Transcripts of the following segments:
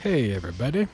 Hey everybody.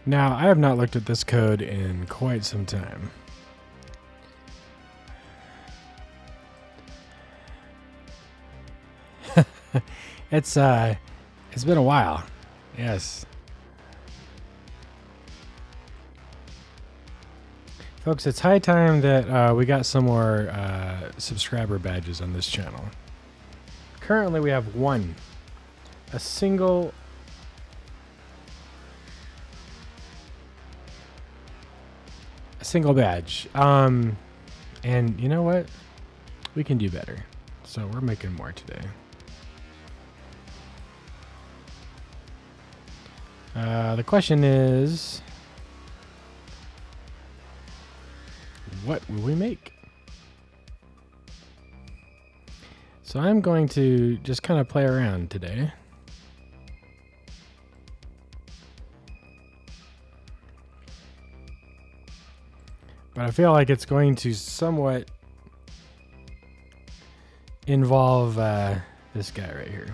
Now, I have not looked at this code in quite some time. It's been a while. Yes. Folks, it's high time that we got some more subscriber badges on this channel. Currently, we have one. A single badge. And you know what? We can do better. So we're making more today. The question is, what will we make? So I'm going to just kind of play around today. But I feel like it's going to somewhat involve this guy right here.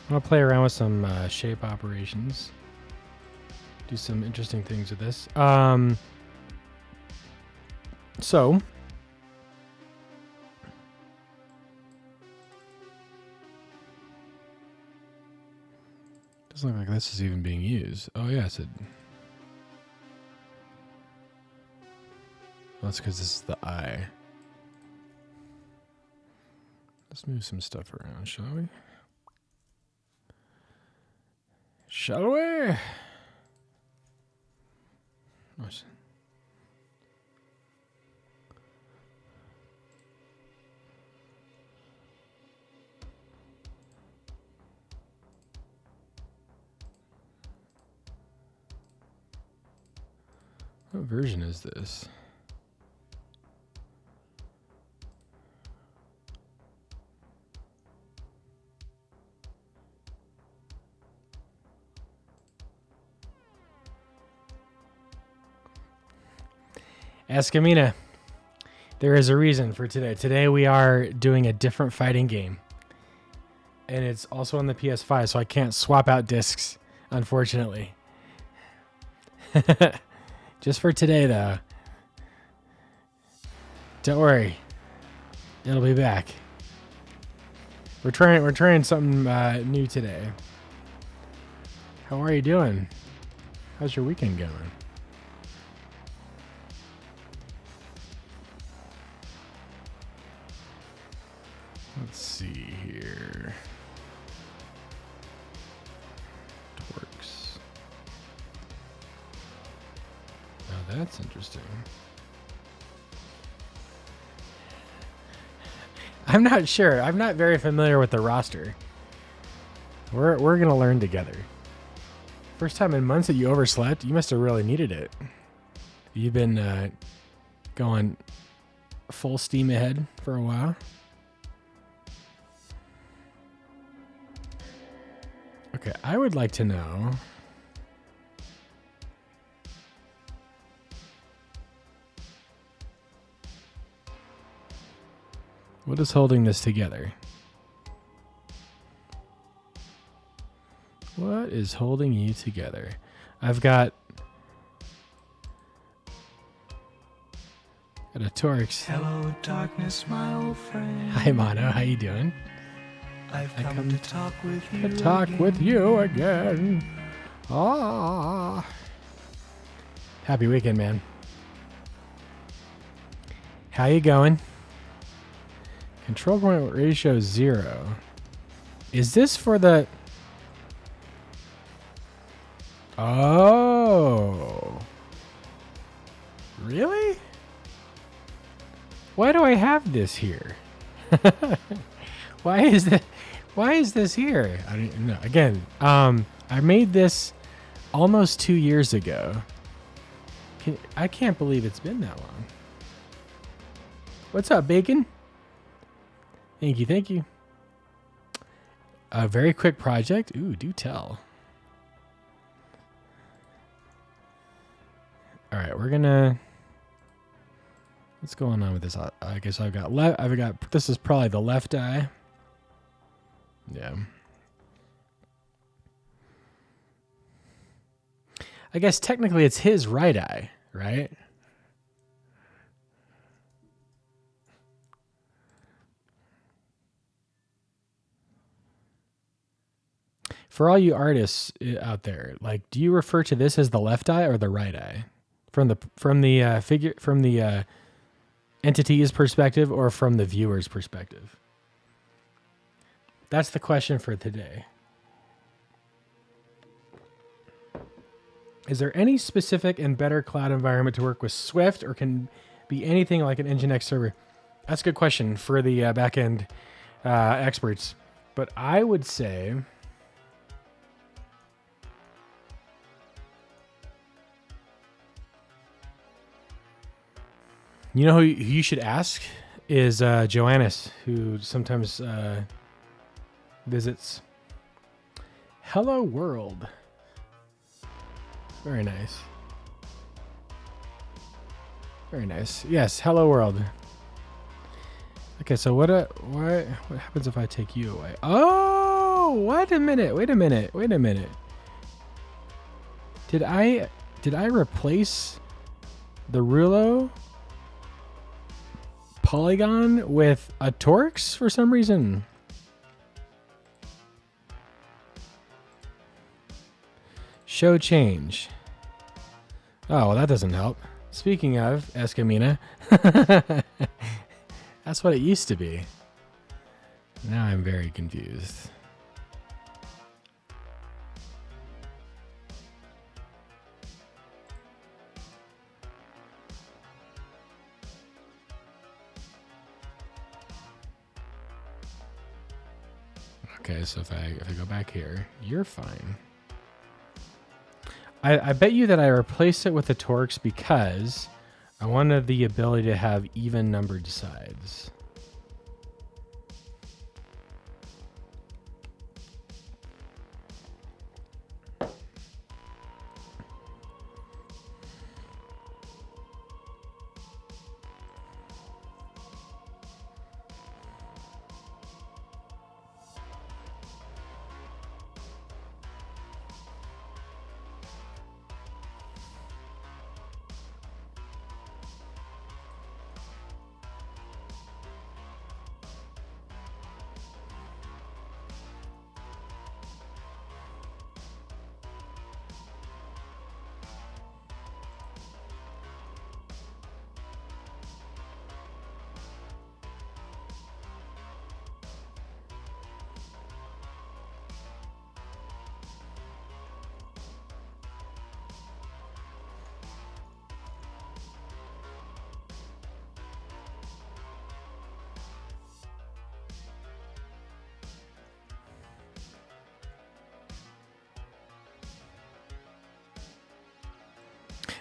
I'm going to play around with some shape operations. Do some interesting things with this. So doesn't look like this is even being used. Oh yes, it. Well, that's because this is the eye. Let's move some stuff around, shall we? Shall we? What version is this? Ask Amina. There is a reason for today. Today we are doing a different fighting game. And it's also on the PS5, so I can't swap out discs, unfortunately. Just for today, though. Don't worry. It'll be back. We're trying something new today. How are you doing? How's your weekend going? Let's see here. Torques. Now that's interesting. I'm not sure. I'm not very familiar with the roster. We're gonna learn together. First time in months that you overslept. You must have really needed it. You've been going full steam ahead for a while. Okay, I would like to know. What is holding this together? What is holding you together? I've got Got a Torx. Hello, darkness, my old friend. Hi, Mono. How you doing? I've come to talk with you. To talk with you again. Ah. Happy weekend, man. How you going? Control point ratio 0. Is this for the... Oh. Really? Why do I have this here? Why is this here? I don't know. Again, I made this almost 2 years ago. I can't believe it's been that long. What's up, Bacon? Thank you, thank you. A very quick project. Ooh, do tell. All right, we're gonna... What's going on with this? I guess I've got this is probably the left eye. Yeah. I guess technically it's his right eye, right? For all you artists out there, like, do you refer to this as the left eye or the right eye? From the entity's perspective or from the viewer's perspective? That's the question for today. Is there any specific and better cloud environment to work with Swift, or can be anything like an Nginx server? That's a good question for the backend experts. But I would say... You know who you should ask is Joannis, who sometimes visits. Hello World. Very nice. Very nice. Yes, hello world. Okay, so what happens if I take you away? Oh, wait a minute. Did I replace the Rulo polygon with a Torx for some reason? Show change. Oh, well, that doesn't help. Speaking of Escamina, that's what it used to be. Now I'm very confused. Okay, so if I go back here, you're fine. I bet you that I replaced it with the Torx because I wanted the ability to have even numbered sides.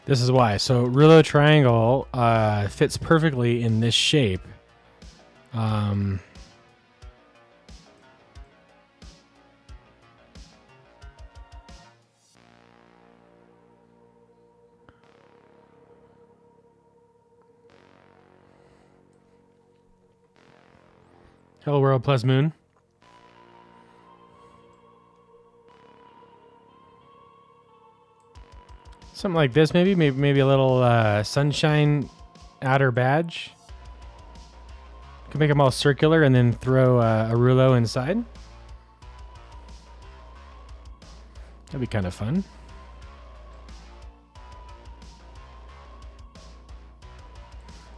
This is why. So Rulo triangle fits perfectly in this shape. Hello World plus Moon. Something like this, maybe a little sunshine outer badge. You can make them all circular and then throw a rouleau inside. That'd be kind of fun.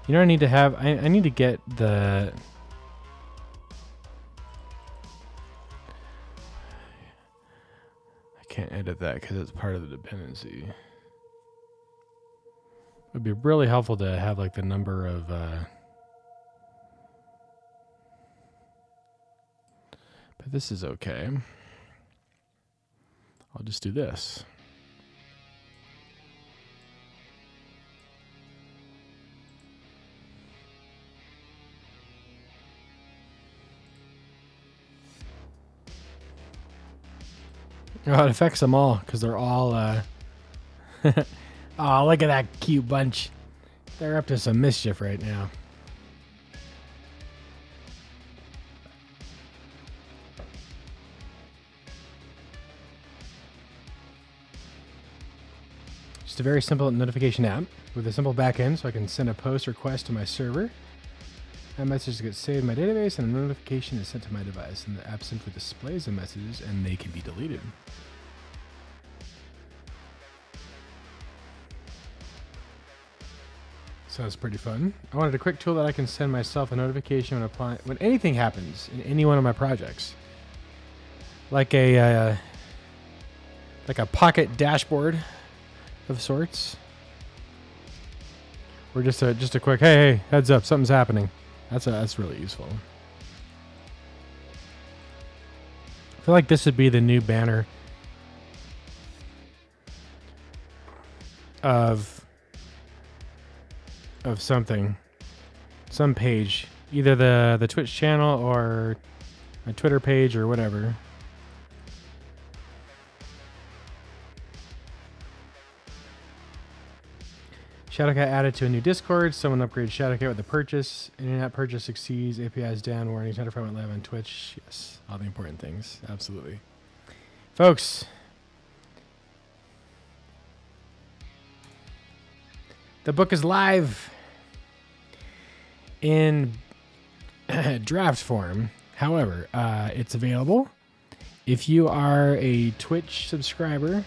You know what I need to have? I need to get the... I can't edit that because it's part of the dependency. It would be really helpful to have like the number of... but this is okay. I'll just do this. Oh, it affects them all because they're all. Oh, look at that cute bunch. They're up to some mischief right now. Just a very simple notification app with a simple backend so I can send a post request to my server. That message gets saved in my database and a notification is sent to my device, and the app simply displays the messages and they can be deleted. Sounds pretty fun. I wanted a quick tool that I can send myself a notification when anything happens in any one of my projects. Like a pocket dashboard of sorts. Or just a quick hey, heads up, something's happening. That's really useful. I feel like this would be the new banner of something, some page, either the Twitch channel or my Twitter page or whatever. Shadowcat added to a new Discord. Someone upgraded Shadowcat with a purchase. Internet purchase succeeds. APIs down. Warning. Shadowcat went live on Twitch. Yes, all the important things. Absolutely, folks. The book is live in draft form. However, it's available if you are a Twitch subscriber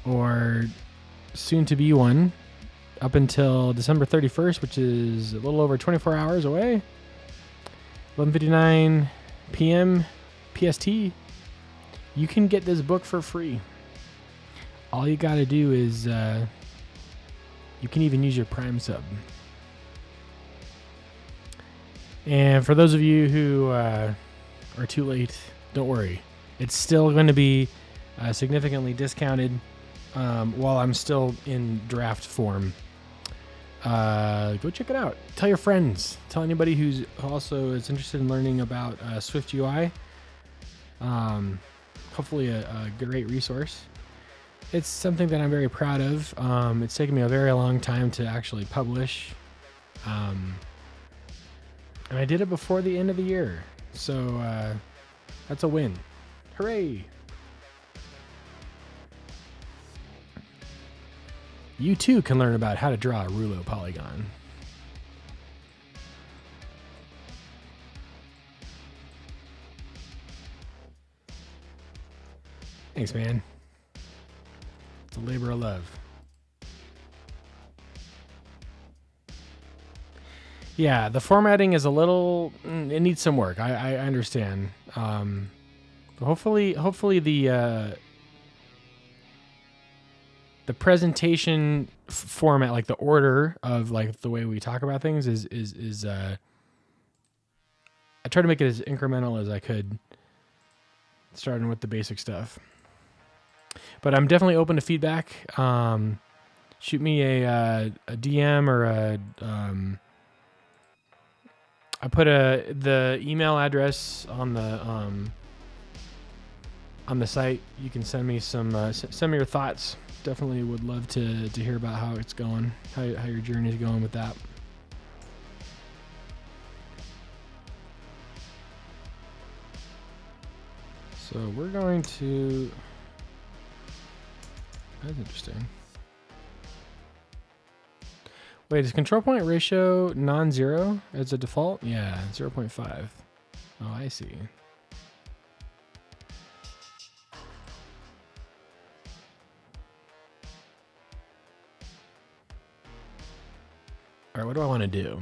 or soon to be one up until December 31st, which is a little over 24 hours away. 11:59 p.m. PST. You can get this book for free. All you got to do is you can even use your Prime sub. And for those of you who are too late, don't worry. It's still going to be significantly discounted while I'm still in draft form. Go check it out. Tell your friends. Tell anybody who's also is interested in learning about SwiftUI. Hopefully a great resource. It's something that I'm very proud of. It's taken me a very long time to actually publish. And I did it before the end of the year. So that's a win. Hooray! You too can learn about how to draw a rouleau polygon. Thanks, man. It's a labor of love. Yeah, the formatting is a little... It needs some work. I understand. But hopefully the presentation format, like the order of like the way we talk about things is I try to make it as incremental as I could, starting with the basic stuff. But I'm definitely open to feedback. Shoot me a DM or I put the email address on the site. You can send me send me your thoughts. Definitely would love to hear about how it's going, how your journey is going with that. So we're going to... That's interesting. Wait, is control point ratio non-zero as a default? Yeah, 0.5. Oh, I see. All right, what do I want to do?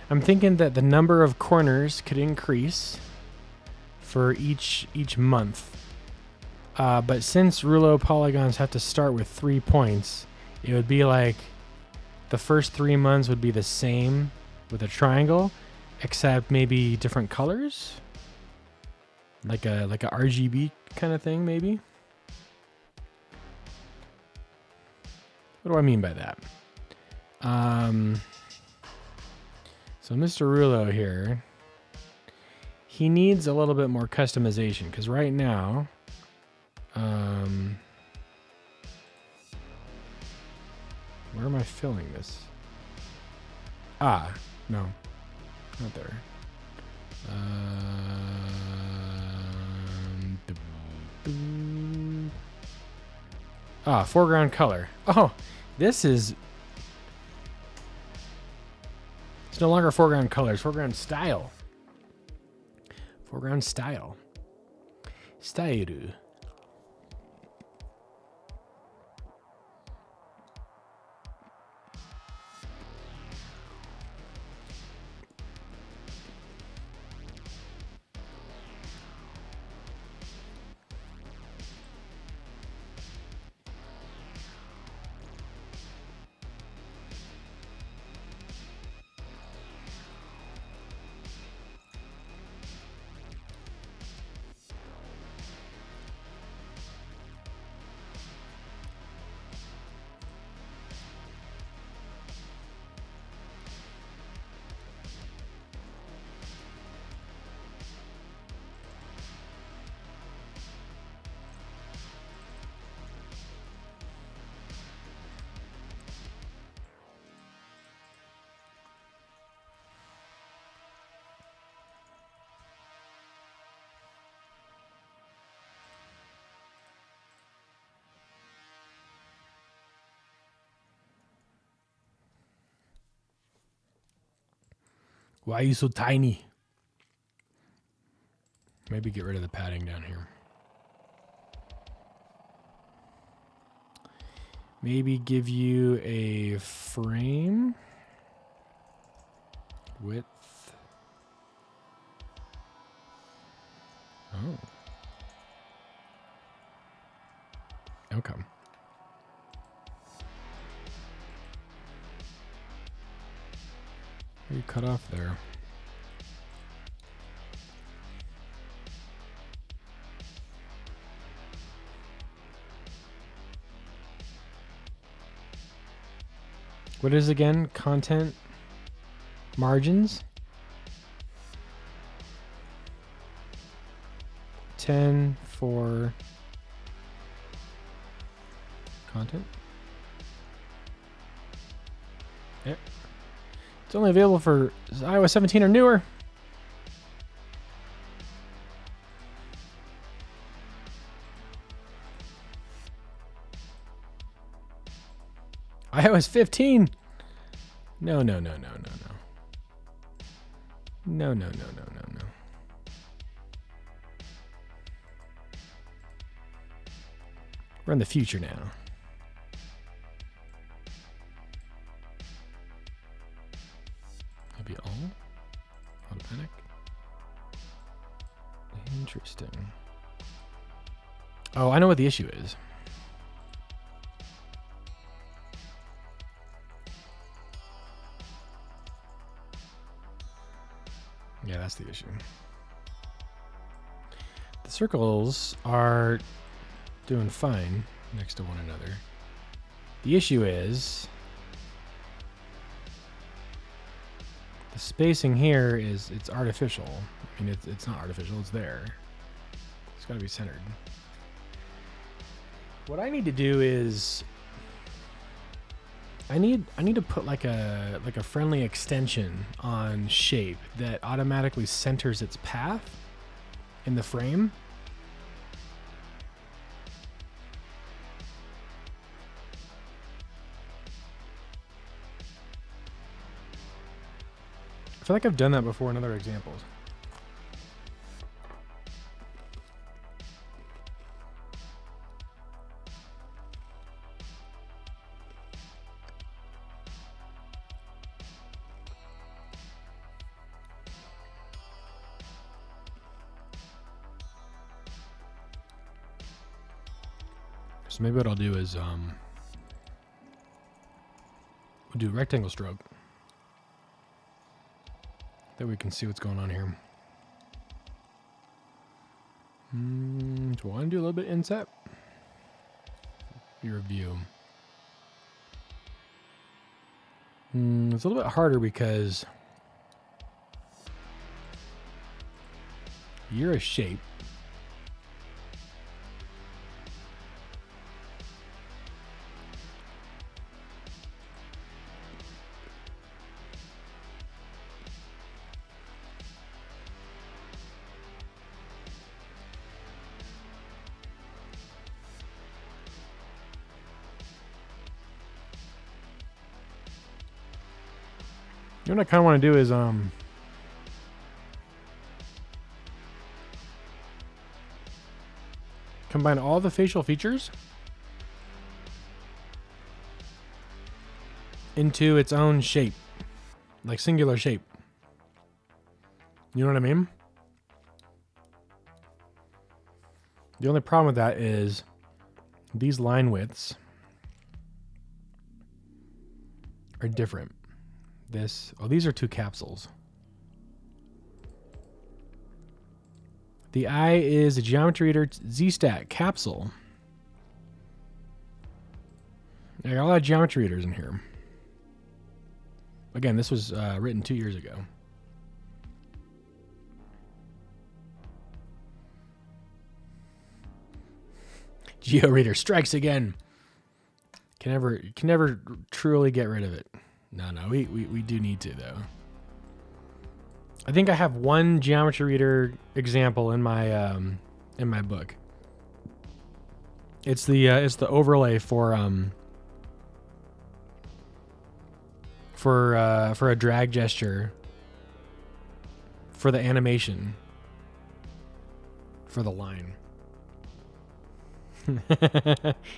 I'm thinking that the number of corners could increase for each month. But since Rouleau polygons have to start with 3 points, it would be like the first 3 months would be the same with a triangle, except maybe different colors, like a RGB kind of thing, maybe. What do I mean by that? So Mr. Rouleau here, he needs a little bit more customization because right now, where am I filling this? Ah, no, not there. Foreground color. Oh, this is... It's no longer foreground colors, foreground style. Foreground style. Style. Why are you so tiny? Maybe get rid of the padding down here. Maybe give you a frame width. Oh. Okay. You cut off there. What is again? Content margins. 10 for content. Yep. It's only available for iOS 17 or newer. iOS 15. No. No. We're in the future now. Maybe all? Automatic? Interesting. Oh, I know what the issue is. Yeah, that's the issue. The circles are doing fine next to one another. The issue is the spacing here is it's artificial. I mean, it's not artificial, it's there. It's got to be centered. What I need to do is I need to put like a friendly extension on shape that automatically centers its path in the frame. feel like I've done that before in other examples. So maybe what I'll do is we'll do rectangle stroke. That we can see what's going on here. So I want to do a little bit inset. Review. It's a little bit harder because you're a shape. You know what I kind of want to do is combine all the facial features into its own shape, like singular shape. You know what I mean? The only problem with that is these line widths are different. These are two capsules. The eye is a geometry reader Z-Stack capsule. I got a lot of geometry readers in here. Again, this was written 2 years ago. GeoReader strikes again. Can never truly get rid of it. No, we do need to though. I think I have one geometry reader example in my book. It's the overlay for a drag gesture for the animation for the line.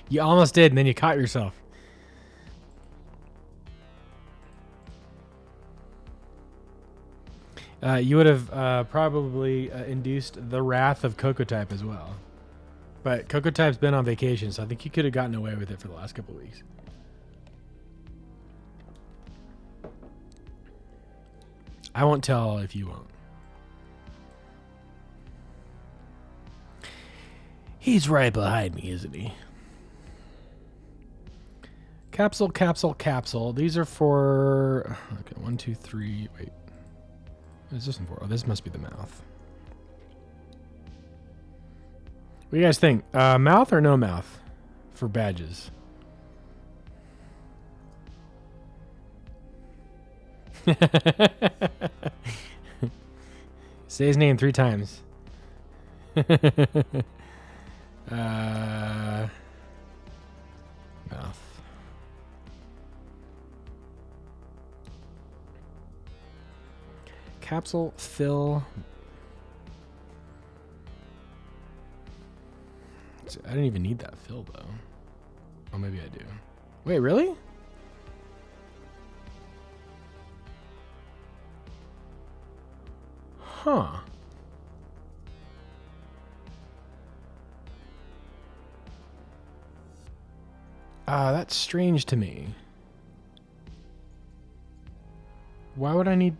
You almost did, and then you caught yourself. You would have probably induced the wrath of Cocotype as well. But Cocotype's been on vacation, so I think you could have gotten away with it for the last couple of weeks. I won't tell if you won't. He's right behind me, isn't he? Capsule, capsule, capsule. These are for... Okay, 1, 2, 3... Wait. What is this one for? Oh, this must be the mouth. What do you guys think? Mouth or no mouth for badges? Say his name 3 times. Mouth. Capsule, fill. I didn't even need that fill though. Oh, maybe I do. Wait, really? Huh. That's strange to me. Why would I need...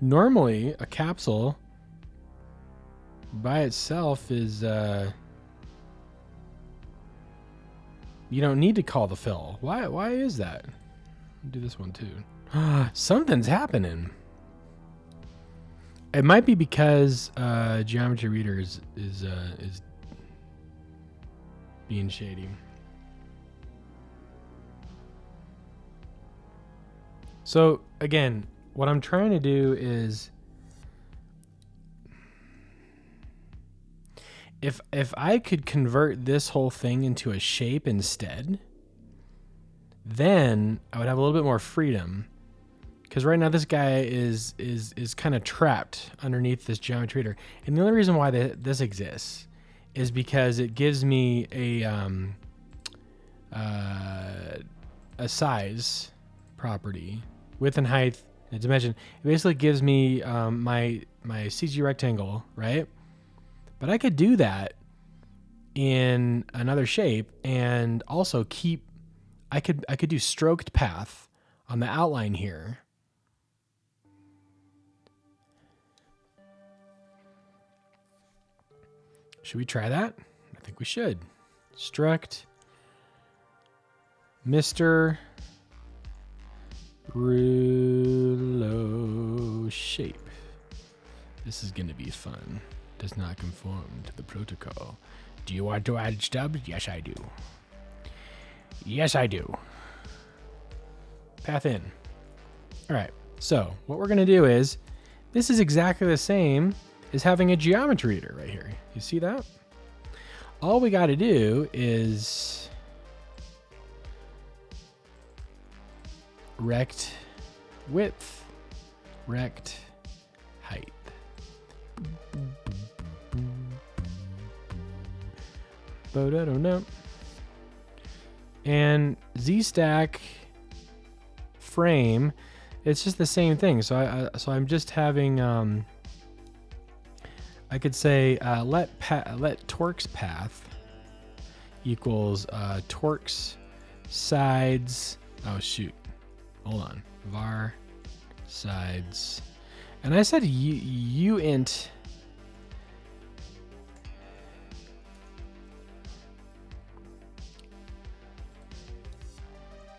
Normally, a capsule by itself is... You don't need to call the fill. Why is that? I'll do this one too. Something's happening. It might be because Geometry Reader is being shady. So again, what I'm trying to do is, if I could convert this whole thing into a shape instead, then I would have a little bit more freedom Because right now this guy is kind of trapped underneath this geometry reader. And the only reason why this exists is because it gives me a size property, width and height, and dimension. It basically gives me my CG rectangle, right? But I could do that in another shape and also I could do stroked path on the outline here. Should we try that? I think we should. Struct Mr. Rulo shape. This is going to be fun. Does not conform to the protocol. Do you want to add stubs? Yes, I do. Yes, I do. Path in. All right. So what we're going to do is, this is exactly the same as having a geometry reader right here. You see that? All we got to do is rect width, rect height. And Z-stack frame, it's just the same thing. So I'm just having I could say let torques path equals torques sides. Oh shoot, hold on. Var sides, and I said uint.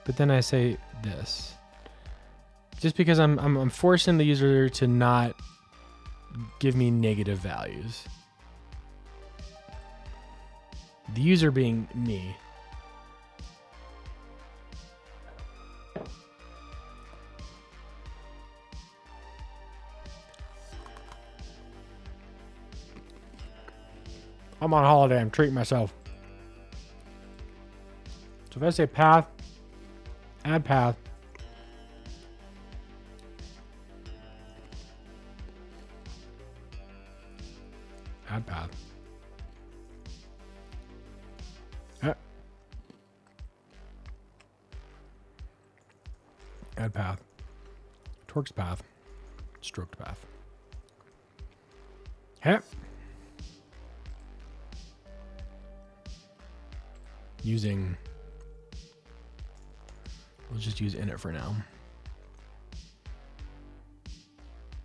But then I say this, just because I'm forcing the user to not give me negative values. The user being me. I'm on holiday. I'm treating myself. So if I say path, add path. Add path. Add path. Torques path. Stroked path. Heh. Using, let's just use init for now.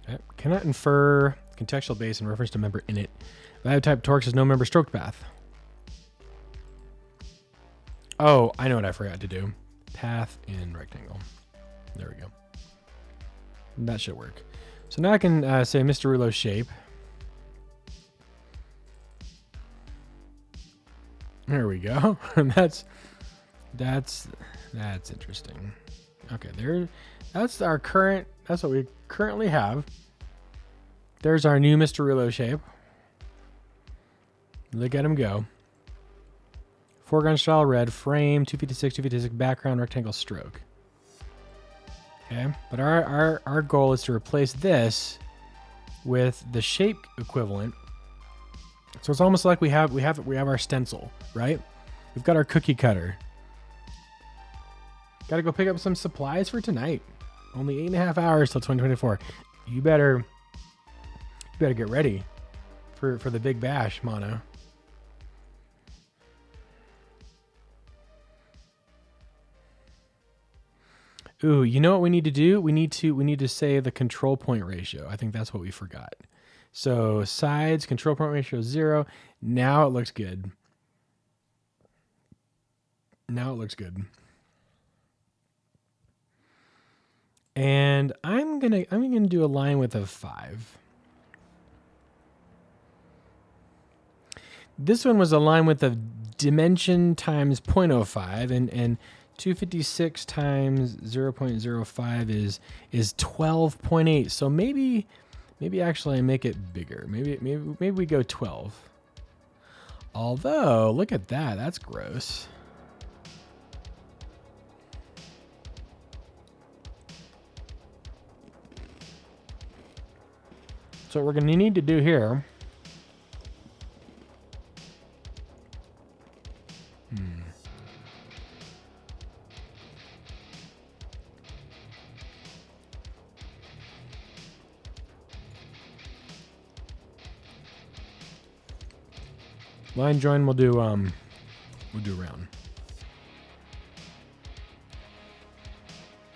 Okay. Cannot infer contextual base in reference to member init. Value type torques is no member stroked path. Oh, I know what I forgot to do. Path in rectangle. There we go. That should work. So now I can say Mr. Rulo shape. There we go. that's interesting. Okay, that's what we currently have. There's our new Mr. Rulo shape. Look at him go. Foreground style red, frame, 256 background, rectangle stroke. Okay, but our goal is to replace this with the shape equivalent. So it's almost like we have our stencil, right? We've got our cookie cutter. Got to go pick up some supplies for tonight. Only 8.5 hours till 2024. You better get ready for the big bash, Mono. Ooh, you know what we need to do? We need to say the control point ratio. I think that's what we forgot. So sides, control point ratio 0. Now it looks good. Now it looks good. And I'm gonna do a line width of 5. This one was a line width of dimension times 0.05, and 256 times 0.05 is 12.8. So maybe actually I make it bigger. Maybe we go 12. Although, look at that. That's gross. So what we're going to need to do here. Line join, we'll do round.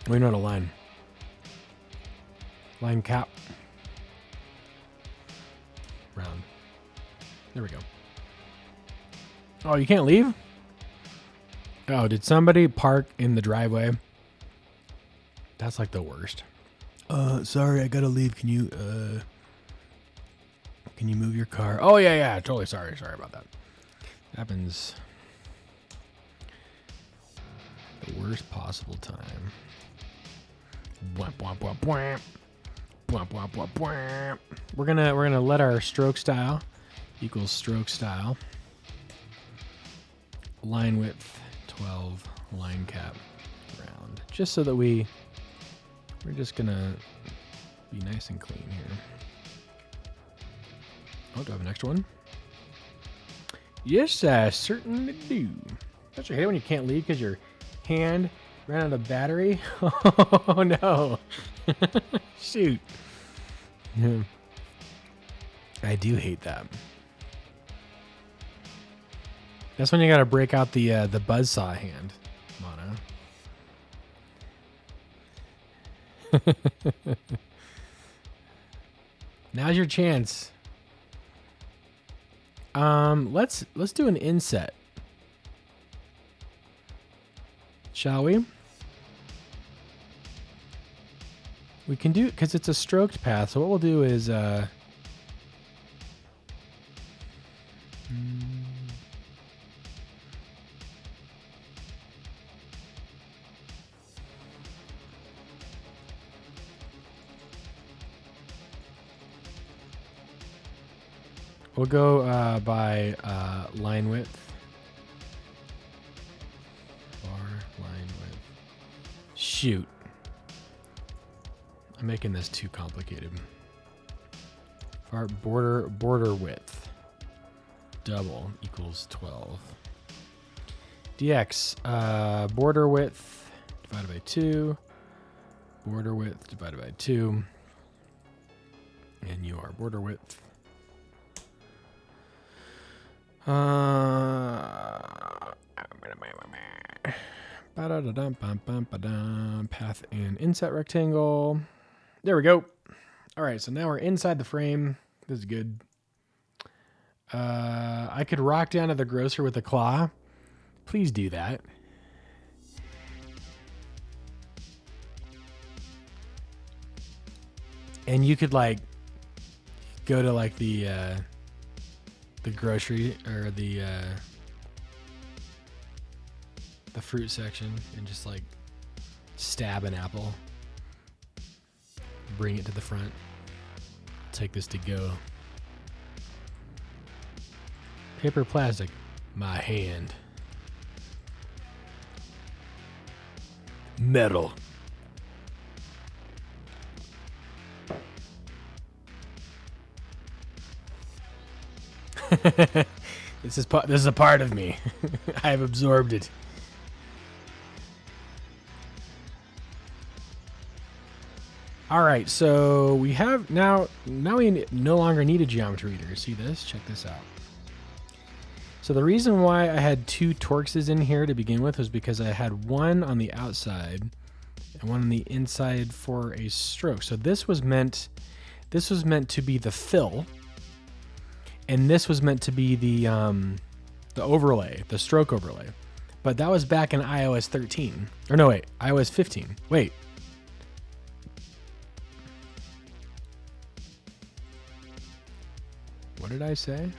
We know how to line. Line cap. Round. There we go. Oh, you can't leave? Oh, did somebody park in the driveway? That's like the worst. Sorry, I gotta leave. Can you move your car? Oh, yeah. Totally sorry about that. Happens the worst possible time. Bwamp, bwamp, bwamp, bwamp. Bwamp, bwamp, bwamp, bwamp. We're gonna let our stroke style equals stroke style. Line width 12, line cap round. Just so that we're just gonna be nice and clean here. Oh, do I have an extra one? Yes, I certainly do. Don't you hate it when you can't leave because your hand ran out of battery? Oh, no. Shoot. Yeah. I do hate that. That's when you got to break out the buzzsaw hand, Mono. Now's your chance. Let's do an inset. Shall we? We can do, because it's a stroked path, so what we'll do is we'll go by line width. Bar line width. Shoot. I'm making this too complicated. Border width. Double equals 12. dx border width divided by 2. Border width divided by 2. And you are border width. Path and inset rectangle. There we go. All right, so now we're inside the frame. This is good. I could rock down to the grocer with a claw. Please do that. And you could like go to like the grocery or the fruit section and just like stab an apple, bring it to the front, take this to go. Paper, plastic, my hand. Metal. This is a part of me. I have absorbed it. All right, so we have now we no longer need a geometry reader. See this? Check this out. So the reason why I had two Torxes in here to begin with was because I had one on the outside and one on the inside for a stroke. So this was meant to be the fill, and this was meant to be the overlay, the stroke overlay. But that was back in iOS 13. Or no, wait, iOS 15. Wait. What did I say?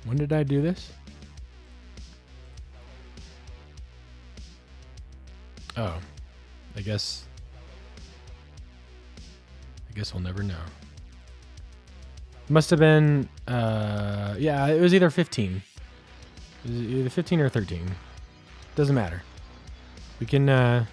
When did I do this? Oh, I guess we'll never know. Must have been, yeah, it was either 15. It was either 15 or 13. Doesn't matter. We can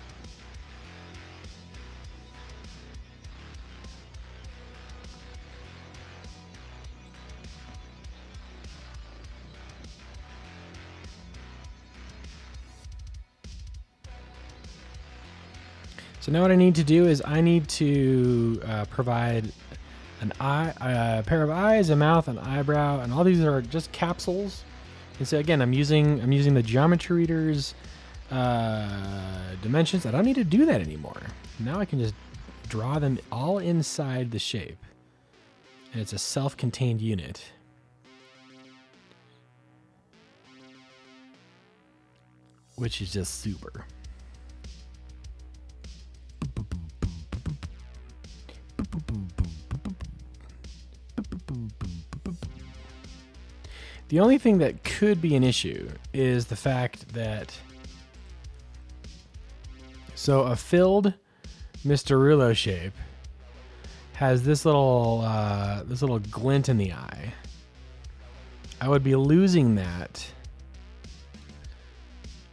So now what I need to do is I need to provide an eye, a pair of eyes, a mouth, an eyebrow, and all these are just capsules. And so again, I'm using the geometry reader's dimensions. I don't need to do that anymore. Now I can just draw them all inside the shape. And it's a self-contained unit. Which is just super. The only thing that could be an issue is the fact that a filled Mr. Rulo shape has this little glint in the eye. I would be losing that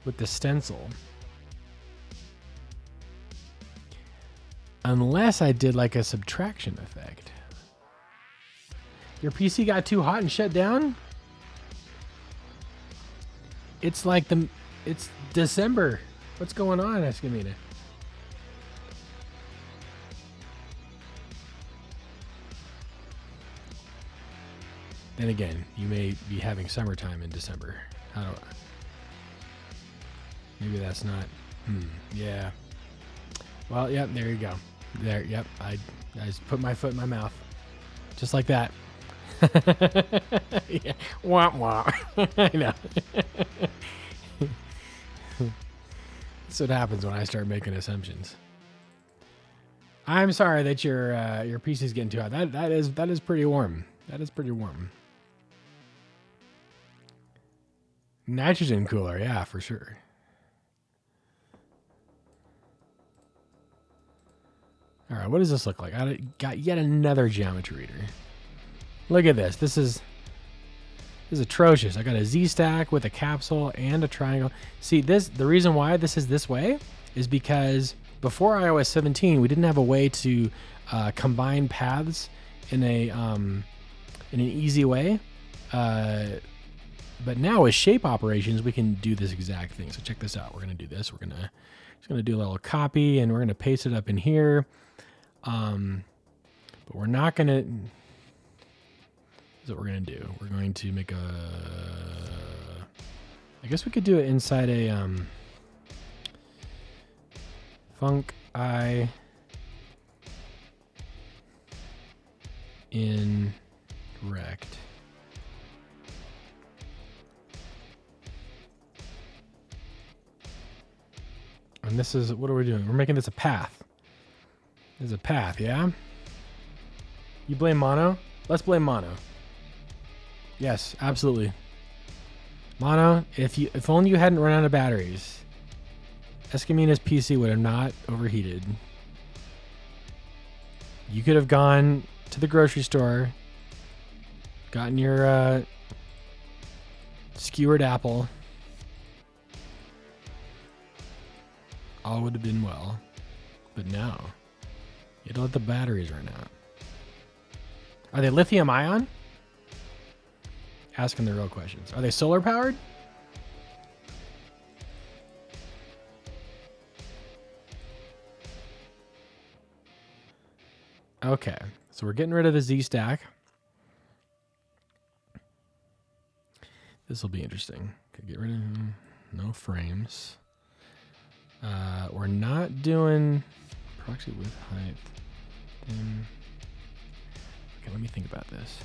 with the stencil. Unless I did like a subtraction effect. Your PC got too hot and shut down? It's like it's December. What's going on, Escamina? Then again, you may be having summertime in December. How do I? Maybe that's not. Yeah. Well, yep, there you go. There, yep. I just put my foot in my mouth. Just like that. Yeah. Wah, wah. I know. That's what happens when I start making assumptions. I'm sorry that your PC's getting too hot. That is pretty warm. That is pretty warm. Nitrogen cooler, yeah, for sure. All right, what does this look like? I got yet another geometry reader. Look at this. This is atrocious. I got a Z stack with a capsule and a triangle. See, the reason why this is this way is because before iOS 17, we didn't have a way to combine paths in an easy way. But now with shape operations, we can do this exact thing. So check this out. We're gonna do this. We're just gonna do a little copy, and we're gonna paste it up in here. But we're not gonna. This is what we're gonna do. We're going to make I guess we could do it inside a func I in rect. And this is, what are we doing? We're making this a path. This is a path, yeah? You blame Mono? Let's blame Mono. Yes, absolutely. Mono, if only you hadn't run out of batteries, Escamina's PC would have not overheated. You could have gone to the grocery store, gotten your skewered apple. All would have been well. But no. You had to let the batteries run out. Are they lithium ion? Asking the real questions. Are they solar powered? Okay. So we're getting rid of the Z stack. This will be interesting. Okay, get rid of no frames. We're not doing proxy width height. Okay, let me think about this.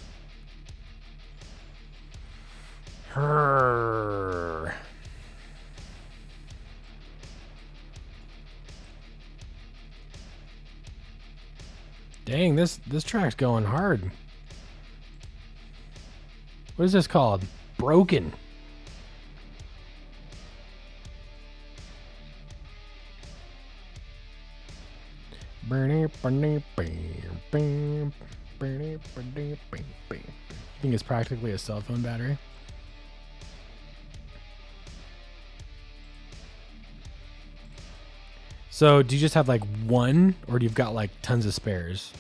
Dang, this track's going hard. What is this called? Broken. You think it's practically a cell phone battery? So do you just have like one, or do you've got like tons of spares?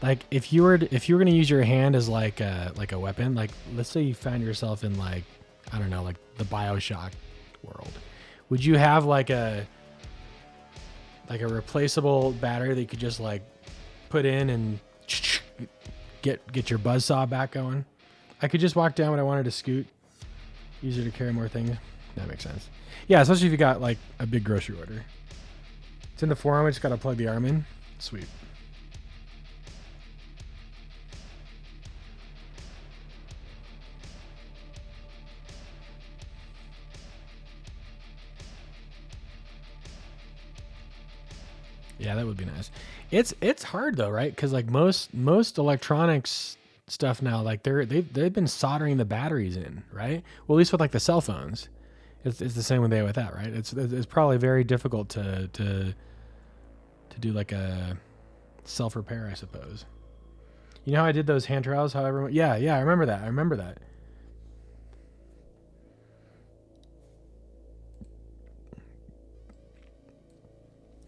Like if you were gonna use your hand as like a weapon, like let's say you found yourself in like, I don't know, like the BioShock world, would you have like a like a replaceable battery that you could just like put in and get your buzzsaw back going. I could just walk down when I wanted to scoot. Easier to carry more things. That makes sense. Yeah, especially if you got like a big grocery order. It's in the forearm. I just got to plug the arm in. Sweet. Yeah, that would be nice. It's hard though, right? Because like most electronics stuff now, like they've been soldering the batteries in, right? Well, at least with like the cell phones, it's the same with that, right? It's probably very difficult to do like a self repair, I suppose. You know how I did those hand trowels? However, yeah, I remember that.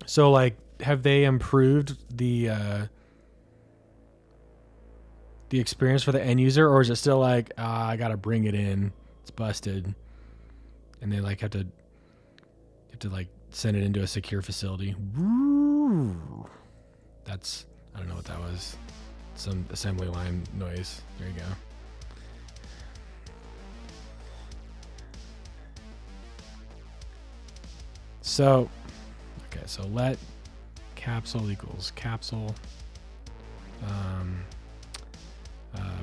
So like, have they improved the experience for the end user, or is it still like I gotta bring it in, it's busted, and they like have to like send it into a secure facility? Woo! That's, I don't know what that was. Some assembly line noise. There you go. So, okay, so let capsule equals capsule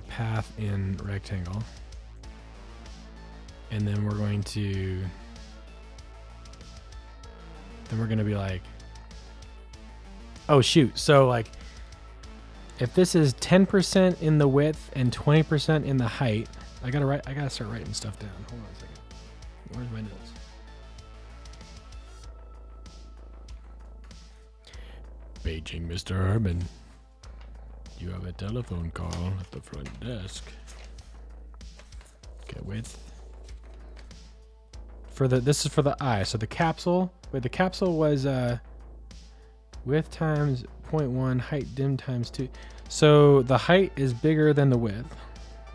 path in rectangle, and then we're going to be like, oh shoot, so like if this is 10% in the width and 20% in the height, I gotta start writing stuff down. Hold on a second. Where's my notes? Paging Mr. Herman. You have a telephone call at the front desk. Okay, width. This is for the eye. So the capsule. Wait, the capsule was width times 0.1, height dim times 2. So the height is bigger than the width.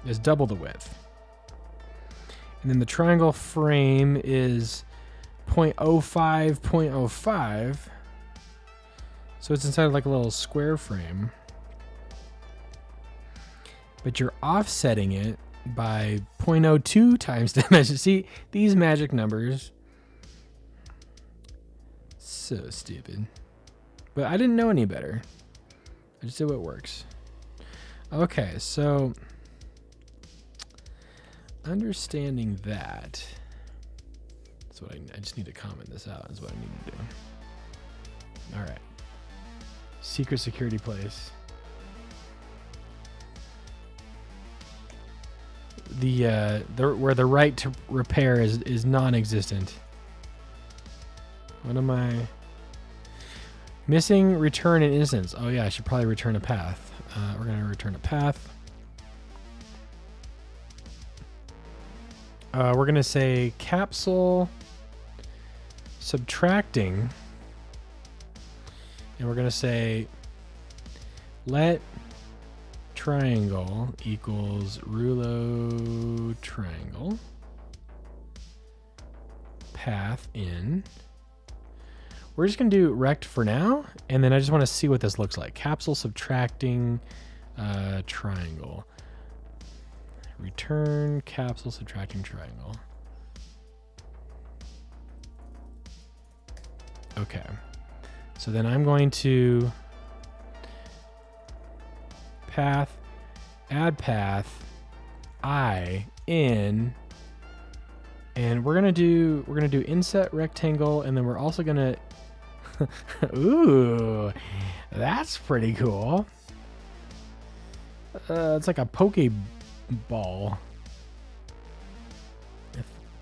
Is double the width. And then the triangle frame is 0.05, 0.05. So it's inside of like a little square frame. But you're offsetting it by 0.02 times dimension. See, these magic numbers. So stupid. But I didn't know any better. I just did what works. Okay, so understanding that. That's what I just need to comment this out is what I need to do. All right. Secret security place. Where the right to repair is non-existent. What am I missing? Return an instance. Oh yeah, I should probably return a path. We're gonna return a path. We're gonna say capsule subtracting, and we're gonna say let triangle equals rulo triangle path in. We're just gonna do rect for now, and then I just want to see what this looks like. Capsule subtracting triangle. Return capsule subtracting triangle. Okay. So then I'm going to path, add path, I in, and we're gonna do inset rectangle, and then we're also gonna ooh, that's pretty cool. It's like a Pokeball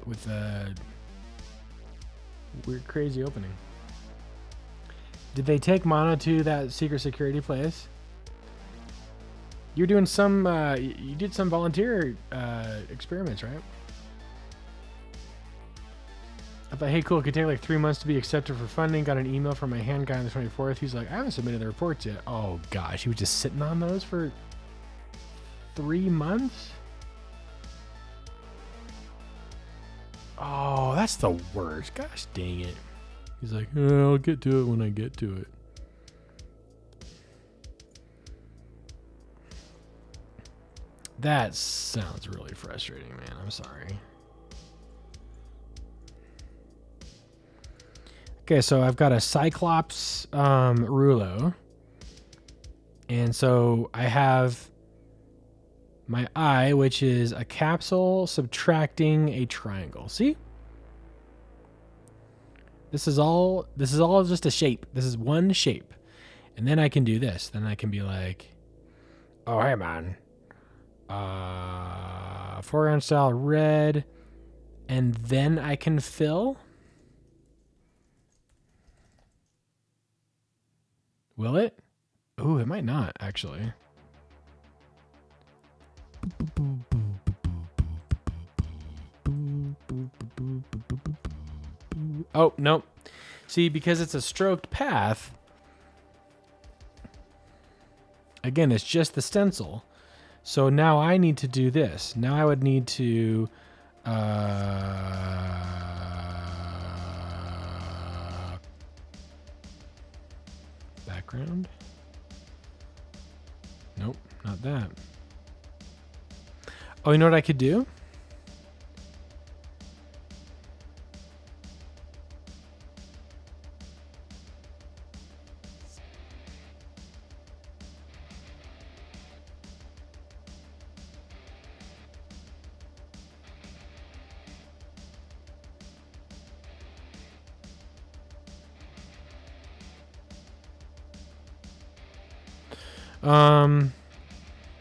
with a weird, crazy opening. Did they take Mono to that secret security place? You're doing some, you did some volunteer experiments, right? I thought, hey, cool, it could take like 3 months to be accepted for funding. Got an email from my hand guy on the 24th. He's like, I haven't submitted the reports yet. Oh, gosh, he was just sitting on those for 3 months? Oh, that's the worst. Gosh dang it. He's like, I'll get to it when I get to it. That sounds really frustrating, man. I'm sorry. Okay, so I've got a Cyclops Rulo. And so I have my eye, which is a capsule subtracting a triangle. See? This is all just a shape. This is one shape. And then I can do this. Then I can be like, oh, hey, man. Foreground style red. And then I can fill. Will it? Ooh, it might not, actually. Oh, nope. See, because it's a stroked path, again, it's just the stencil. So now I need to do this. Now I would need to background. Nope, not that. Oh, you know what I could do?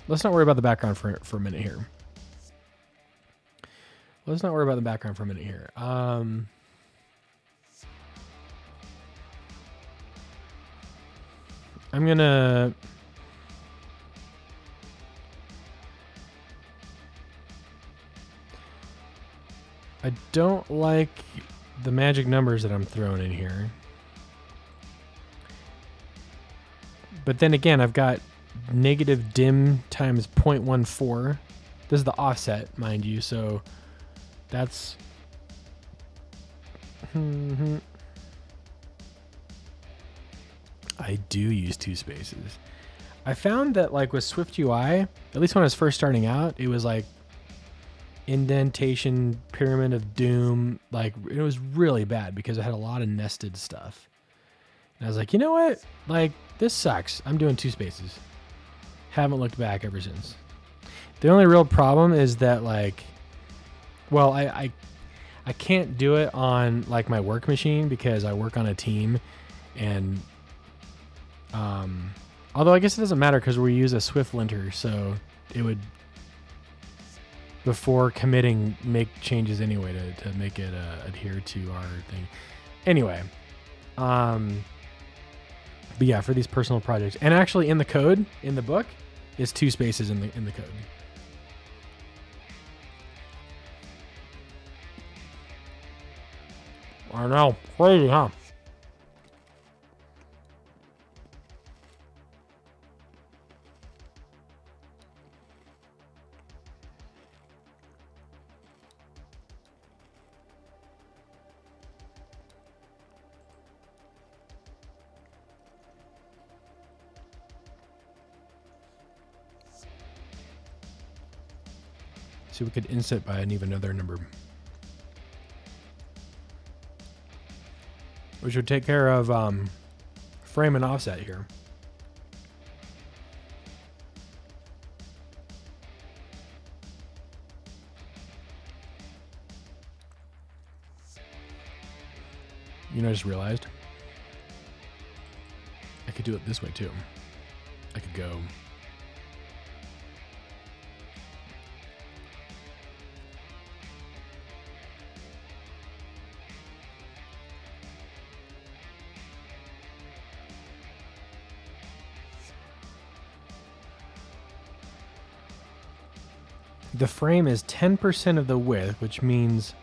Let's not worry about the background for a minute here. Let's not worry about the background for a minute here. I'm gonna I don't like the magic numbers that I'm throwing in here. But then again, I've got negative dim times 0.14. This is the offset, mind you, so that's I do use two spaces. I found that like with SwiftUI, at least when I was first starting out, it was like indentation, pyramid of doom. Like it was really bad because I had a lot of nested stuff. And I was like, you know what? Like this sucks. I'm doing two spaces. Haven't looked back ever since. The only real problem is that like, well, I can't do it on like my work machine because I work on a team, and although I guess it doesn't matter because we use a Swift linter, so it would, before committing, make changes anyway to make it adhere to our thing. Anyway, but yeah, for these personal projects, and actually in the code in the book is two spaces in the code. I know, crazy, huh? So we could insert by an even another number, which would take care of frame and offset here. You know, I just realized I could do it this way too. I could go the frame is 10% of the width, which means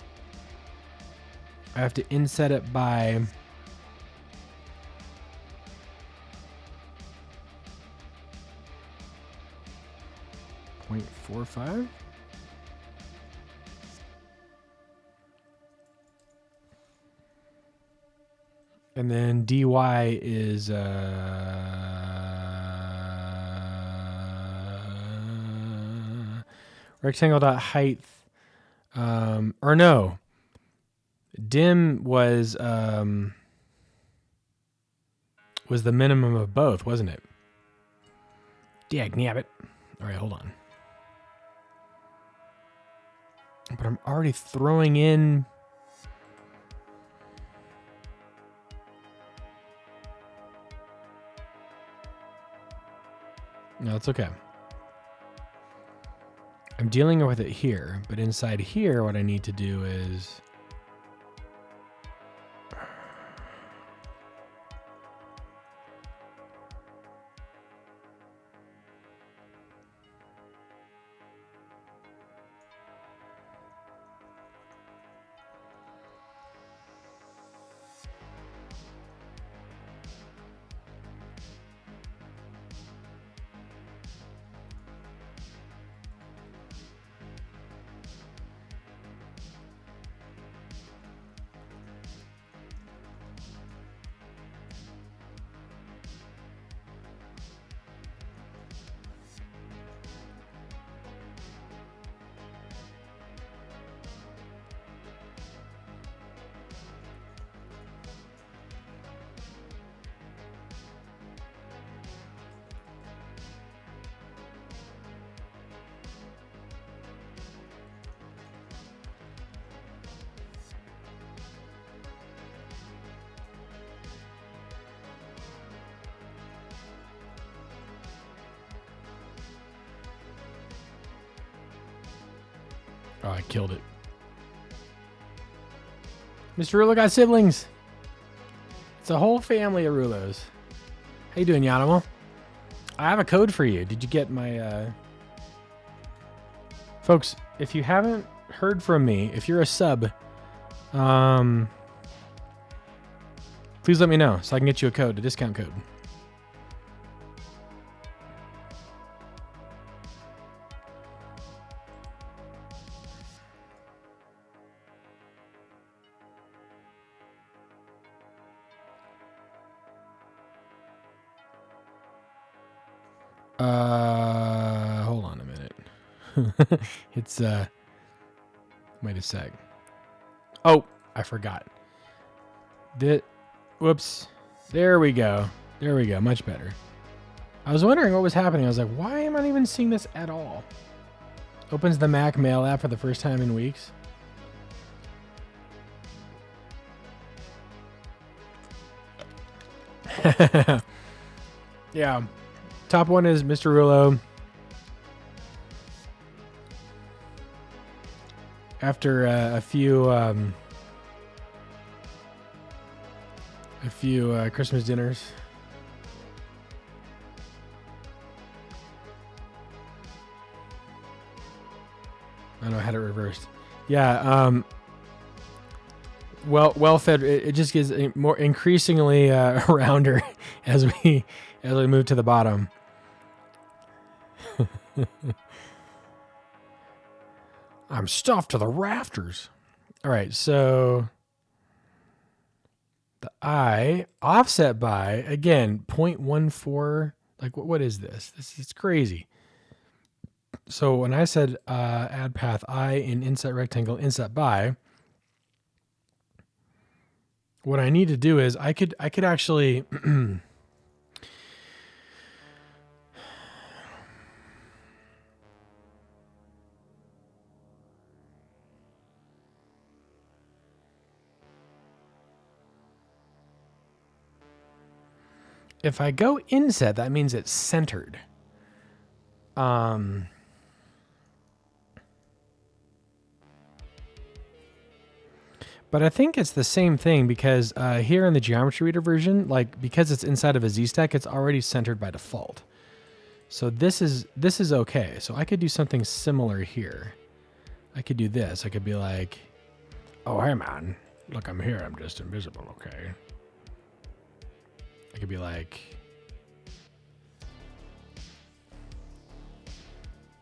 I have to inset it by 0.45. And then dy is rectangle.height, or no, dim was the minimum of both, wasn't it? Dagnabbit. All right, hold on. But I'm already throwing in. No, it's okay. I'm dealing with it here, but inside here, what I need to do is oh, I killed it. Mr. Rulo got siblings. It's a whole family of Rulos. How you doing, Yanimal? I have a code for you. Did you get my... Folks, if you haven't heard from me, if you're a sub, please let me know so I can get you a code, a discount code. Hold on a minute. It's, wait a sec. Oh, I forgot. Whoops. There we go. There we go. Much better. I was wondering what was happening. I was like, why am I not even seeing this at all? Opens the Mac Mail app for the first time in weeks. Yeah. Top one is Mr. Rulo. After a few Christmas dinners. I know I had it reversed. Yeah. Well fed. It just gets more increasingly rounder as we move to the bottom. I'm stuffed to the rafters. All right, so the I offset by, again, 0.14. Like, what is this? This is crazy. So when I said add path I in inset rectangle inset by, what I need to do is I could actually if I go inset, that means it's centered. But I think it's the same thing because here in the Geometry Reader version, like because it's inside of a Z-stack, it's already centered by default. So this is okay. So I could do something similar here. I could do this. I could be like, oh, hey man, look, I'm here. I'm just invisible, okay? I could be like,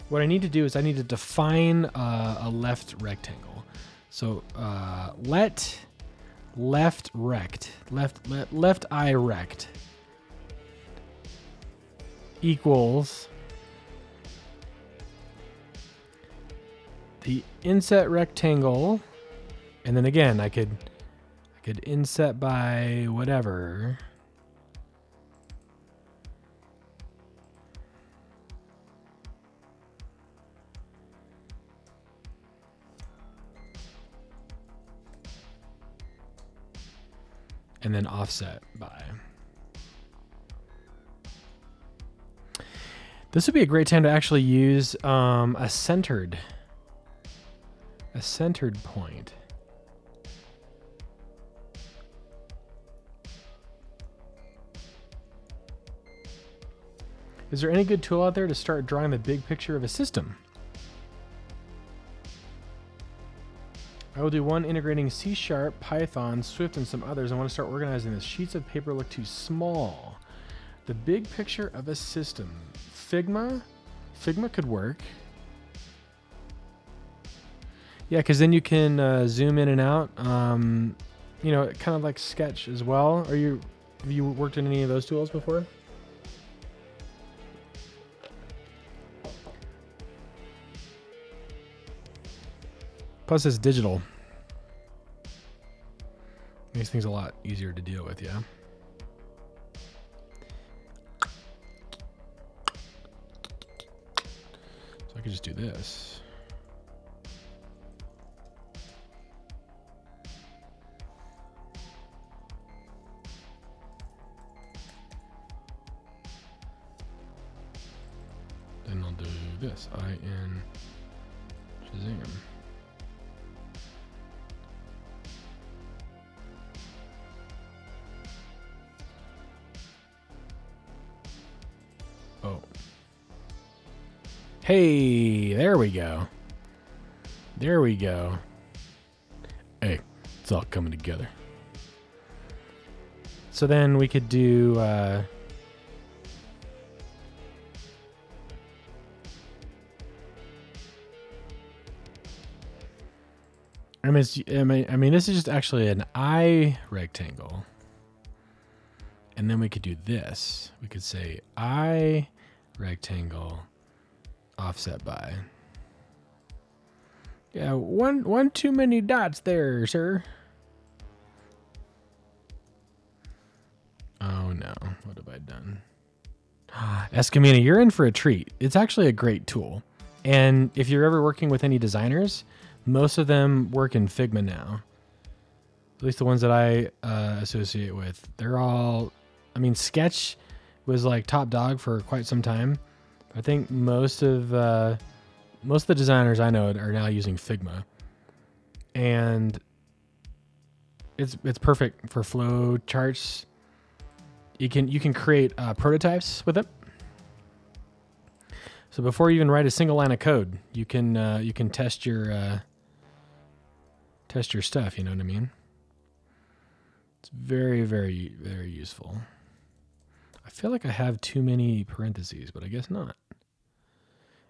what I need to do is I need to define a left rectangle. So let left eye rect equals the inset rectangle, and then again I could inset by whatever. And then offset by. This would be a great time to actually use a centered point. Is there any good tool out there to start drawing the big picture of a system? I will do one integrating C#, Python, Swift, and some others. I want to start organizing this. Sheets of paper look too small. The big picture of a system. Figma could work. Yeah, because then you can zoom in and out. You know, kind of like Sketch as well. Have you worked in any of those tools before? Plus, it's digital. Makes things a lot easier to deal with, yeah. So I could just do this. Then I'll do this. IN Shazam. Oh. Hey, there we go. There we go. Hey, it's all coming together. So then we could do I mean, this is just actually an eye rectangle. And then we could do this. We could say eye rectangle offset by. Yeah, one too many dots there, sir. Oh no, what have I done? Escamina, you're in for a treat. It's actually a great tool. And if you're ever working with any designers, most of them work in Figma now. At least the ones that I associate with. They're all, I mean, Sketch was like top dog for quite some time. I think most of the designers I know are now using Figma. And it's perfect for flow charts. You can create prototypes with it. So before you even write a single line of code, you can test your stuff. You know what I mean? It's very, very, very useful. I feel like I have too many parentheses, but I guess not.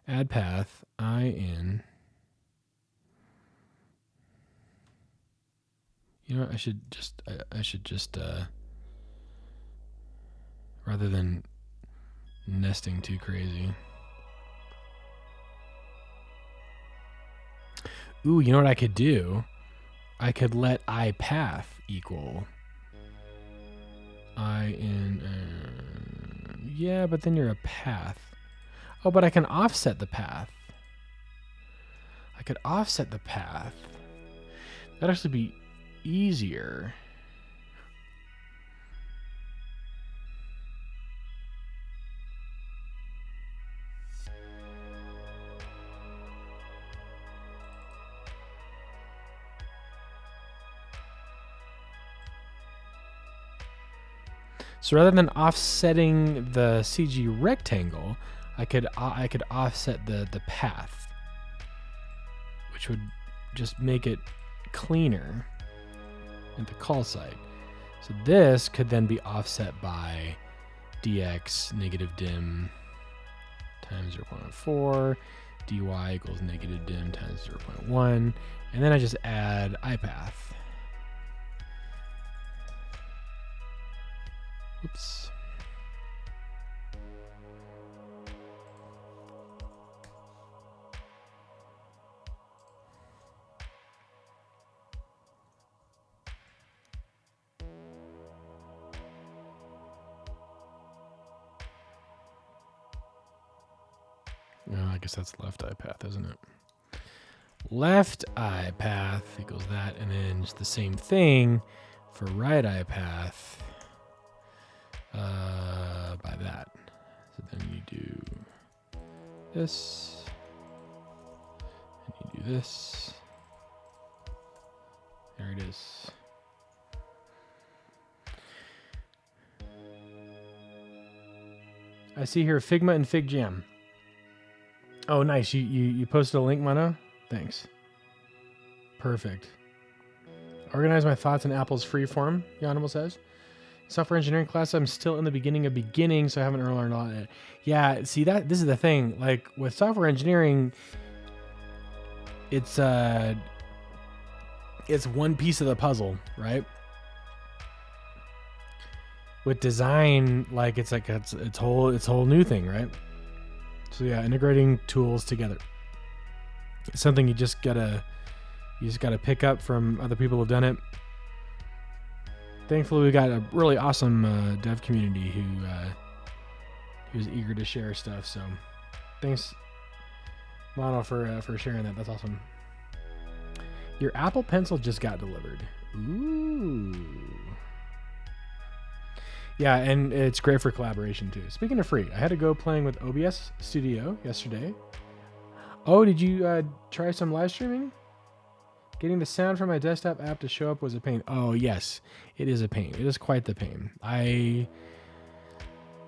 Add path in. You know what? I should just rather than nesting too crazy. Ooh, you know what I could do? I could let iPath equal yeah, but then you're a path. Oh, but I can offset the path. I could offset the path. That'd actually be easier. So rather than offsetting the CG rectangle, I could offset the path, which would just make it cleaner at the call site. So this could then be offset by dx negative dim times 0.4, dy equals negative dim times 0.1, and then I just add iPath. Whoops. Oh, I guess that's left eye path, isn't it? Left eye path equals that, and then just the same thing for right eye path by that. So then you do this, and you do this. There it is. I see here Figma and Fig Jam. Oh, nice. You posted a link, Mono? Thanks. Perfect. Organize my thoughts in Apple's freeform, Yanimal says. Software engineering class, I'm still in the beginning of beginning, so I haven't really learned a lot yet. Yeah, see, this is the thing. Like, with software engineering, it's one piece of the puzzle, right? With design, like, it's whole new thing, right? So yeah, integrating tools together. It's something you just gotta pick up from other people who've done it. Thankfully, we got a really awesome dev community who's eager to share stuff. So thanks, Mono, for sharing that. That's awesome. Your Apple Pencil just got delivered. Ooh. Yeah, and it's great for collaboration too. Speaking of free, I had to go playing with OBS Studio yesterday. Oh, did you try some live streaming? Getting the sound from my desktop app to show up was a pain. Oh, yes, it is a pain. It is quite the pain. I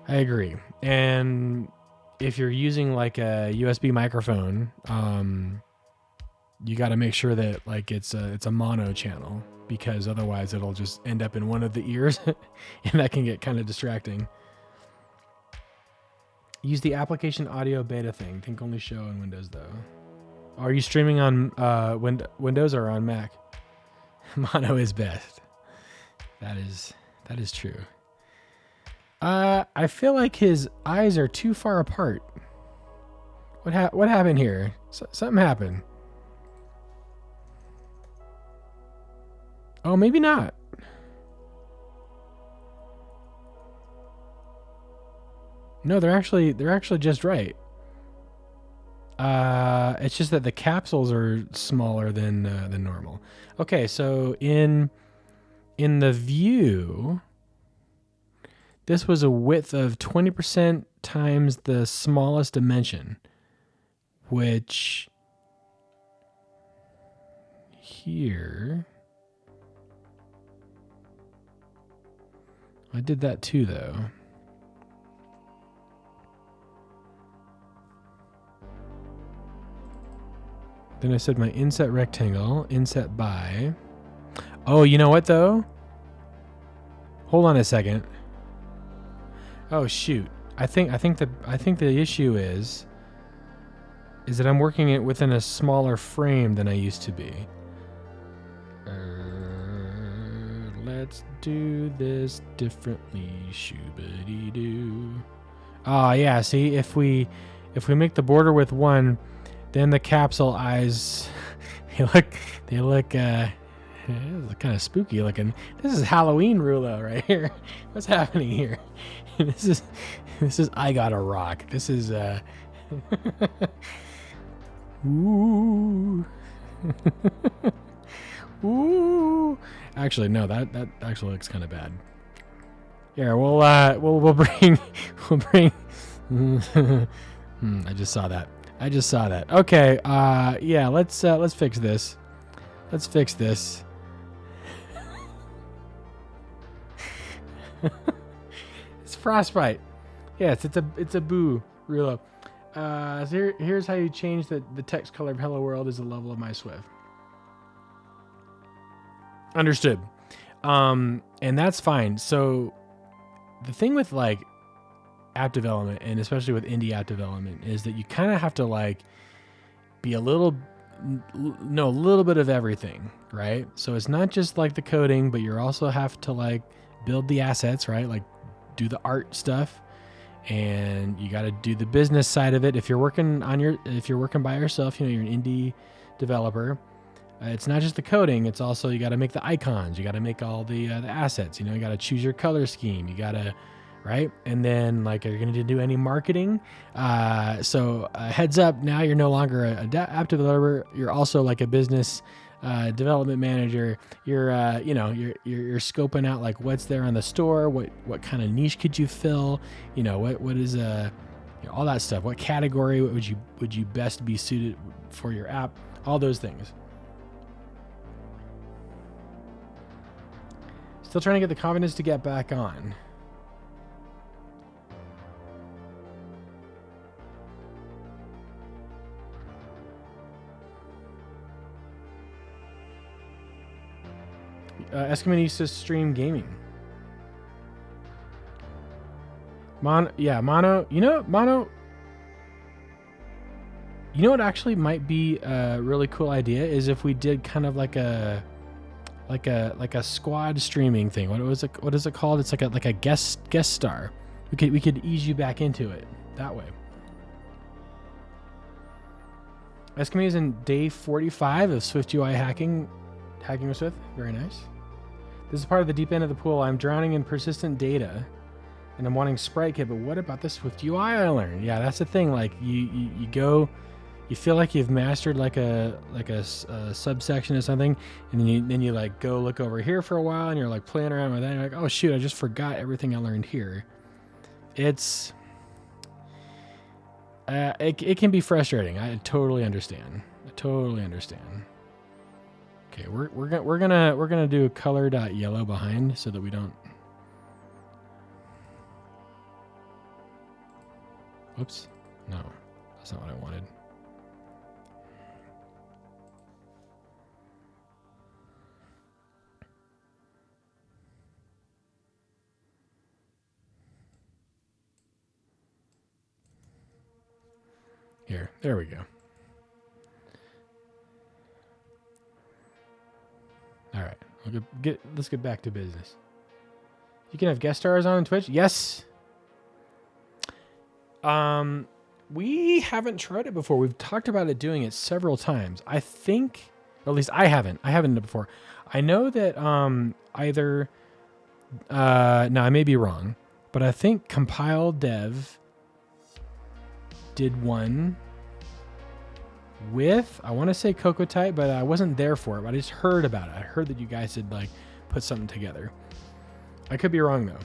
agree. And if you're using like a USB microphone, you got to make sure that like it's a mono channel, because otherwise it'll just end up in one of the ears and that can get kind of distracting. Use the application audio beta thing. Think only show on Windows though. Are you streaming on Windows or on Mac? Mono is best. That is true. I feel like his eyes are too far apart. What happened here? Something happened. Oh, maybe not. No, they're actually just right. It's just that the capsules are smaller than normal. Okay, so in the view, this was a width of 20% times the smallest dimension, which here, I did that too though. Then I said my inset rectangle, inset by. Oh, you know what though? Hold on a second. Oh shoot. I think the issue is that I'm working it within a smaller frame than I used to be. Let's do this differently. Shoobity-doo. Ah, yeah, see, if we make the border with one, then the capsule eyes, they look kind of spooky looking. This is Halloween Rulo right here. What's happening here? This is I Gotta Rock. This is ooh. Ooh. Actually, no, that actually looks kind of bad. Yeah, we'll bring I just saw that. Okay, yeah, let's fix this. It's Frostbite. Yes, it's a boo, Rulo. So here's how you change the text color of Hello World is the level of my Swift. Understood. And that's fine. So the thing with like app development, and especially with indie app development, is that you kind of have to like be a little bit of everything, right? So it's not just like the coding, but you also have to like build the assets, right? Like do the art stuff, and you got to do the business side of it. If you're working by yourself, you're an indie developer. It's not just the coding. It's also, you got to make the icons. You got to make all the assets. You got to choose your color scheme. You got to, right? And then, like, are you going to do any marketing? So heads up, now you're no longer an app developer. You're also like a business development manager. You're you're scoping out like what's there on the store. What kind of niche could you fill? What is all that stuff. What category would you best be suited for your app? All those things. Still trying to get the confidence to get back on. Eskimo used to stream gaming. Mono. Mono. Mono. What actually might be a really cool idea is if we did kind of like a squad streaming thing. What is it called? It's like a guest star. We could ease you back into it that way. Eskimo is in day 45 of SwiftUI hacking with Swift. Very nice. This is part of the deep end of the pool. I'm drowning in persistent data, and I'm wanting Sprite Kit. But what about the SwiftUI I learned? Yeah, that's the thing. Like you go. You feel like you've mastered like a subsection or something, and then you like go look over here for a while, and you're like playing around with that. And you're like, oh shoot, I just forgot everything I learned here. It can be frustrating. I totally understand. Okay, we're gonna do color.yellow behind so that we don't. Whoops, no, that's not what I wanted. Here, there we go. All right, let's get back to business. You can have guest stars on Twitch. Yes. We haven't tried it before. We've talked about it doing it several times. I think, or at least I haven't. I haven't done it before. I know that either. No, I may be wrong, but I think Compile Dev did one with, I want to say Cocotype, but I wasn't there for it. But I just heard about it. I heard that you guys had like put something together. I could be wrong though.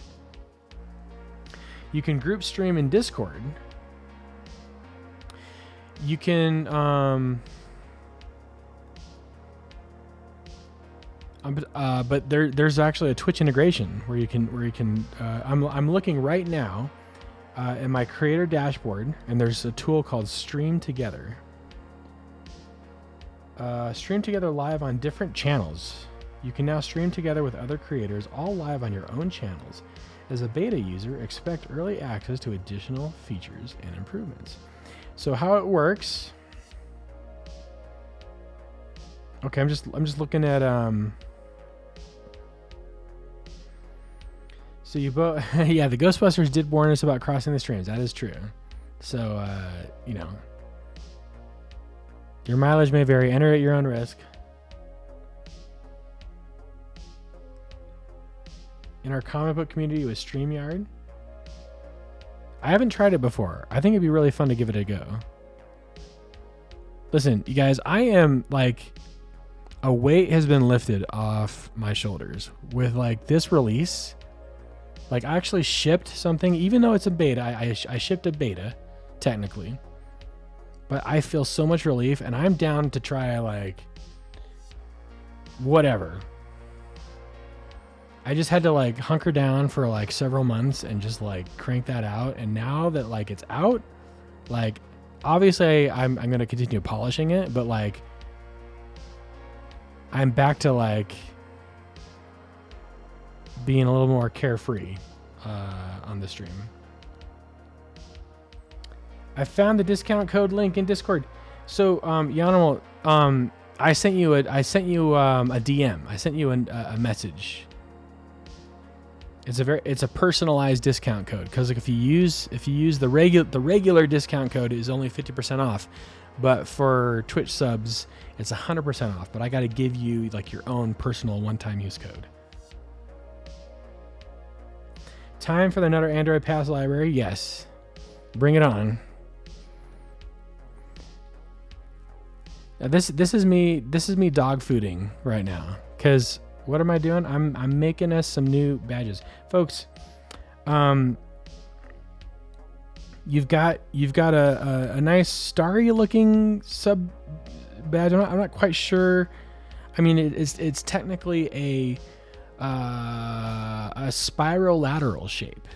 You can group stream in Discord. You can but there's actually a Twitch integration where you can I'm looking right now in my creator dashboard, and there's a tool called Stream Together. Stream together live on different channels. You can now stream together with other creators, all live on your own channels. As a beta user, expect early access to additional features and improvements. So how it works? Okay, I'm just looking at So you both, yeah, the Ghostbusters did warn us about crossing the streams. That is true. So your mileage may vary. Enter at your own risk. In our comic book community with StreamYard. I haven't tried it before. I think it'd be really fun to give it a go. Listen, you guys, I am like, a weight has been lifted off my shoulders with like this release. Like I actually shipped something, even though it's a beta. I shipped a beta, technically. But I feel so much relief, and I'm down to try like whatever. I just had to like hunker down for like several months and just like crank that out. And now that like it's out, like obviously I'm going to continue polishing it, but like I'm back to like being a little more carefree on the stream. I found the discount code link in Discord. So Yanimal, I sent you a DM. I sent you a message. It's a personalized discount code, because like if you use the regular discount code is only 50% off, but for Twitch subs it's 100% off. But I got to give you like your own personal one-time use code. Time for another Android Pass library? Yes, bring it on. Now this is me dog fooding right now, because what am I doing? I'm making us some new badges, folks. You've got a nice starry looking sub badge. I'm not quite sure. I mean, it's technically a spiral lateral shape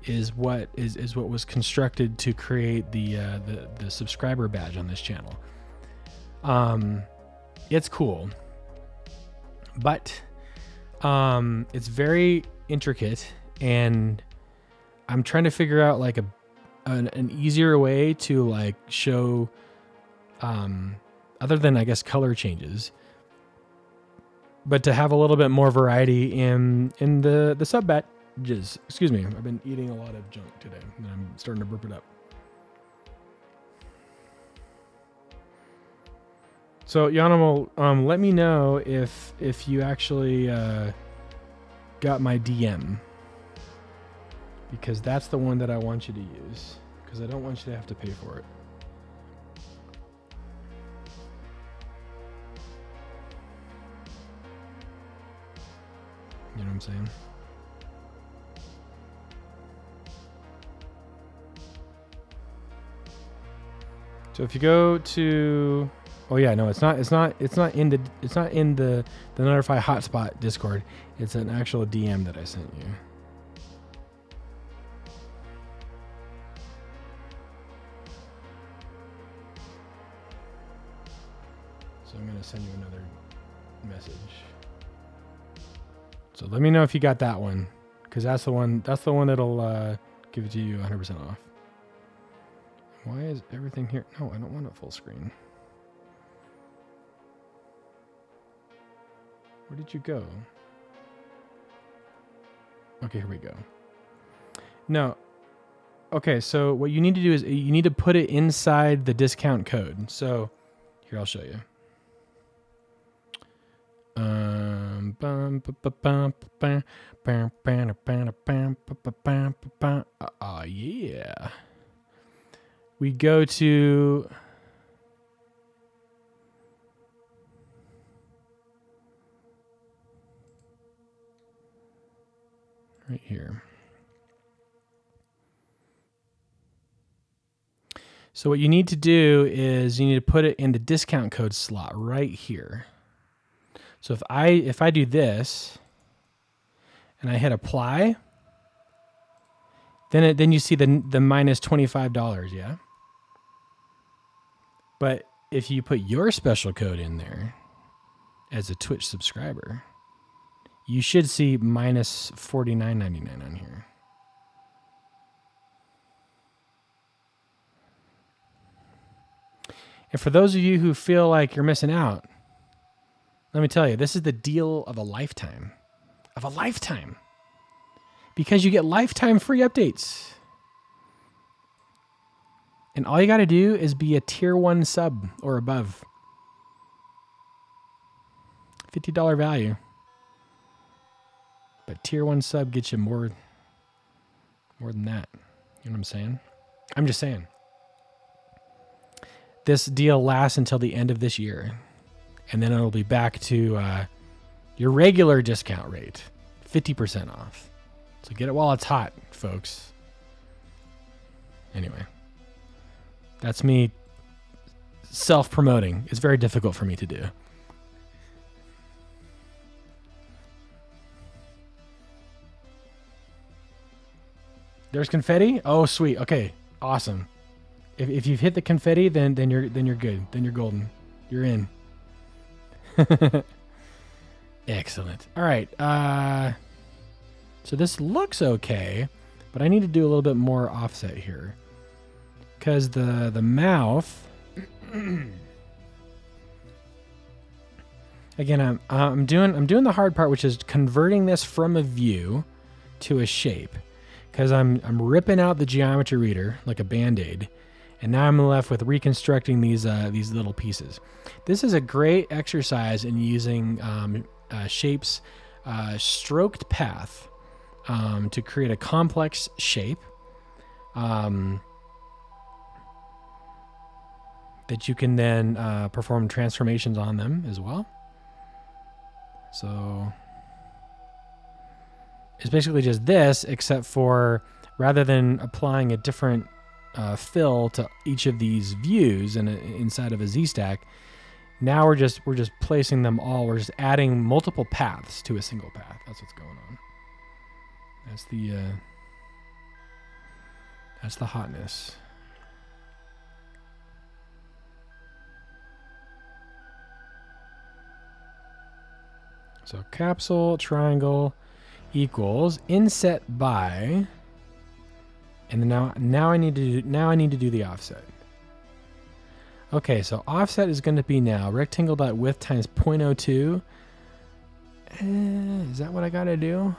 is what was constructed to create the subscriber badge on this channel. It's cool. But it's very intricate, and I'm trying to figure out like an easier way to like show, other than I guess color changes, but to have a little bit more variety in the sub badges. Excuse me, I've been eating a lot of junk today, and I'm starting to burp it up. So Yanomo, let me know if you actually got my DM, because that's the one that I want you to use, because I don't want you to have to pay for it. You know what I'm saying? So if you go to, oh yeah, no, it's not in the Notify Hotspot Discord. It's an actual DM that I sent you. So I'm gonna send you another message. So let me know if you got that one, because that's the one that'll give it to you 100% off. Why is everything here? No, I don't want it full screen. Where did you go? Okay, here we go. No. Okay, so what you need to do is you need to put it inside the discount code. So here, I'll show you. Yeah. We go to right here. So what you need to do is you need to put it in the discount code slot right here. So if I do this and I hit apply, then you see the minus $25, yeah? But if you put your special code in there as a Twitch subscriber, you should see minus $49.99 on here. And for those of you who feel like you're missing out, let me tell you, this is the deal of a lifetime. Of a lifetime. Because you get lifetime free updates. And all you got to do is be a tier 1 sub or above. $50 value. But tier 1 sub gets you more than that. You know what I'm saying? I'm just saying. This deal lasts until the end of this year. And then it'll be back to your regular discount rate. 50% off. So get it while it's hot, folks. Anyway. That's me self-promoting. It's very difficult for me to do. There's confetti? Oh, sweet. Okay. Awesome. If you've hit the confetti, then you're good. Then you're golden. You're in. Excellent. All right. So this looks okay, but I need to do a little bit more offset here. Because the mouth, again, I'm doing the hard part, which is converting this from a view to a shape, because I'm ripping out the geometry reader like a Band-Aid, and now I'm left with reconstructing these little pieces. This is a great exercise in using shapes, stroked path, to create a complex shape that you can then perform transformations on them as well. So it's basically just this, except for rather than applying a different fill to each of these views inside of a Z-stack, now we're just placing them all. We're just adding multiple paths to a single path. That's what's going on. That's the hotness. So capsule triangle equals inset by, and then now I need to do the offset. Okay, so offset is going to be now rectangle.width times 0.02. Is that what I got to do?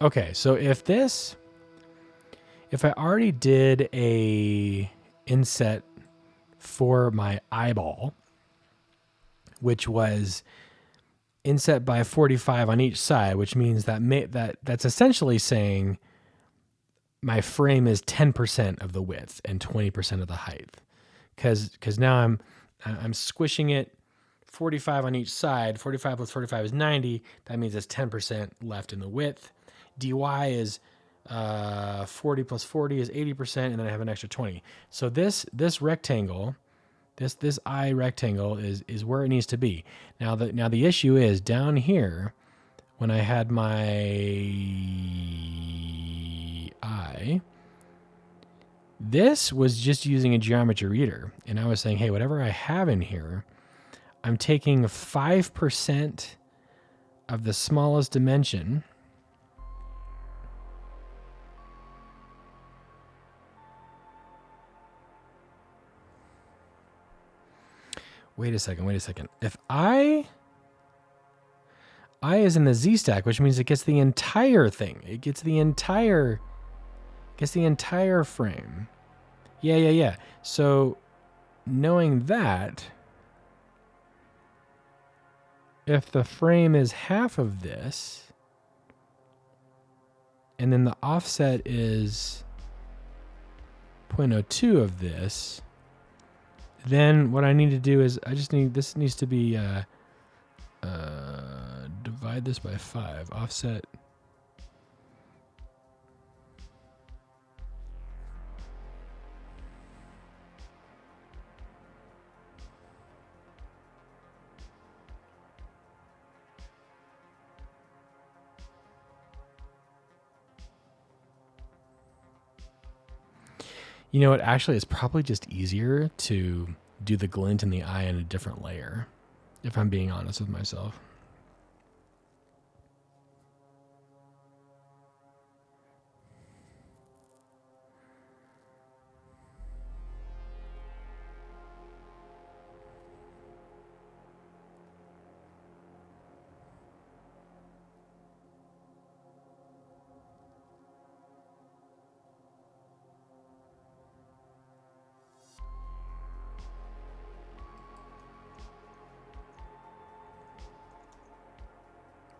Okay, so if I already did a inset for my eyeball, which was inset by 45 on each side, which means that's essentially saying my frame is 10% of the width and 20% of the height, because now I'm squishing it 45 on each side. 45 plus 45 is 90. That means it's 10% left in the width. dy is 40 plus 40 is 80%, and then I have an extra 20. So this rectangle, this eye rectangle is where it needs to be. Now the issue is down here when I had my eye. This was just using a geometry reader, and I was saying, hey, whatever I have in here, I'm taking 5% of the smallest dimension. Wait a second. If I is in the Z stack, which means it gets the entire thing. It gets the entire frame. Yeah. So knowing that, if the frame is half of this, and then the offset is 0.02 of this, then what I need to do is this needs to be divide this by 5. Offset. You know what? Actually, it's probably just easier to do the glint in the eye in a different layer, if I'm being honest with myself.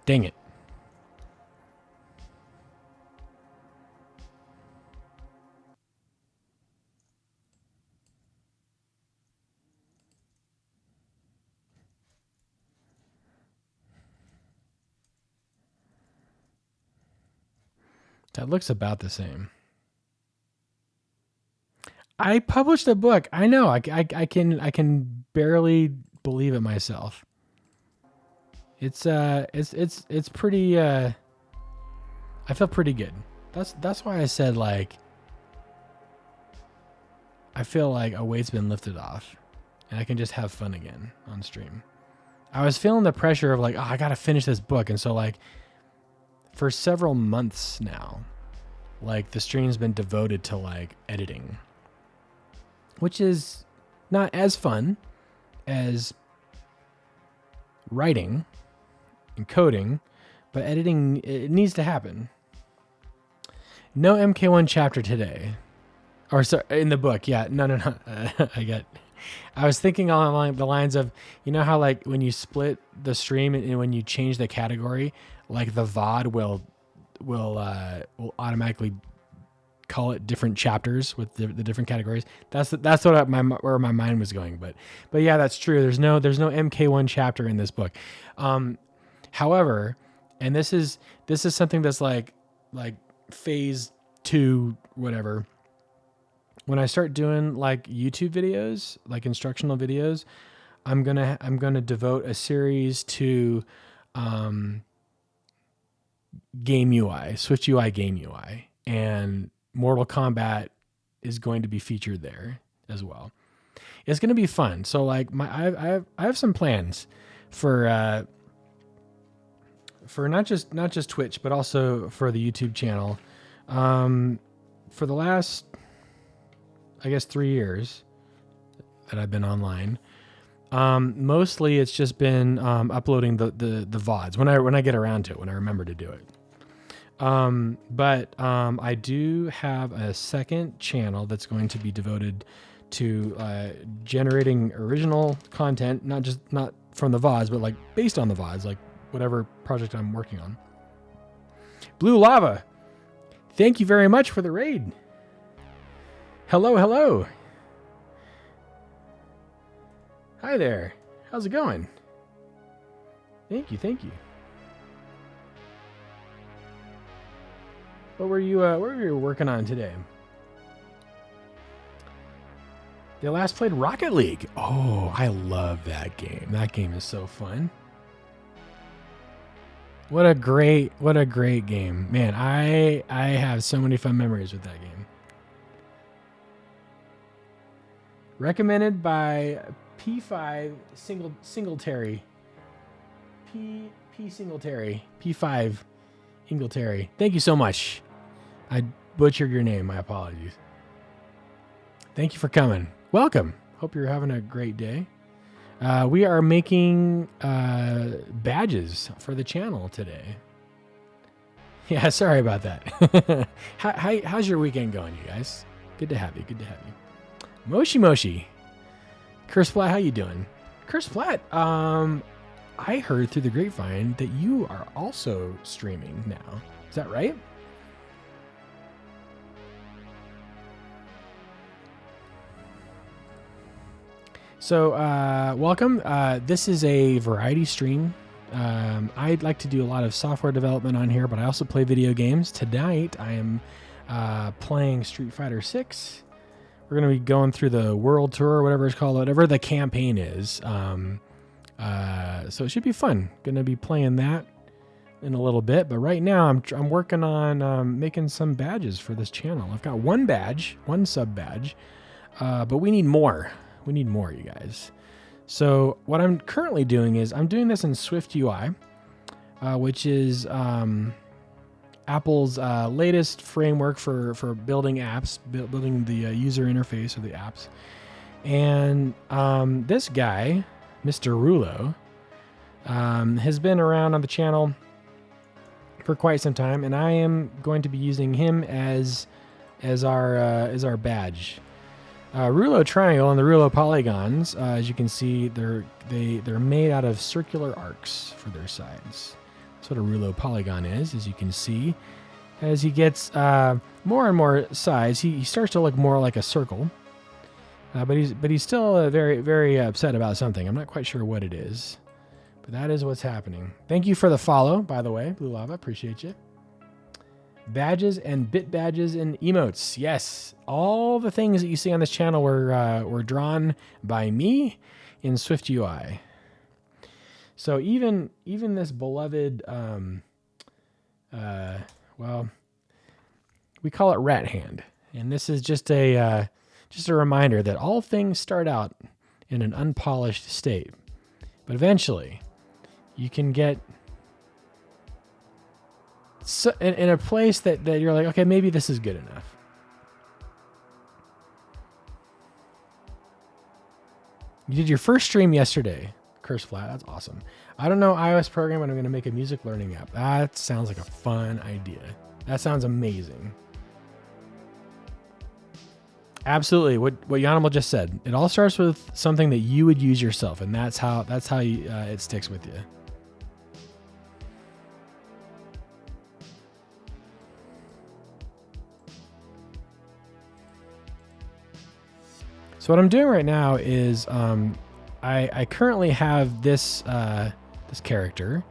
Dang it. That looks about the same. I published a book. I know. I can barely believe it myself. It's pretty. I feel pretty good. That's why I said like. I feel like a weight's been lifted off, and I can just have fun again on stream. I was feeling the pressure of like, oh, I gotta finish this book, and so like, for several months now, like the stream's been devoted to like editing, which is not as fun as writing and coding, but editing, it needs to happen. No MK1 chapter today. Or sorry, in the book, yeah. No. I was thinking along the lines of, you know how like when you split the stream and when you change the category, like the VOD will automatically call it different chapters with the different categories. That's what where my mind was going. But yeah, that's true. There's no MK1 chapter in this book. However, and this is something that's like phase 2, whatever. When I start doing like YouTube videos, like instructional videos, I'm gonna devote a series to game UI, SwiftUI game UI, and Mortal Kombat is going to be featured there as well. It's going to be fun. So like I have some plans for not just Twitch, but also for the YouTube channel. For the last, I guess, 3 years that I've been online, mostly it's just been uploading the VODs when I get around to it, when I remember to do it. But I do have a second channel that's going to be devoted to generating original content, not from the VODs, but like based on the VODs, like whatever project I'm working on. Blue Lava, thank you very much for the raid. Hello. Hi there. How's it going? Thank you. What were you working on today? They last played Rocket League. Oh, I love that game. That game is so fun. What a great game. Man, I have so many fun memories with that game. Recommended by P5 Singletary. P Singletary. P5 Ingletary. Thank you so much. I butchered your name. My apologies. Thank you for coming. Welcome. Hope you're having a great day. We are making badges for the channel today. Yeah, sorry about that. How's your weekend going, you guys? Good to have you. Moshi. Curse Flat, how you doing? Curse Flat, I heard through the grapevine that you are also streaming now. Is that right? So, welcome. This is a variety stream. I'd like to do a lot of software development on here, but I also play video games. Tonight, I am playing Street Fighter 6. We're going to be going through the world tour, whatever it's called, whatever the campaign is. So it should be fun. Going to be playing that in a little bit. But right now, I'm working on making some badges for this channel. I've got one badge, one sub badge, but we need more. We need more, you guys. So what I'm currently doing is I'm doing this in SwiftUI, which is Apple's latest framework for building apps, building the user interface of the apps. And this guy, Mr. Rulo, has been around on the channel for quite some time, and I am going to be using him as our badge. Rulo Triangle and the Rulo Polygons, as you can see, they're made out of circular arcs for their sides. That's what a Rulo Polygon is, as you can see. As he gets more and more size, he starts to look more like a circle. But he's still very, very upset about something. I'm not quite sure what it is. But that is what's happening. Thank you for the follow, by the way, Blue Lava. Appreciate you. badges and bit badges and emotes. Yes, all the things that you see on this channel were drawn by me in SwiftUI. So even this beloved, well, we call it Rat Hand, and this is just a reminder that all things start out in an unpolished state, but eventually you can get in a place that you're like, okay, maybe this is good enough. You did your first stream yesterday. Curse flat. That's awesome. I don't know iOS program, but I'm going to make a music learning app. That sounds like a fun idea. That sounds amazing. Absolutely. What Yanimal just said. It all starts with something that you would use yourself, and that's how it sticks with you. So what I'm doing right now is I currently have this this character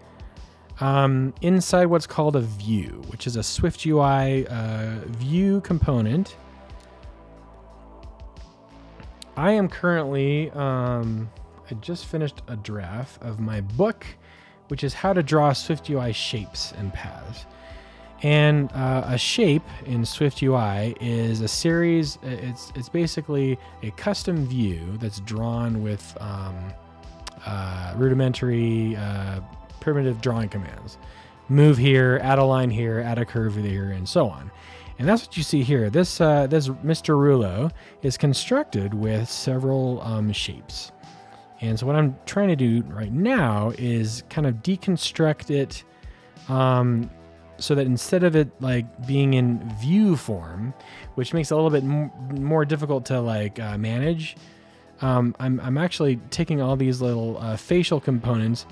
inside what's called a view, which is a SwiftUI view component. I am currently I just finished a draft of my book, which is how to draw SwiftUI shapes and paths. And a shape in SwiftUI is a series. It's basically a custom view that's drawn with rudimentary primitive drawing commands. Move here, add a line here, add a curve here, and so on. And that's what you see here. This Mr. Rulo is constructed with several shapes. And so what I'm trying to do right now is kind of deconstruct it so that instead of it like being in view form, which makes it a little bit more difficult to like manage, I'm actually taking all these little facial components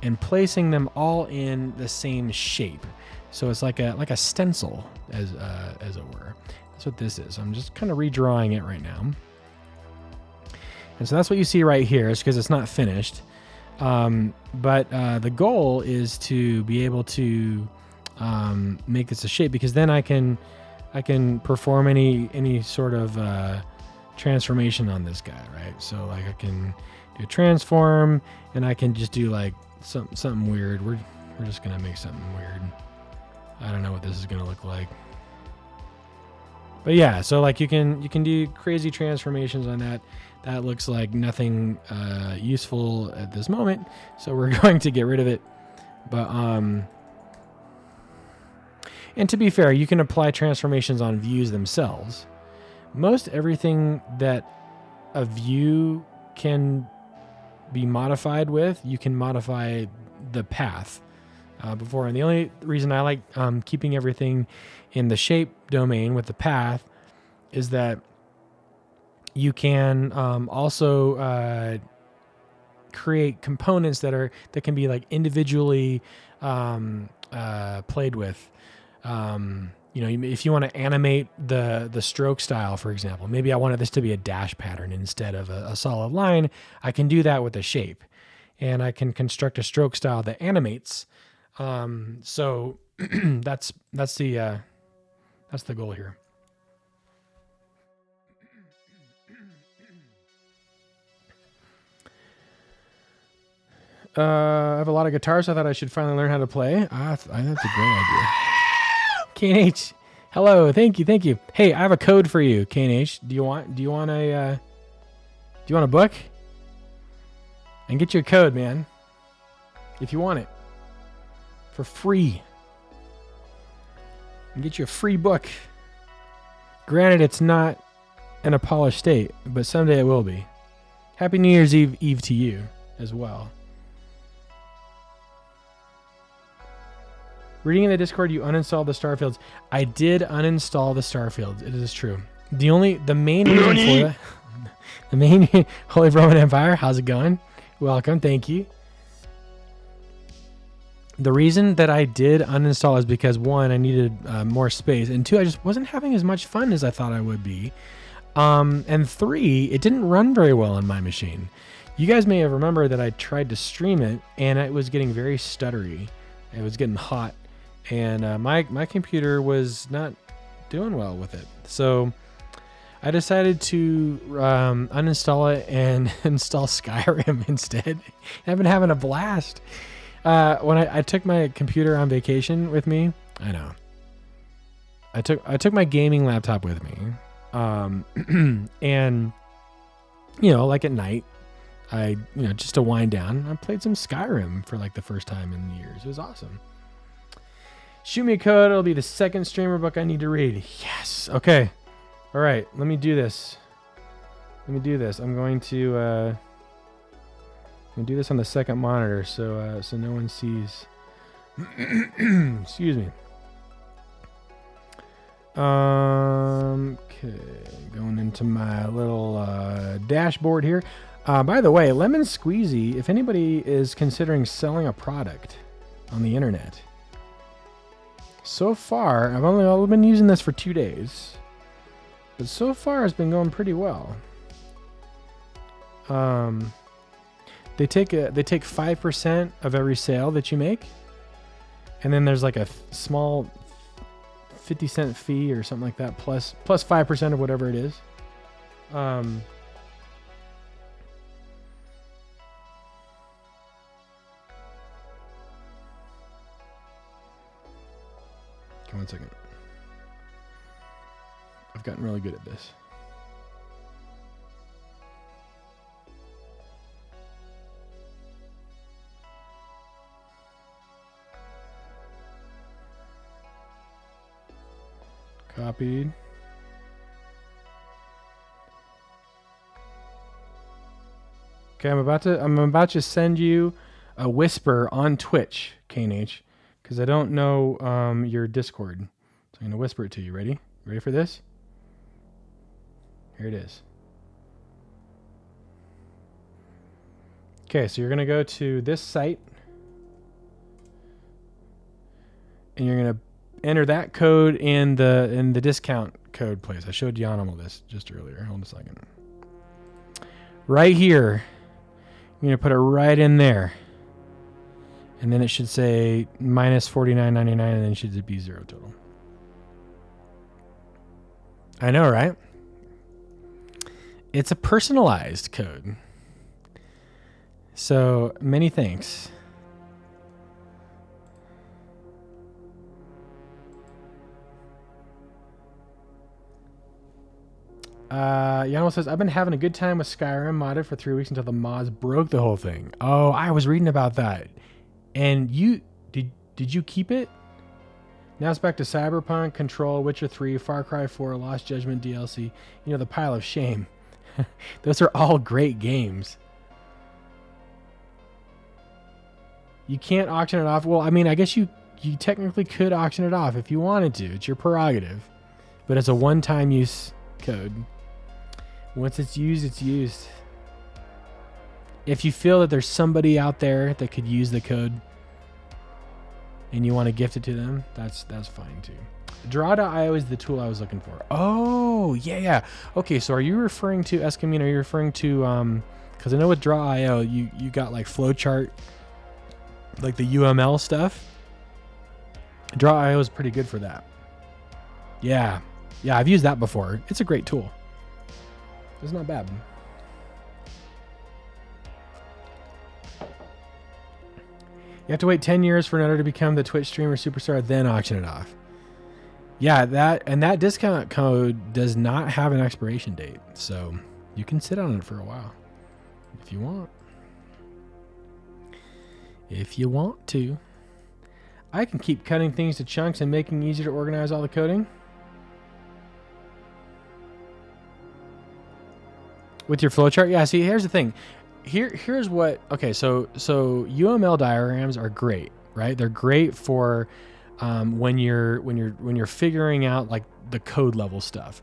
and placing them all in the same shape. So it's like a stencil, as it were. That's what this is. I'm just kind of redrawing it right now. And so that's what you see right here, is because it's not finished. But the goal is to be able to make this a shape, because then I can perform any sort of transformation on this guy, right? So like I can do a transform, and I can just do like something weird. We're just gonna make something weird. I don't know what this is gonna look like, but yeah. So like you can do crazy transformations on that. That looks like nothing useful at this moment, so we're going to get rid of it. But and to be fair, you can apply transformations on views themselves. Most everything that a view can be modified with, you can modify the path before. And the only reason I like keeping everything in the shape domain with the path is that you can also create components that can be like individually played with. You know, if you want to animate the stroke style, for example, maybe I wanted this to be a dash pattern instead of a solid line. I can do that with a shape, and I can construct a stroke style that animates. So that's the goal here. I have a lot of guitars. I thought I should finally learn how to play. That's a great idea. K&H, hello, thank you. Hey, I have a code for you, K&H. Do you want a book? And get you a code, man, if you want it, for free. And get you a free book. Granted, it's not in a polished state, but someday it will be. Happy New Year's Eve to you as well. Reading in the Discord, you uninstalled the Starfields. I did uninstall the Starfields. It is true. The main reason for that, the main Holy Roman Empire. How's it going? Welcome. Thank you. The reason that I did uninstall is because, one, I needed more space, and two, I just wasn't having as much fun as I thought I would be. And three, it didn't run very well on my machine. You guys may have remembered that I tried to stream it, and it was getting very stuttery. It was getting hot. and my computer was not doing well with it. So I decided to uninstall it and install Skyrim instead. I've been having a blast. When I took my computer on vacation with me, I know. I took my gaming laptop with me, and like at night, just to wind down, I played some Skyrim for like the first time in years. It was awesome. Shoot me a code. It'll be the second streamer book I need to read. Yes. Okay. All right. Let me do this. I'm going to do this on the second monitor so no one sees. Excuse me. Okay, going into my little dashboard here. By the way, Lemon Squeezy, if anybody is considering selling a product on the internet, so far, I've only been using this for 2 days, but so far it's been going pretty well. They take 5% of every sale that you make, and then there's like a small 50-cent fee or something like that, plus 5% of whatever it is. Okay, 1 second. I've gotten really good at this. Copied. Okay, I'm about to send you a whisper on Twitch, KNH, because I don't know your Discord. So I'm gonna whisper it to you. Ready? Ready for this? Here it is. Okay, so you're gonna go to this site, and you're gonna enter that code in the discount code place. I showed Yanamal this just earlier. Hold on a second. Right here, you're gonna put it right in there, and then it should say minus $49.99, and then it should be zero total. I know, right? It's a personalized code. So many thanks. Yano says, I've been having a good time with Skyrim modded for 3 weeks until the mods broke the whole thing. Oh, I was reading about that. And you did you keep it? Now it's back to Cyberpunk, Control, Witcher 3, Far Cry 4, Lost Judgment DLC. The pile of shame. Those are all great games. You can't auction it off. Well, I mean, I guess you technically could auction it off if you wanted to. It's your prerogative. But it's a one-time use code. Once it's used, it's used. If you feel that there's somebody out there that could use the code and you want to gift it to them, that's fine too. Draw.io is the tool I was looking for. Oh, yeah. Okay, so are you referring to Escamine? Are you referring to because I know with Draw.io you got like flowchart, like the UML stuff. Draw.io is pretty good for that. Yeah, I've used that before. It's a great tool. It's not bad. You have to wait 10 years for another to become the Twitch streamer superstar, then auction it off. Yeah, that discount code does not have an expiration date, so you can sit on it for a while if you want. If you want to. I can keep cutting things to chunks and making it easier to organize all the coding. With your flowchart? Yeah, see, here's the thing. Here's what, okay, so UML diagrams are great, right? They're great for when you're figuring out like the code level stuff.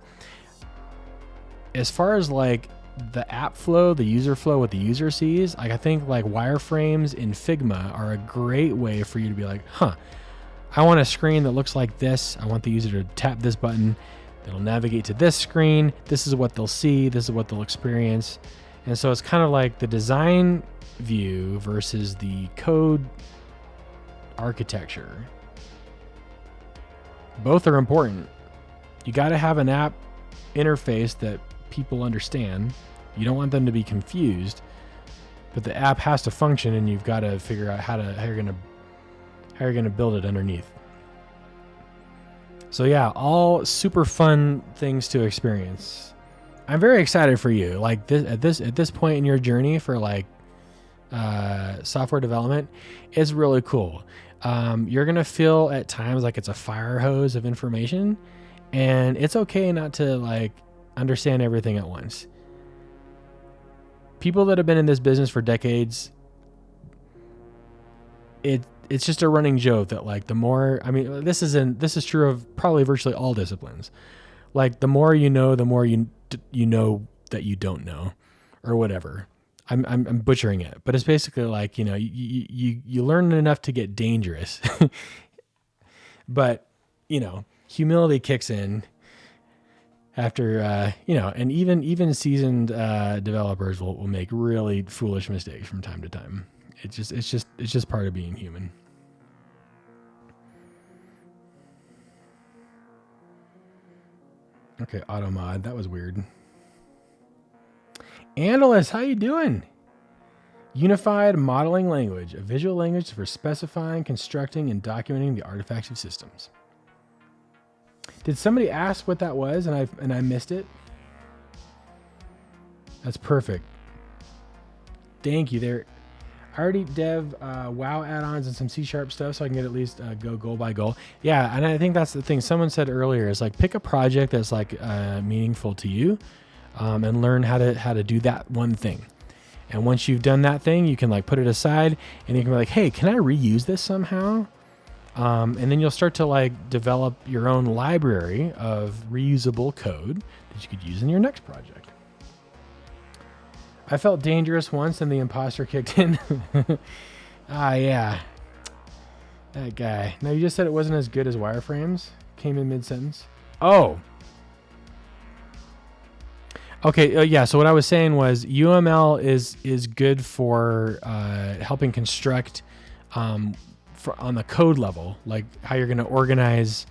As far as like the app flow, the user flow, what the user sees, like I think like wireframes in Figma are a great way for you to be like, I want a screen that looks like this. I want the user to tap this button. It'll navigate to this screen. This is what they'll see. This is what they'll experience. And so it's kind of like the design view versus the code architecture. Both are important. You got to have an app interface that people understand. You don't want them to be confused, but the app has to function, and you've got to figure out how you're going to build it underneath. So yeah, all super fun things to experience. I'm very excited for you. Like at this point in your journey for like software development, it's really cool. You're gonna feel at times like it's a fire hose of information, and it's okay not to like understand everything at once. People that have been in this business for decades, it's just a running joke that like the more, I mean, this is true of probably virtually all disciplines. Like the more you know, the more you know that you don't know, or whatever. I'm butchering it, but it's basically like, you know, you learn enough to get dangerous, but you know, humility kicks in after, you know, and even seasoned developers will make really foolish mistakes from time to time. It's just part of being human. Okay, automod, that was weird. Analyst, how you doing? Unified modeling language, a visual language for specifying, constructing, and documenting the artifacts of systems. Did somebody ask what that was and I missed it? That's perfect. Thank you. There, I already dev WoW add-ons and some C# stuff, so I can get at least go goal by goal. Yeah, and I think that's the thing. Someone said earlier is like pick a project that's like meaningful to you, and learn how to do that one thing. And once you've done that thing, you can like put it aside, and you can be like, hey, can I reuse this somehow? And then you'll start to like develop your own library of reusable code that you could use in your next project. I felt dangerous once and the imposter kicked in. Yeah. That guy. Now you just said it wasn't as good as wireframes. Came in mid-sentence. Oh. Okay, yeah, so what I was saying was UML is good for helping construct on the code level, like how you're going to organize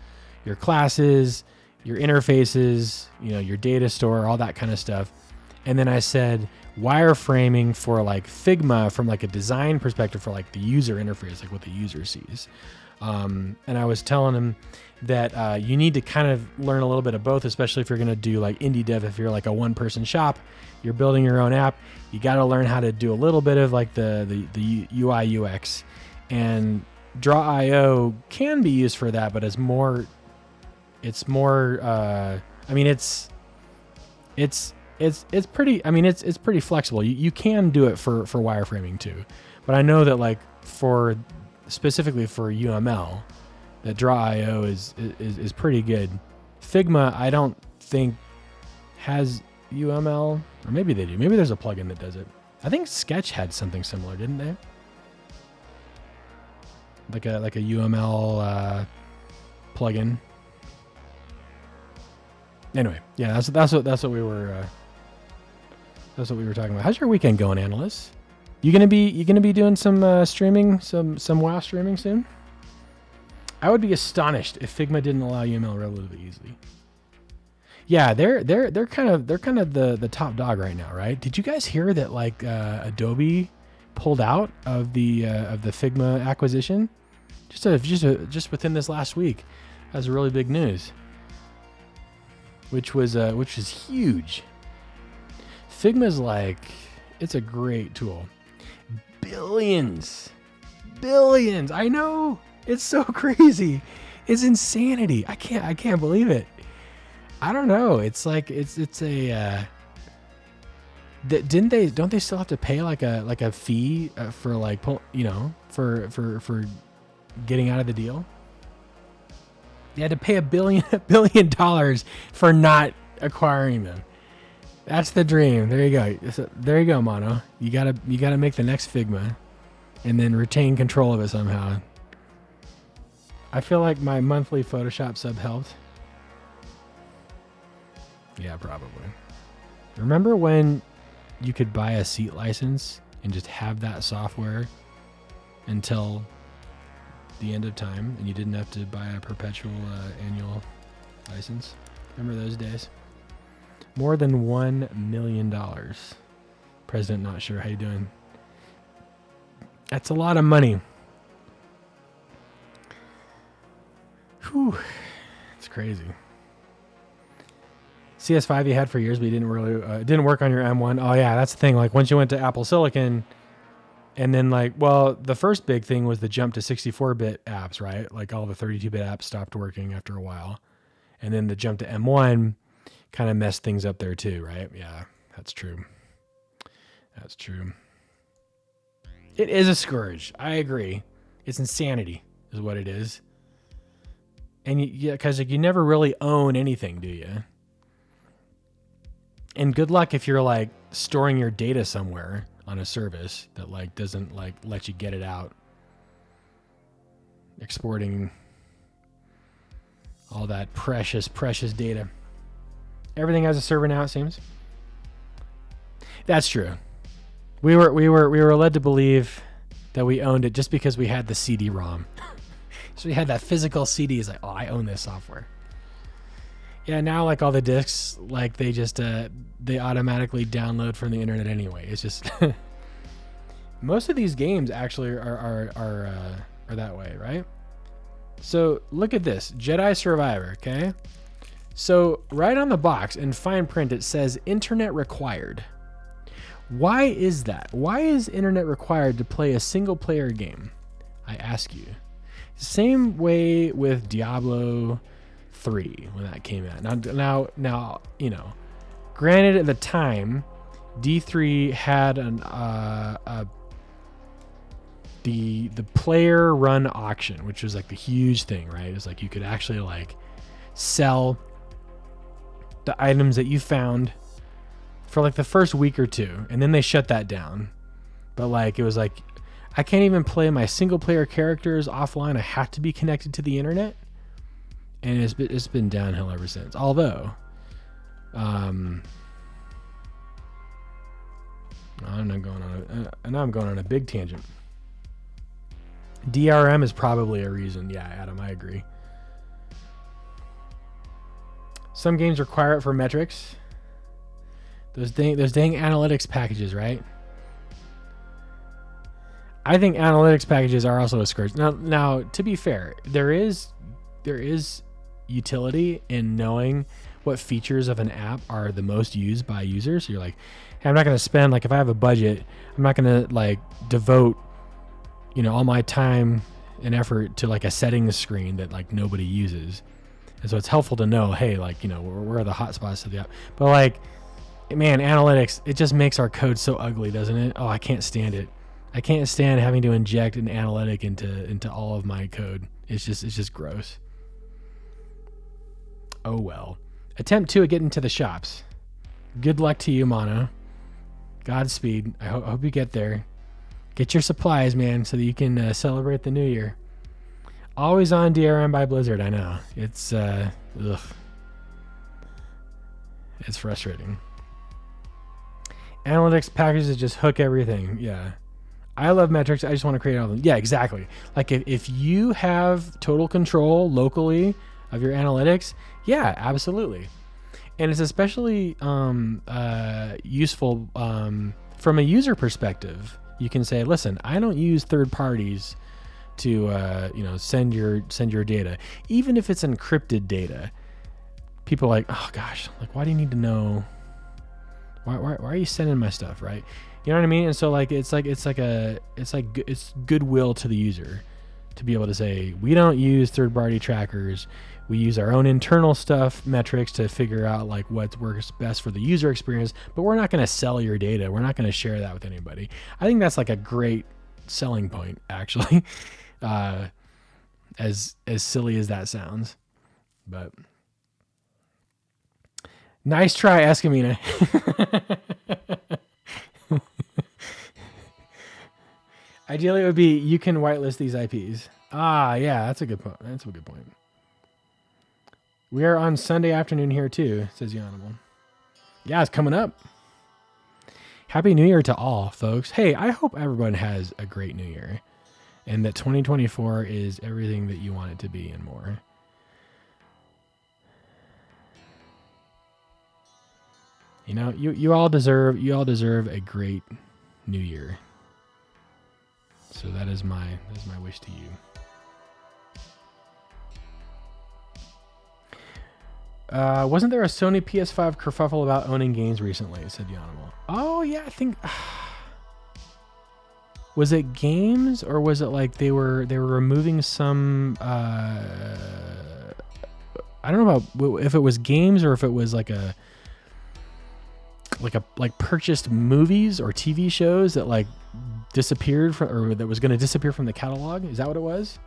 your classes, your interfaces, you know, your data store, all that kind of stuff. And then I said wireframing for like Figma from like a design perspective for like the user interface, like what the user sees. And I was telling him that you need to kind of learn a little bit of both, especially if you're going to do like indie dev. If you're like a one-person shop, you're building your own app, you got to learn how to do a little bit of like the UI UX. And Draw.io can be used for that, but it's more I mean, it's pretty, I mean, it's pretty flexible. You can do it for wireframing too, but I know that like specifically for UML, that Draw.io is pretty good. Figma, I don't think has UML, or maybe they do. Maybe there's a plugin that does it. I think Sketch had something similar, didn't they? Like a UML plugin. Anyway, yeah, that's what we were talking about. How's your weekend going, Analyst? You gonna be doing some streaming, some WoW streaming soon? I would be astonished if Figma didn't allow UML relatively easily. Yeah, they're kind of the top dog right now, right? Did you guys hear that like Adobe pulled out of the Figma acquisition just within this last week? That's really big news. Which was huge. Figma's like, it's a great tool. Billions. I know. It's so crazy. It's insanity. I can't believe it. I don't know. It's like it's a don't they still have to pay like a fee for like, you know, for getting out of the deal? They had to pay $1 billion for not acquiring them. That's the dream. There you go. So, there you go, Mono. You gotta make the next Figma, and then retain control of it somehow. I feel like my monthly Photoshop sub helped. Yeah, probably. Remember when you could buy a seat license and just have that software until the end of time, and you didn't have to buy a perpetual annual license. Remember those days? More than $1 million. President, not sure how you doing. That's a lot of money. Whew. It's crazy. CS5 you had for years, but you didn't really it didn't work on your M1. Oh yeah, that's the thing. Like once you went to Apple Silicon, and then like, well, the first big thing was the jump to 64-bit apps, right? Like all the 32-bit apps stopped working after a while, and then the jump to M1 kind of messed things up there too, right? Yeah, that's true. That's true. It is a scourge. I agree. It's insanity, is what it is. And yeah, because like, you never really own anything, do you? And good luck if you're like storing your data somewhere on a service that like doesn't like let you get it out. Exporting all that precious data. Everything has a server now, it seems. That's true. We were led to believe that we owned it just because we had the CD-ROM. So we had that physical CD. It's like, oh, I own this software. Yeah, now like all the discs, like they just they automatically download from the internet anyway. It's just most of these games actually are that way, right? So look at this, Jedi Survivor. Okay, so right on the box in fine print it says internet required. Why is that? Why is internet required to play a single player game? I ask you. Same way with Diablo 3 when that came out. Now, you know, granted at the time, D3 had the player run auction, which was like the huge thing, right? It's like you could actually like sell the items that you found for like the first week or two, and then they shut that down. But like it was like I can't even play my single player characters offline. I have to be connected to the internet, and it's been downhill ever since. Although, I'm going on a big tangent. DRM is probably a reason. Yeah, Adam, I agree. Some games require it for metrics. Those dang analytics packages, right? I think analytics packages are also a scourge. Now, to be fair, there is utility in knowing what features of an app are the most used by users. So you're like, hey, I'm not going to spend, like if I have a budget, I'm not going to like devote, you know, all my time and effort to like a settings screen that like nobody uses. And so it's helpful to know, hey, like, you know, where are the hotspots of the app? But like, man, analytics, it just makes our code so ugly, doesn't it? Oh, I can't stand it. I can't stand having to inject an analytic into all of my code. It's just gross. Oh well. Attempt 2 at getting to the shops. Good luck to you, Mono. Godspeed. I hope you get there. Get your supplies, man, so that you can celebrate the new year. Always on DRM by Blizzard, I know. It's it's frustrating. Analytics packages just hook everything. Yeah. I love metrics. I just want to create all of them. Yeah, exactly. Like if you have total control locally of your analytics, yeah, absolutely. And it's especially useful from a user perspective. You can say, listen, I don't use third parties to send your data, even if it's encrypted data. People are like, oh gosh, like why do you need to know? Why are you sending my stuff, right? You know what I mean? And so like it's goodwill to the user to be able to say, we don't use third-party trackers. We use our own internal stuff, metrics, to figure out like what works best for the user experience, but we're not going to sell your data. We're not going to share that with anybody. I think that's like a great selling point, actually. As silly as that sounds, but nice try, Escamina. Ideally, it would be you can whitelist these IPs. Ah, yeah, that's a good point. That's a good point. We are on Sunday afternoon here too, says Yanimal. Yeah, it's coming up. Happy New Year to all, folks. Hey, I hope everyone has a great New Year. and that 2024 is everything that you want it to be and more. You know, you all deserve a great new year. So that is my wish to you. Wasn't there a Sony PS5 kerfuffle about owning games recently? Said Yanimal. Oh yeah, I think. Was it games or was it like they were removing some? I don't know about if it was games or if it was like purchased movies or TV shows that like disappeared from, or that was going to disappear from the catalog. Is that what it was?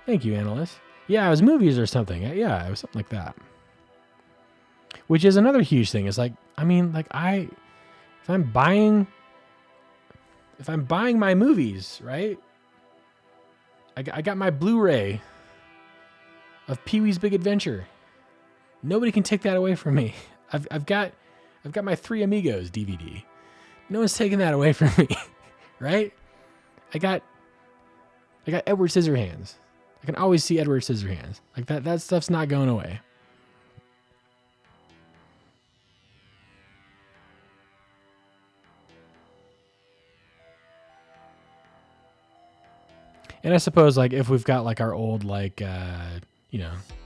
Thank you, analyst. Yeah, it was movies or something. Yeah, it was something like that. Which is another huge thing. It's like, I mean, like if I'm buying my movies, right? I got my Blu-ray of Pee-wee's Big Adventure. Nobody can take that away from me. I've got my Three Amigos DVD. No one's taking that away from me, right? I got Edward Scissorhands. I can always see Edward Scissorhands. Like that stuff's not going away. And I suppose like if we've got like our old like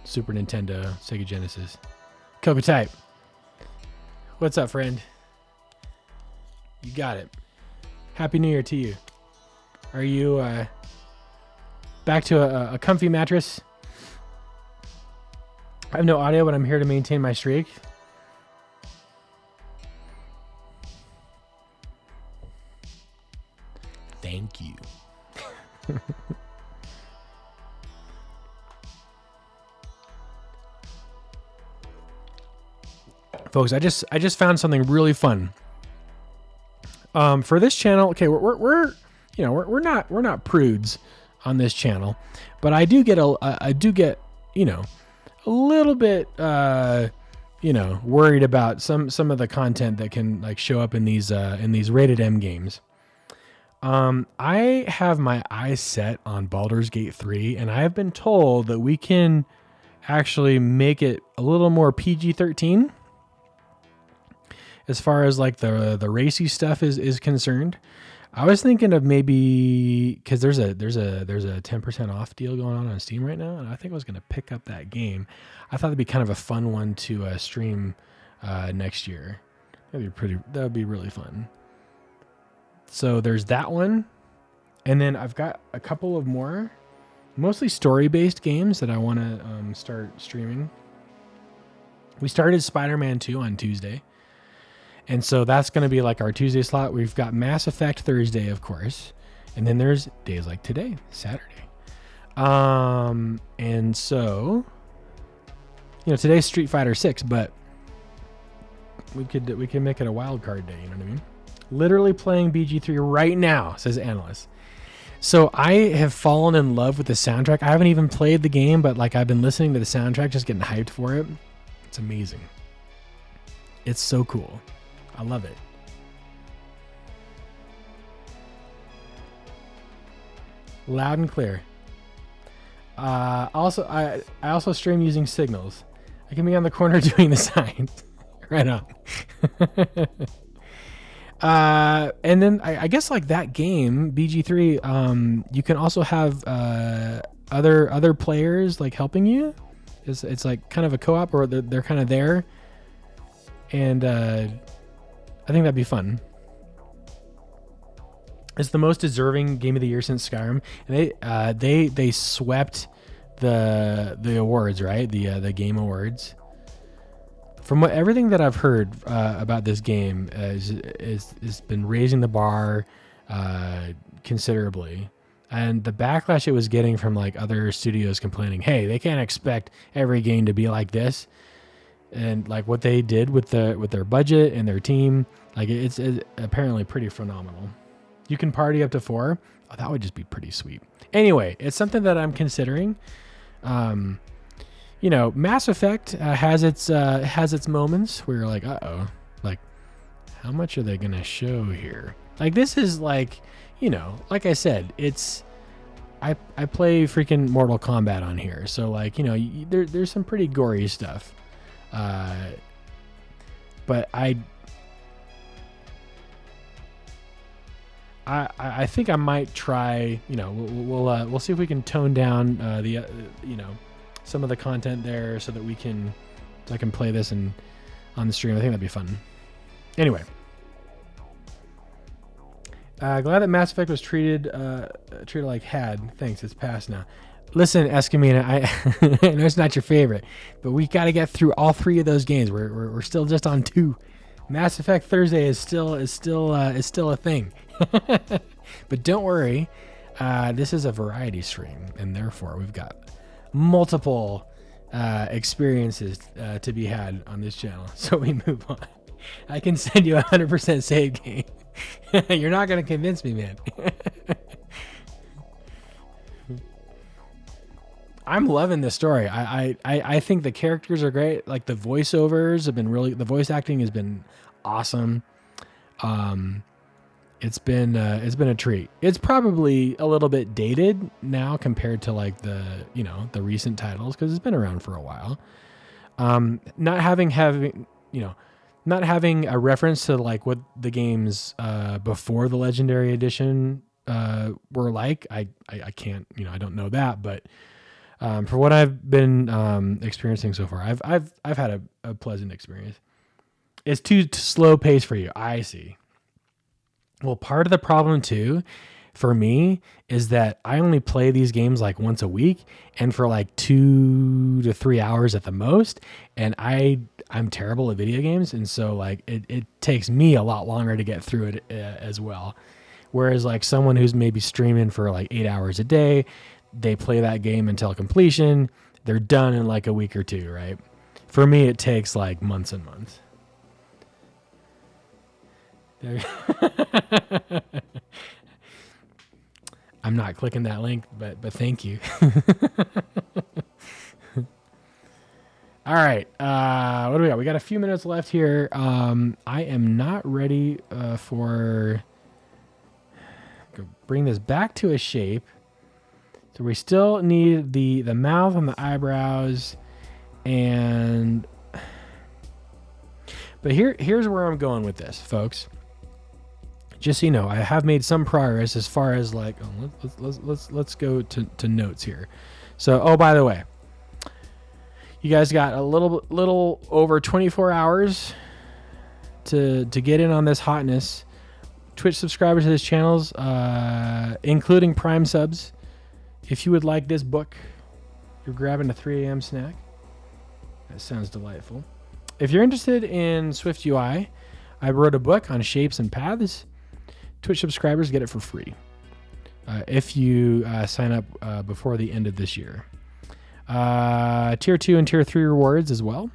Super Nintendo, Sega Genesis. Coca Type. What's up, friend? You got it. Happy New Year to you. Are you back to a comfy mattress? I have no audio, but I'm here to maintain my streak. Thank you. Folks, I just found something really fun. For this channel, okay, we're not prudes on this channel, but I do get a little bit worried about some of the content that can like show up in these rated M games. I have my eyes set on Baldur's Gate 3, and I have been told that we can actually make it a little more PG-13 as far as like the racy stuff is concerned. I was thinking of maybe, because there's a 10% off deal going on Steam right now, and I think I was going to pick up that game. I thought it'd be kind of a fun one to stream next year. That would be really fun. So there's that one, and then I've got a couple of more, mostly story-based games that I want to start streaming. We started Spider-Man 2 on Tuesday, and so that's going to be like our Tuesday slot. We've got Mass Effect Thursday, of course, and then there's days like today, Saturday. And so, today's Street Fighter 6, but we could make it a wild card day. You know what I mean? Literally playing BG3 right now, says Analyst. So I have fallen in love with the soundtrack. I haven't even played the game, but like I've been listening to the soundtrack, just getting hyped for it. It's amazing. It's so cool. I love it. Loud and clear. I also stream using Signals. I can be on the corner doing the signs. Right on. And then I guess like that game BG3, you can also have other players like helping you. It's like kind of a co-op, or they're kind of there, and I think that'd be fun. It's the most deserving game of the year since Skyrim, and they swept the awards, right? The game awards. From everything that I've heard about this game, is been raising the bar considerably, and the backlash it was getting from like other studios complaining, hey, they can't expect every game to be like this, and like what they did with their budget and their team, like it's apparently pretty phenomenal. You can party up to 4. Oh, that would just be pretty sweet. Anyway, it's something that I'm considering. Mass Effect has its moments where you're like, uh-oh, like, how much are they going to show here? Like, this is like, like I said, it's I play freaking Mortal Kombat on here, so like, you know, there's some pretty gory stuff. But I think I might try. You know, we'll see if we can tone down you know, some of the content there so that I can play this on the stream. I think that'd be fun. Anyway, glad that Mass Effect was treated like had. Thanks, it's past now. Listen, Escamina, I know it's not your favorite, but we got to get through all 3 of those games. We're still just on 2. Mass Effect Thursday is still a thing. But don't worry, this is a variety stream, and therefore we've got multiple experiences to be had on this channel. So we move on. I can send you a 100% save game. You're not gonna convince me, man. I'm loving this story. I think the characters are great. Like the voiceovers have been the voice acting has been awesome. It's been a treat. It's probably a little bit dated now compared to like the recent titles, because it's been around for a while. Not having a reference to like what the games before the Legendary Edition were like. I can't, I don't know that, but for what I've been experiencing so far, I've had a pleasant experience. It's too slow pace for you. I see. Well, part of the problem too, for me, is that I only play these games like once a week, and for like 2 to 3 hours at the most. And I'm terrible at video games, and so like it takes me a lot longer to get through it as well. Whereas like someone who's maybe streaming for like 8 hours a day, they play that game until completion. They're done in like a week or 2, right? For me, it takes like months and months. I'm not clicking that link, but thank you. All right. What do we got? We got a few minutes left here. I am not ready for bring this back to a shape. So we still need the mouth and the eyebrows, but here's where I'm going with this, folks. Just so you know, I have made some progress as far as like, let's go to notes here. So, by the way, you guys got a little over 24 hours to get in on this hotness. Twitch subscribers to this channels, including Prime subs. If you would like this book, you're grabbing a 3 a.m. snack. That sounds delightful. If you're interested in SwiftUI, I wrote a book on shapes and paths. Twitch subscribers get it for free if you sign up before the end of this year. Tier 2 and Tier 3 rewards as well.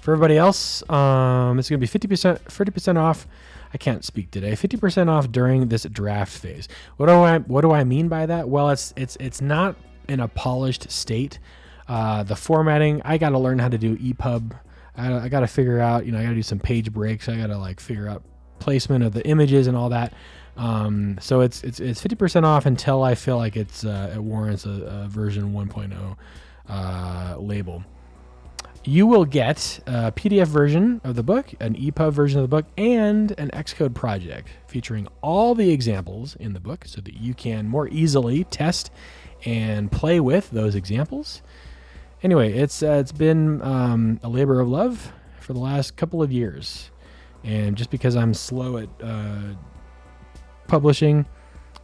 For everybody else, it's going to be 50% off. I can't speak today. 50% off during this draft phase. What do I mean by that? Well, it's not in a polished state. The formatting, I got to learn how to do EPUB. I got to figure out, I got to do some page breaks. I got to like figure out placement of the images and all that. So it's 50% off until I feel like it warrants a version 1.0 label. You will get a PDF version of the book, an EPUB version of the book, and an Xcode project featuring all the examples in the book so that you can more easily test and play with those examples. Anyway, it's been a labor of love for the last couple of years. And just because I'm slow at publishing,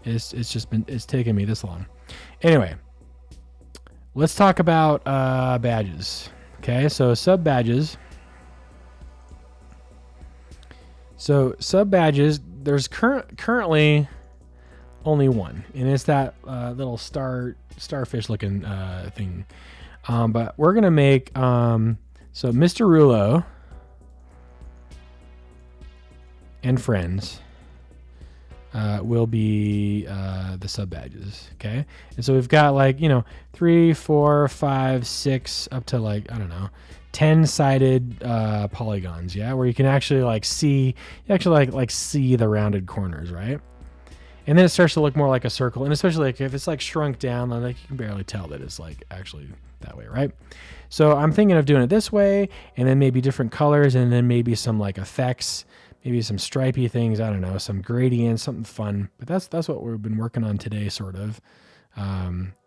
it's taken me this long. Anyway, let's talk about badges. Okay, so sub badges. So sub badges, there's currently only one, and it's that little starfish looking thing. But we're gonna make so Mr. Rulo and friends will be the sub badges. Okay, and so we've got like 3, 4, 5, 6 up to like 10-sided polygons. Yeah, where you can actually like see, see the rounded corners, right? And then it starts to look more like a circle. And especially like if it's like shrunk down, like you can barely tell that it's like actually that way, right? So I'm thinking of doing it this way, and then maybe different colors, and then maybe some like effects, maybe some stripey things. I don't know, some gradients, something fun. But that's what we've been working on today, sort of.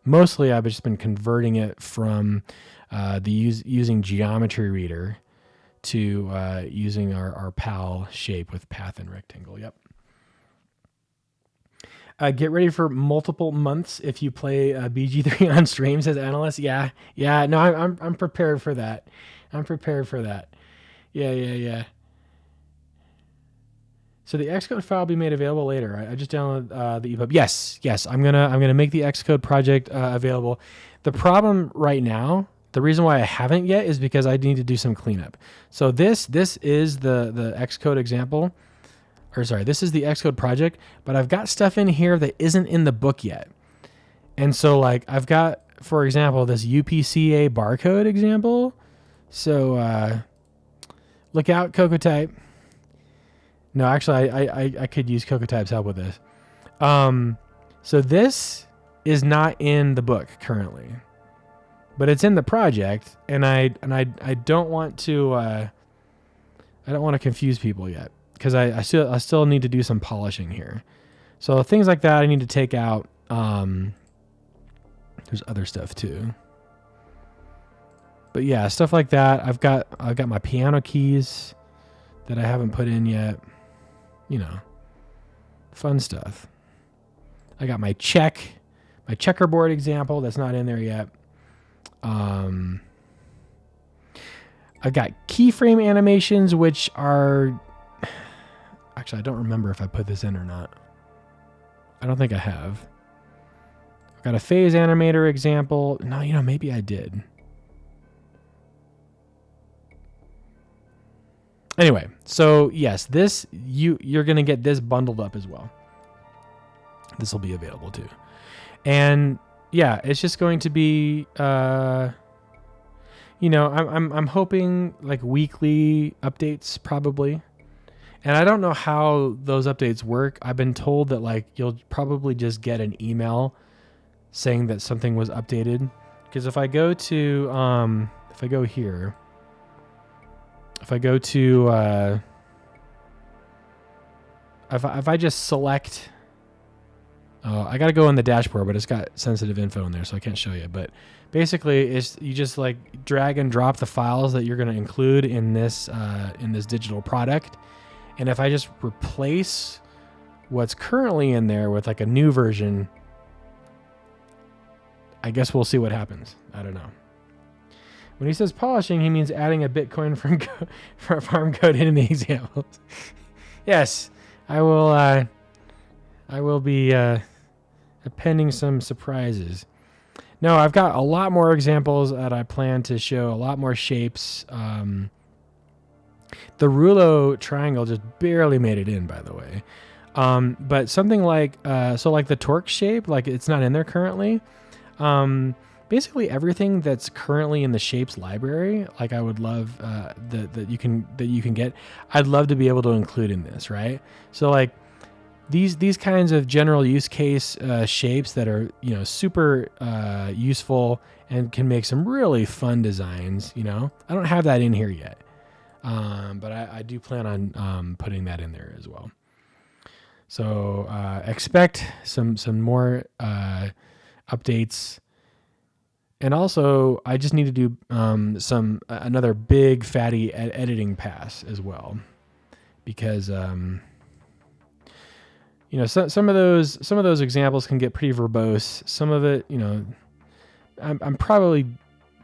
Mostly I've just been converting it from using Geometry Reader to using our PAL shape with path and rectangle. Yep. Get ready for multiple months if you play BG3 on stream, says Analyst. Yeah. No, I'm prepared for that. Yeah. So the Xcode file will be made available later. I just downloaded the EPUB. Yes. I'm gonna make the Xcode project available. The problem right now, the reason why I haven't yet is because I need to do some cleanup. So this is the Xcode example. This is the Xcode project, but I've got stuff in here that isn't in the book yet. And so like I've got, for example, this UPCA barcode example. So look out, CocoaType. No, actually I could use CocoaType's help with this. So this is not in the book currently, but it's in the project, and I don't want to confuse people yet. Because I still need to do some polishing here. So things like that I need to take out. There's other stuff too. But yeah, stuff like that. I've got my piano keys that I haven't put in yet. You know, fun stuff. I got my checkerboard example that's not in there yet. I've got keyframe animations, which are... Actually, I don't remember if I put this in or not. I don't think I have. I've got a phase animator example. No, maybe I did. Anyway, so yes, this you're going to get this bundled up as well. This will be available too. And yeah, it's just going to be I'm hoping like weekly updates probably. And I don't know how those updates work. I've been told that like you'll probably just get an email saying that something was updated. Because if I go to if I just select, I got to go in the dashboard, but it's got sensitive info in there, so I can't show you. But basically, it's you just like drag and drop the files that you're going to include in this digital product. And if I just replace what's currently in there with like a new version, I guess we'll see what happens. I don't know. When he says polishing, he means adding a Bitcoin from farm code into the examples. Yes, I will be appending some surprises. No, I've got a lot more examples that I plan to show, a lot more shapes. The Rouleau triangle just barely made it in, by the way. But something like, like the torque shape, like it's not in there currently. Basically everything that's currently in the shapes library, like I would love that you can get. I'd love to be able to include in this, right? So like these kinds of general use case shapes that are super useful and can make some really fun designs. I don't have that in here yet. But I do plan on putting that in there as well. So expect some more updates, and also I just need to do another big fatty editing pass as well, because some of those examples can get pretty verbose. Some of it, I'm probably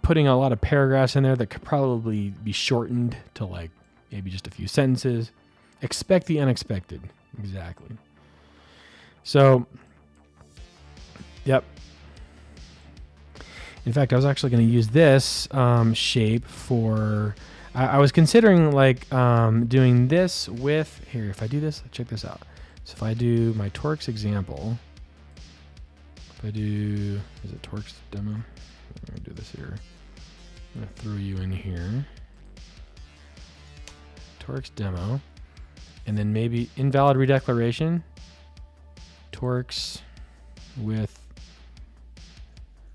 putting a lot of paragraphs in there that could probably be shortened to like maybe just a few sentences. Expect the unexpected. Exactly. So, yep. In fact, I was actually going to use this shape for... I was considering like doing this with... Here, if I do this, check this out. So if I do my Torx example, if I do... Is it Torx demo? I'm going to do this here. I'm going to throw you in here. Torx demo. And then maybe invalid redeclaration. Torques with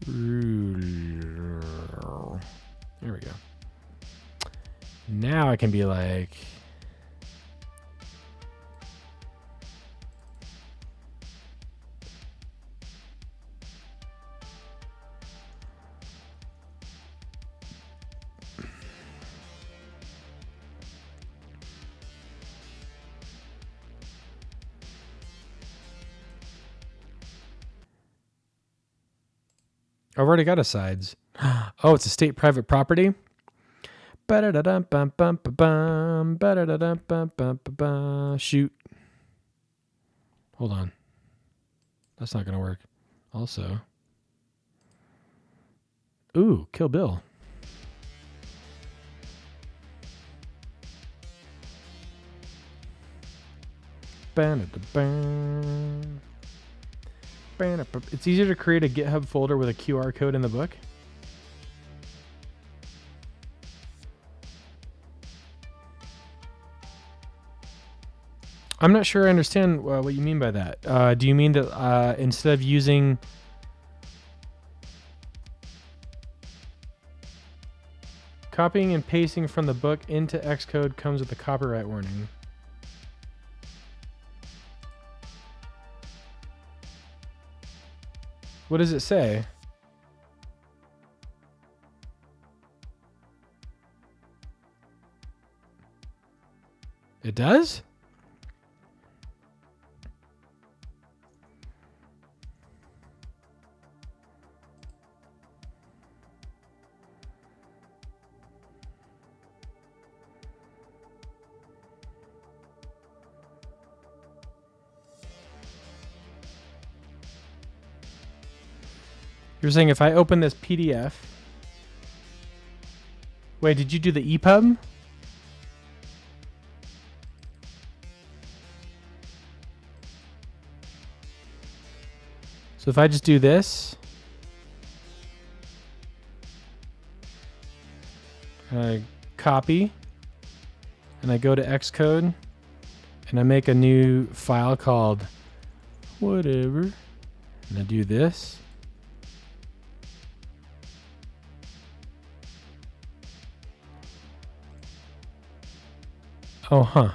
ruler. There we go. Now I can be like, I've already got a sides. Oh, it's a state private property. Shoot. Hold on. That's not going to work. Also. Ooh, Kill Bill. It's easier to create a GitHub folder with a QR code in the book. I'm not sure I understand what you mean by that. Do you mean that instead of using copying and pasting from the book into Xcode comes with a copyright warning? What does it say? It does? You're saying if I open this PDF... Wait, did you do the EPUB? So if I just do this... I copy, and I go to Xcode, and I make a new file called whatever, and I do this. Oh, huh.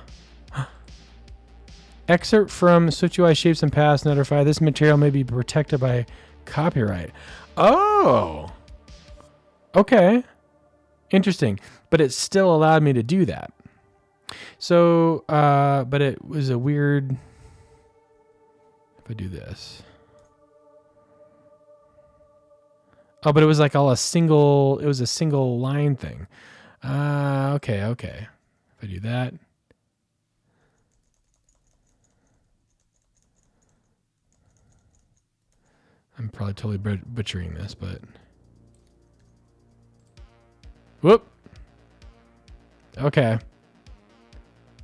Excerpt from SwiftUI Shapes and Paths notify this material may be protected by copyright. Oh! Okay. Interesting. But it still allowed me to do that. So, but it was a weird... If I do this... Oh, but it was like all a single... It was a single line thing. Okay. If I do that... I'm probably totally butchering this, but... Whoop! Okay.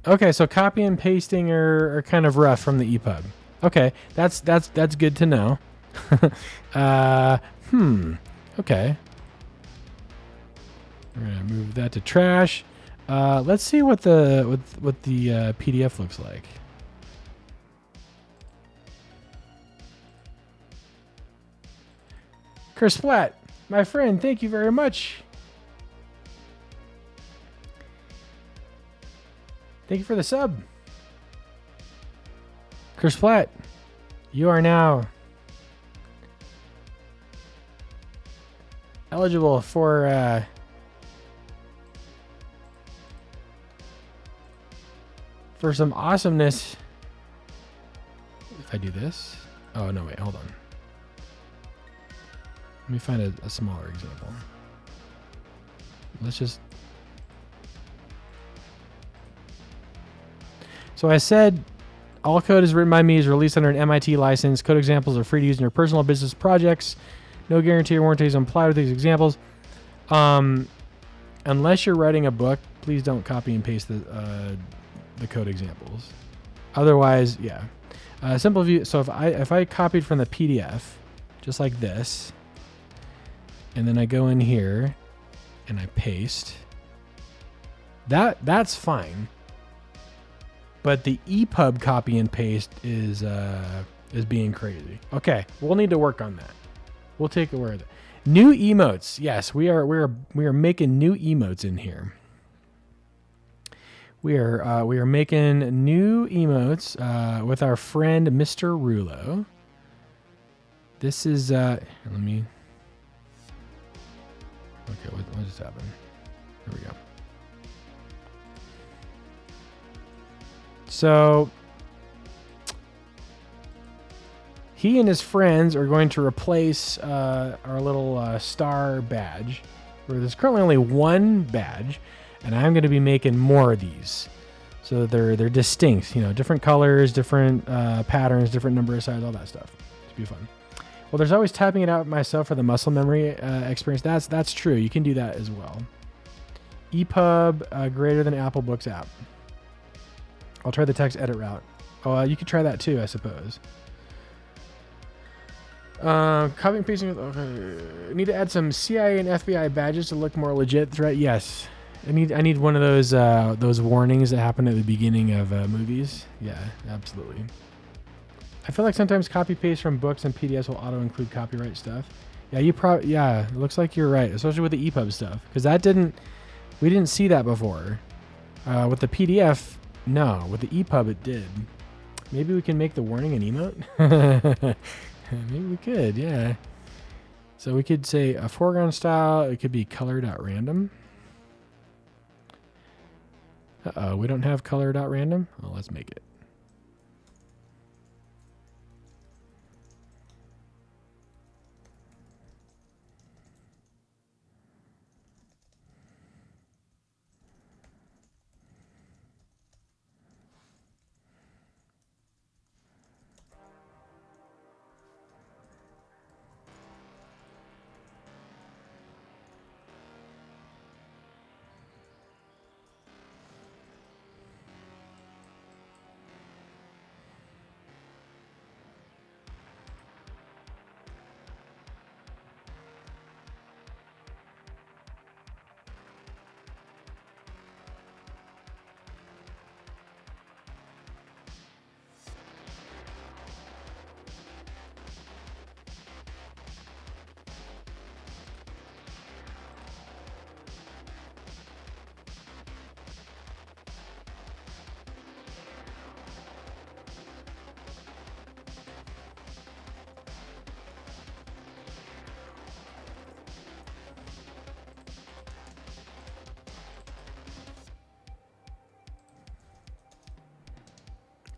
Okay, so copy and pasting are kind of rough from the EPUB. Okay, that's good to know. Okay. We're gonna move that to trash. Let's see what the PDF looks like. Kersplat, my friend, thank you very much. Thank you for the sub. Kersplat, you are now eligible for some awesomeness. If I do this. Oh, no, wait, hold on. Let me find a smaller example. Let's just... So I said all code is written by me, is released under an MIT license. Code examples are free to use in your personal business projects. No guarantee or warranties apply with these examples. Unless you're writing a book, please don't copy and paste the code examples. Otherwise, yeah. Simple view. So if I copied from the PDF, just like this, and then I go in here and I paste, that's fine. But the EPUB copy and paste is is being crazy. Okay, we'll need to work on that. We'll take aware of it. New emotes. Yes, we are making new emotes in here. We are making new emotes with our friend Mr. Rulo. This is let me. Okay, what just happened? Here we go. So he and his friends are going to replace our little star badge, where there's currently only one badge, and I'm going to be making more of these, so they're distinct. You know, different colors, different patterns, different number of sides, all that stuff. It's be fun. Well, there's always typing it out myself for the muscle memory experience. That's true. You can do that as well. EPUB greater than Apple Books app. I'll try the text edit route. Oh, you could try that too, I suppose. Copy and pasting. Okay. I need to add some CIA and FBI badges to look more legit. Threat. Yes. I need one of those warnings that happen at the beginning of movies. Yeah, absolutely. I feel like sometimes copy paste from books and PDFs will auto include copyright stuff. Yeah, it looks like you're right, especially with the EPUB stuff, because we didn't see that before. With the PDF, no. With the EPUB, it did. Maybe we can make the warning an emote. Maybe we could, yeah. So we could say a foreground style. It could be color.random. We don't have color.random. Well, let's make it.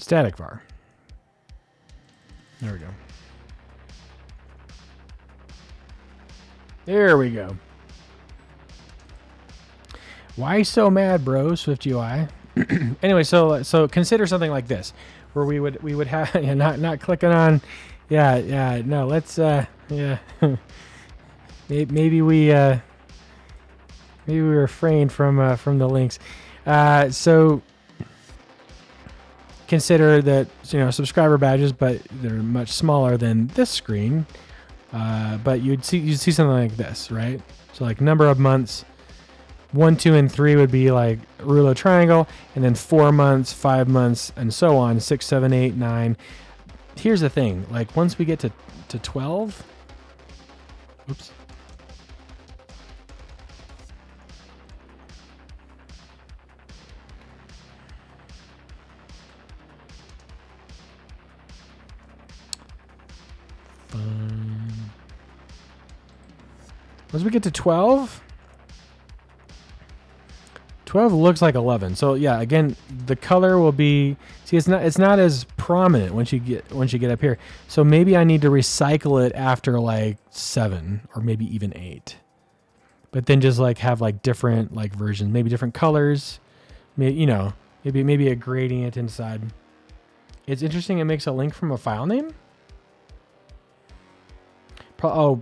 Static var. There we go. There we go. Why so mad, bro? SwiftUI. Anyway, so consider something like this, where we would have not clicking on. Yeah. No, let's yeah. maybe we refrain from the links. So consider that, subscriber badges, but they're much smaller than this screen. But you'd see something like this, right? So like number of months, 1, 2, and 3 would be like Rulo triangle, and then 4 months, 5 months, and so on, 6, 7, 8, 9. Here's the thing, like once we get to 12, oops. Once we get to 12 looks like 11. So yeah, again, the color will be, see, it's not as prominent once you get up here. So maybe I need to recycle it after like 7 or maybe even 8. But then just like have like different like versions, maybe different colors, maybe a gradient inside. It's interesting. It makes a link from a file name.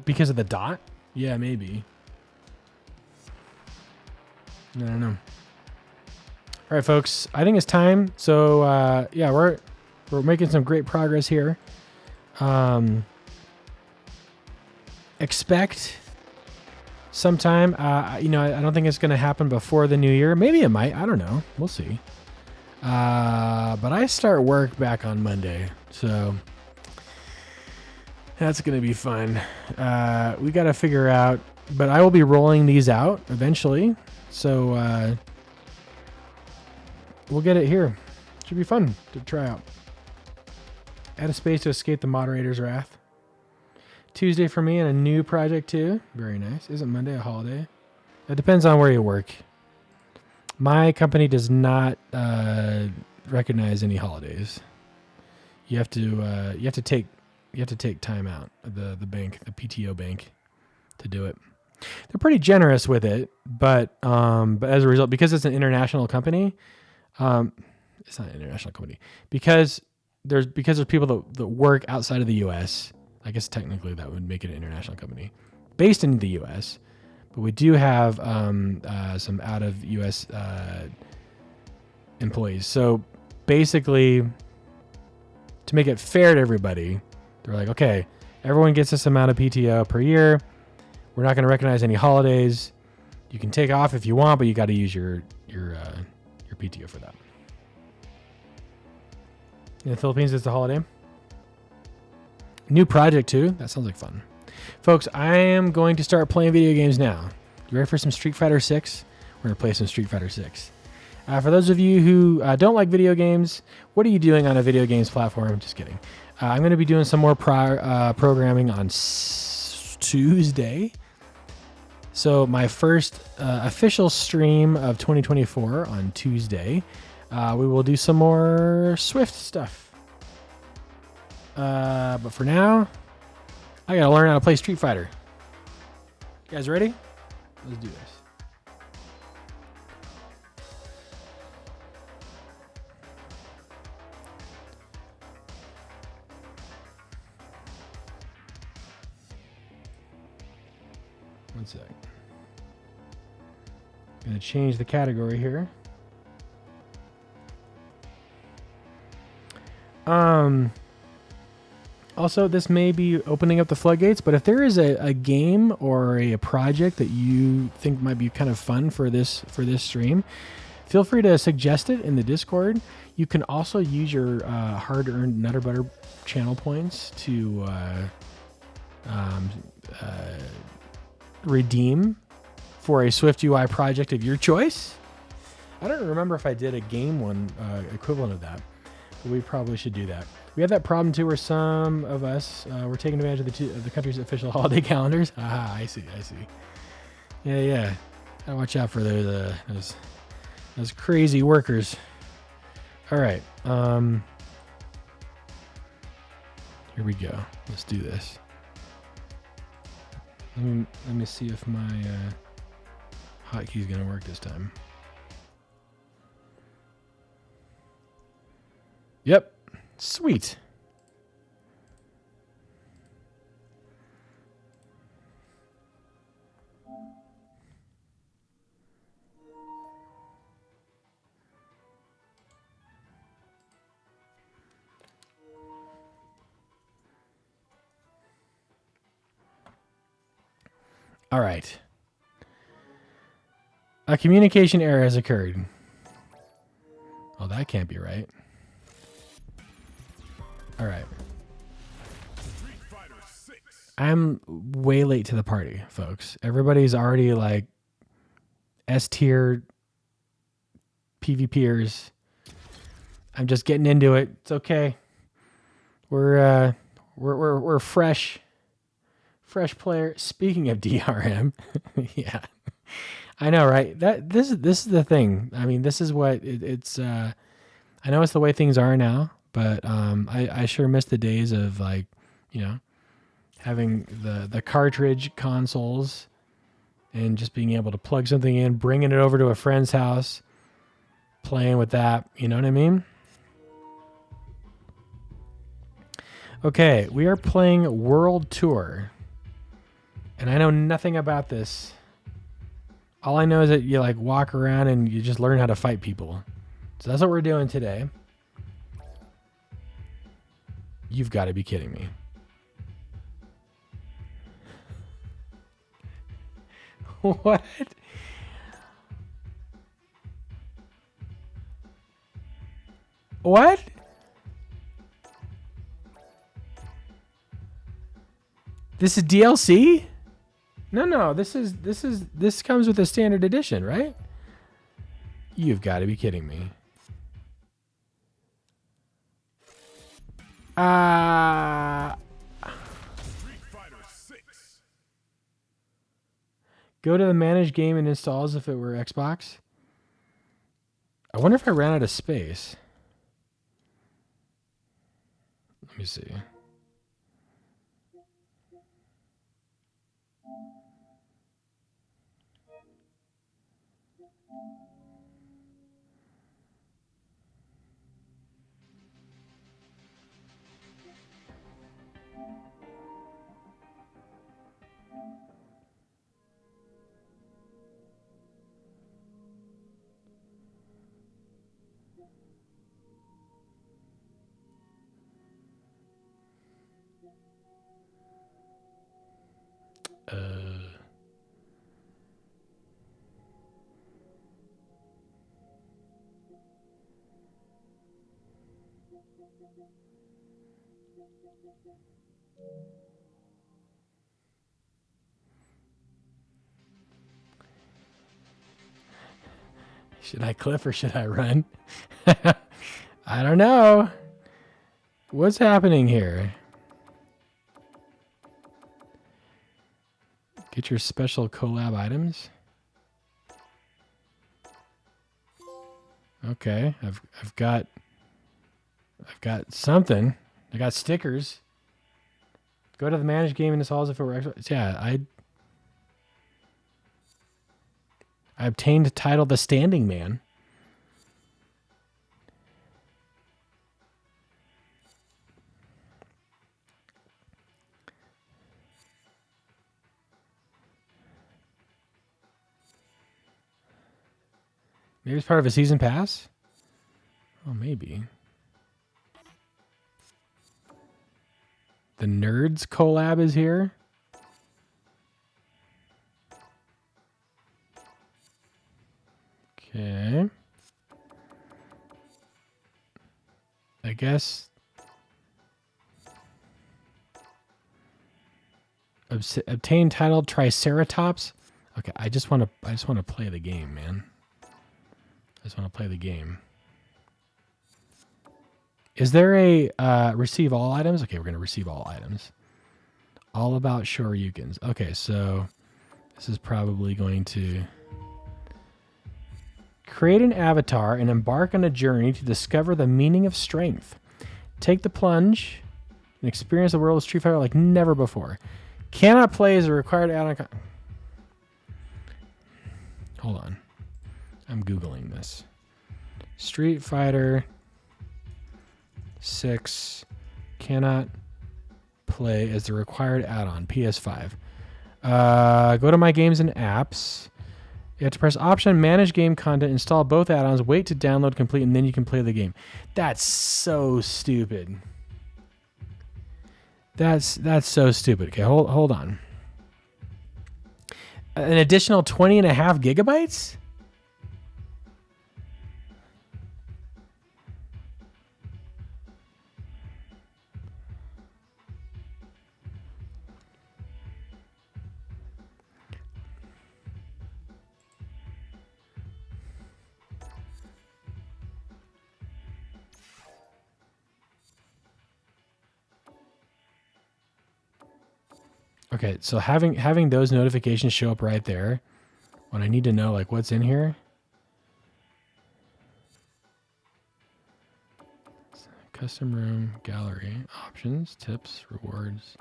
Because of the dot? Yeah, maybe. I don't know. All right, folks. I think it's time. So yeah, we're making some great progress here. Expect sometime. I don't think it's going to happen before the new year. Maybe it might. I don't know. We'll see. But I start work back on Monday, so That's going to be fun. We got to figure out, but I will be rolling these out eventually. So we'll get it here. Should be fun to try out. Add a space to escape the moderator's wrath. Tuesday for me and a new project too. Very nice. Isn't Monday a holiday? It depends on where you work. My company does not recognize any holidays. You have to take time out. The bank, the PTO bank, to do it. They're pretty generous with it, but as a result, because it's an international company, it's not an international company because there's people that work outside of the U.S. I guess technically that would make it an international company based in the U.S. But we do have some out of U.S. Employees. So basically, to make it fair to everybody, they're like, okay, everyone gets this amount of PTO per year. We're not going to recognize any holidays. You can take off if you want, but you got to use your PTO for that. In the Philippines, it's a holiday. New project too. That sounds like fun. Folks, I am going to start playing video games now. You ready for some Street Fighter 6? We're going to play some Street Fighter 6. For those of you who don't like video games, what are you doing on a video games platform? Just kidding. I'm going to be doing some more programming on Tuesday. So my first official stream of 2024 on Tuesday. We will do some more Swift stuff. But for now, I got to learn how to play Street Fighter. You guys ready? Let's do this. One sec. I'm going to change the category here. Also, this may be opening up the floodgates, but if there is a game or a project that you think might be kind of fun for this stream, feel free to suggest it in the Discord. You can also use your hard-earned Nutter Butter channel points to redeem for a SwiftUI project of your choice. I don't remember if I did a game one equivalent of that, but we probably should do that. We have that problem too, where some of us we're taking advantage of the country's official holiday calendars. Ah, I see. Yeah. Gotta watch out for those crazy workers. All right. Here we go. Let's do this. Let me see if my hotkey is gonna work this time. Yep. Sweet. All right. A communication error has occurred. Oh, that can't be right. All right. I'm way late to the party, folks. Everybody's already like S tier PvPers. I'm just getting into it. It's okay. We're fresh player. Speaking of DRM, yeah, I know, right? This is the thing. I mean, this is what it's. I know it's the way things are now. But I sure miss the days of, like, you know, having the cartridge consoles and just being able to plug something in, bringing it over to a friend's house, playing with that. You know what I mean? Okay, we are playing World Tour. And I know nothing about this. All I know is that you, like, walk around and you just learn how to fight people. So that's what we're doing today. You've got to be kidding me. What? What? This is DLC? No. This comes with a standard edition, right? You've got to be kidding me. Go to the manage game and install as if it were Xbox. I wonder if I ran out of space. Let me see. Should I clip or should I run? I don't know. What's happening here? Get your special collab items. Okay, I've got something. I got stickers. Go to the manage game and install as if it were Xbox. Yeah, I obtained the title The Standing Man. Maybe it's part of a season pass? Oh, maybe. The Nerds collab is here. Okay. I guess obtain title Triceratops. Okay, I just want to play the game, man. I just want to play the game. Is there a receive all items? Okay, we're going to receive all items. All about Shoryukens. Okay, so this is probably going to create an avatar and embark on a journey to discover the meaning of strength. Take the plunge and experience the world of Street Fighter like never before. Cannot play as a required add-on. Hold on. I'm Googling this. Street Fighter 6 cannot play as the required add-on. PS5. Go to My Games and Apps. You have to press Option, Manage Game Content, install both add-ons, wait to download complete, and then you can play the game. That's so stupid. That's so stupid. Okay, hold on. An additional 20.5 gigabytes? Okay, so having those notifications show up right there when I need to know like what's in here. Custom room, gallery, options, tips, rewards.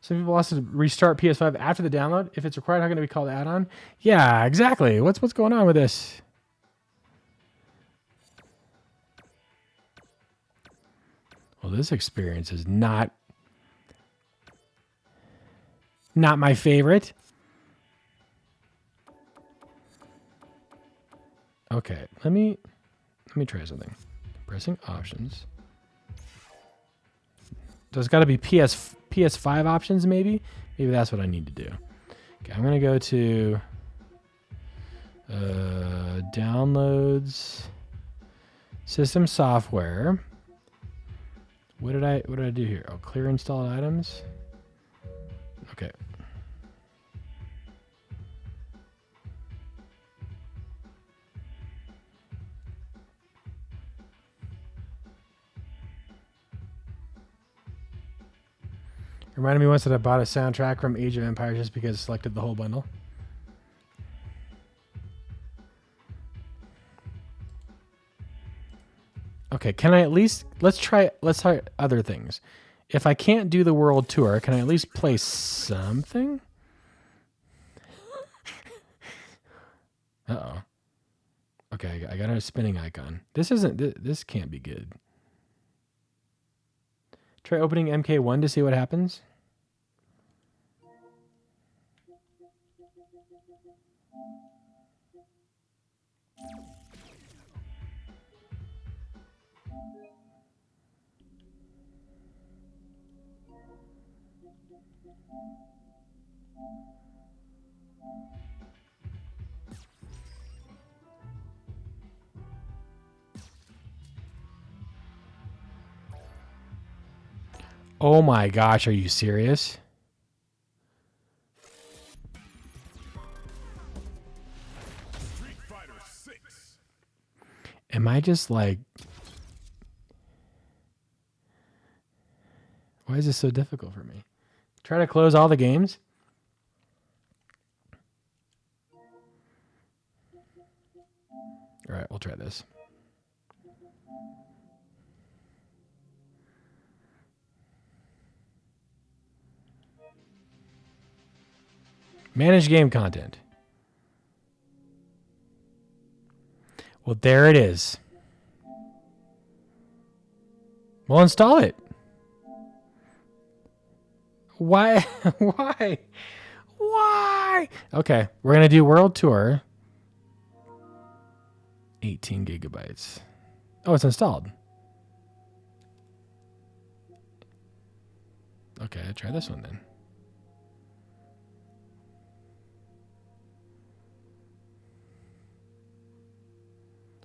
Some people ask to restart PS5 after the download. If it's required, how can it be called add-on? Yeah, exactly. What's going on with this? Well, this experience is not my favorite. Okay, let me try something. Pressing options. There's got to be PS5 options, maybe? Maybe that's what I need to do. Okay, I'm gonna go to downloads, system software. What did I do here? Oh, clear installed items. Okay. Reminded me once that I bought a soundtrack from Age of Empires just because I selected the whole bundle. Okay, can I at least let's try other things. If I can't do the world tour, can I at least play something? Uh-oh. Okay, I got a spinning icon. This can't be good. Try opening MK1 to see what happens. Oh my gosh, are you serious? Am I just like... Why is this so difficult for me? Try to close all the games? All right, we'll try this. Manage game content. Well, there it is. Well, install it. Why? Why? Why? Okay, we're going to do world tour. 18 gigabytes. Oh, it's installed. Okay, try this one then.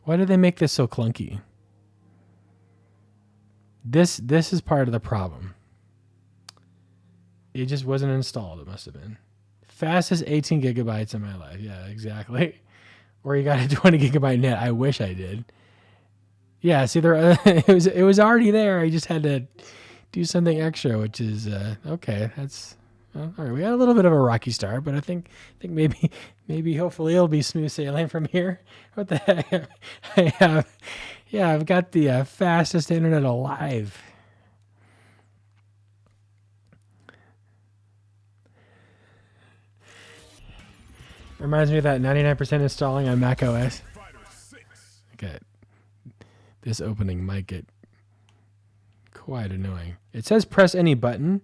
Why did they make this so clunky? This is part of the problem. It just wasn't installed, it must have been. Fastest 18 gigabytes in my life. Yeah, exactly. Or you got a 20 gigabyte net. I wish I did. Yeah, see, it was already there. I just had to do something extra, which is okay. That's all right. We got a little bit of a rocky start, but I think maybe hopefully it'll be smooth sailing from here. What the heck? I've got the fastest internet alive. Reminds me of that 99% installing on Mac OS. Okay. This opening might get quite annoying. It says press any button,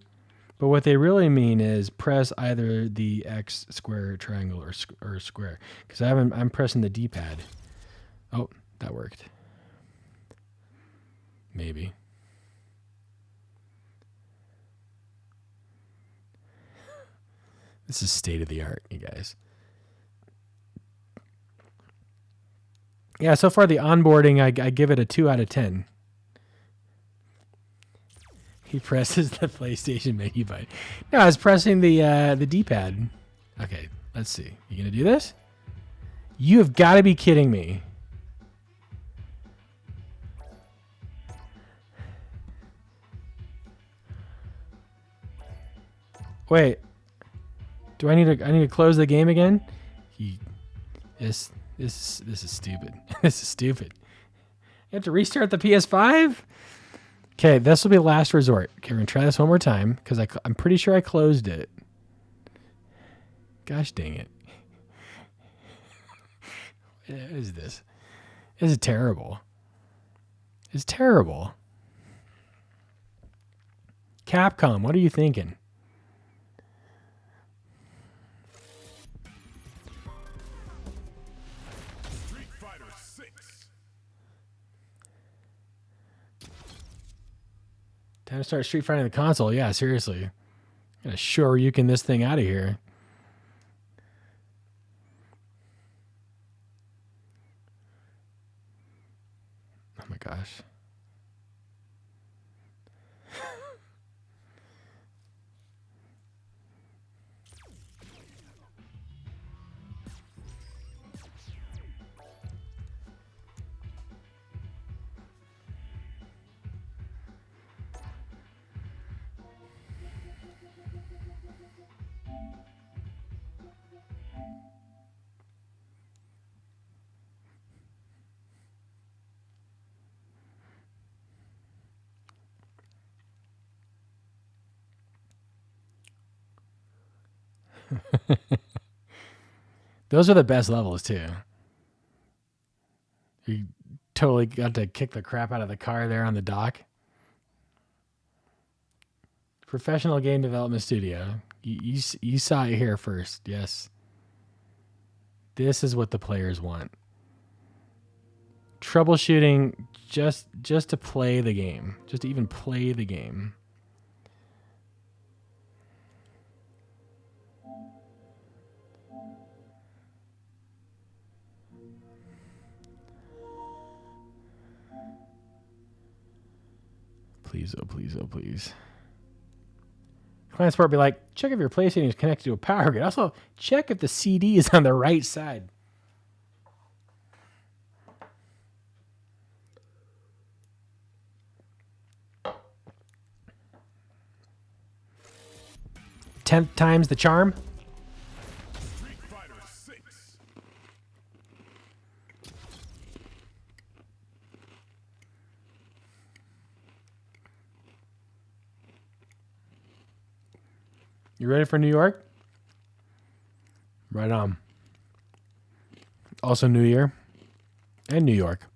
but what they really mean is press either the X, square, triangle, or square. Because I'm pressing the D-pad. Oh, that worked. Maybe. This is state of the art, you guys. Yeah, so far the onboarding, I give it a 2 out of 10. He presses the PlayStation menu button. No, I was pressing the D-pad. Okay, let's see. You gonna do this? You have got to be kidding me. Wait. Do I need to close the game again? This is stupid. This is stupid. You have to restart the PS5? Okay, this will be last resort. Okay, we're going to try this one more time because I'm pretty sure I closed it. Gosh dang it. What is this? This is terrible. It's terrible. Capcom, what are you thinking? Time to start Street Fighter on the console. Yeah, seriously. I'm gonna Shoryuken this thing out of here. my gosh. Those are the best levels too. You totally got to kick the crap out of the car there on the dock. Professional game development studio. You saw it here first. Yes. This is what the players want. Troubleshooting just to play the game. Just to even play the game. Please, oh please, oh please. Client support be like, check if your PlayStation is connected to a power grid. Also, check if the CD is on the right side. Tenth time's the charm. You ready for New York? Right on. Also New Year and New York.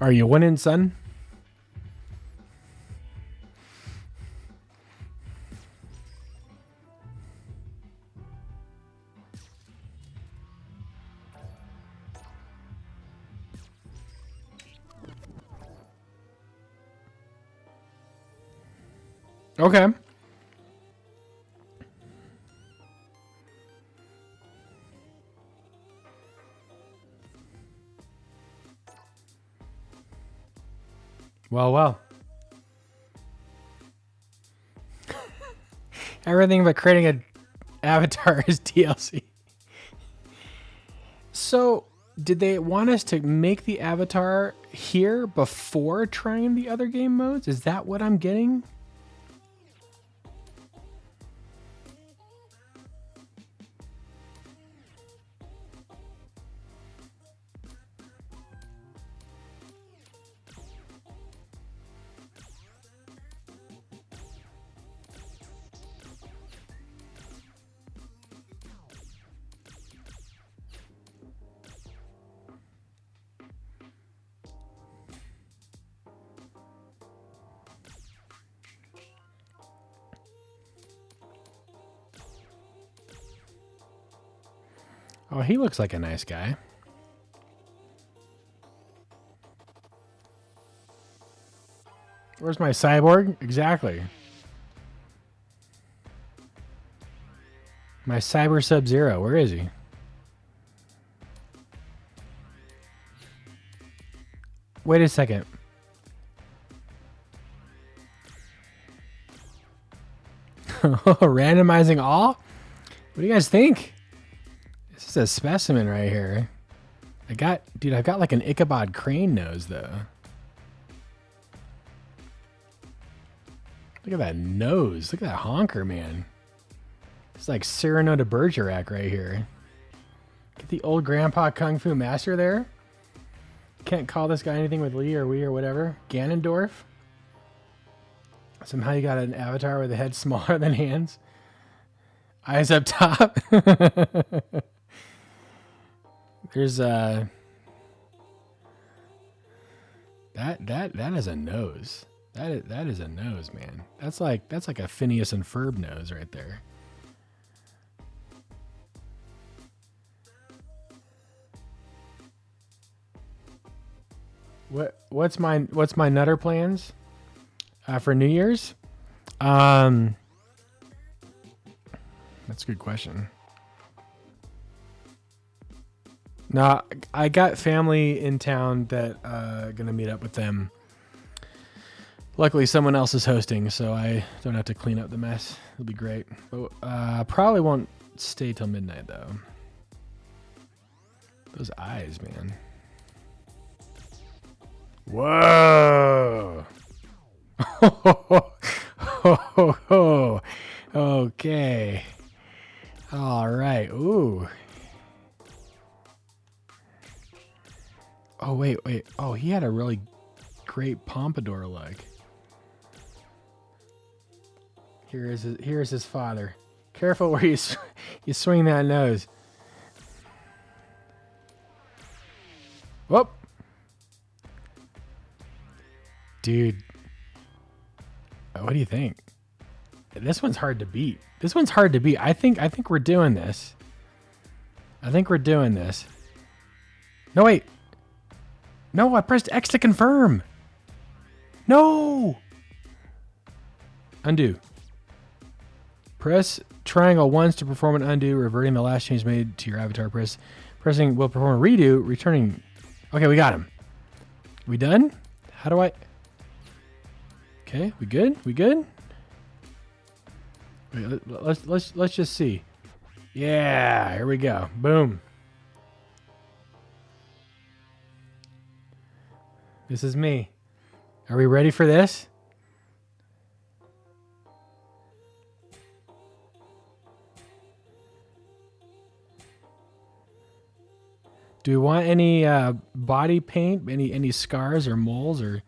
Are you winning, son? Okay. Well. Everything but creating an avatar is DLC. So, did they want us to make the avatar here before trying the other game modes? Is that what I'm getting? Oh, he looks like a nice guy. Where's my cyborg? Exactly. My Cyber Sub-Zero. Where is he? Wait a second. Randomizing all? What do you guys think? This is a specimen right here. I've got like an Ichabod Crane nose though. Look at that nose. Look at that honker, man. It's like Cyrano de Bergerac right here. Get the old grandpa kung fu master there. Can't call this guy anything with Lee or we or whatever. Ganondorf. Somehow you got an avatar with a head smaller than hands. Eyes up top. There's that is a nose. That is a nose, man. That's like a Phineas and Ferb nose right there. What's my nutter plans for New Year's? That's a good question. No, I got family in town that gonna meet up with them. Luckily, someone else is hosting, so I don't have to clean up the mess. It'll be great. But probably won't stay till midnight though. Those eyes, man. Whoa. Okay. All right. Ooh. Oh, wait. Oh, he had a really great pompadour look. Here is his father. Careful where you swing that nose. Whoop. Dude. What do you think? This one's hard to beat. I think we're doing this. No, wait. No, I pressed X to confirm. No. Undo. Press triangle once to perform an undo, reverting the last change made to your avatar. Pressing will perform a redo, returning. Okay, we got him. We done? How do I? Okay, we good? Wait, let's just see. Yeah, here we go. Boom. This is me. Are we ready for this? Do we want any body paint? Any scars or moles, or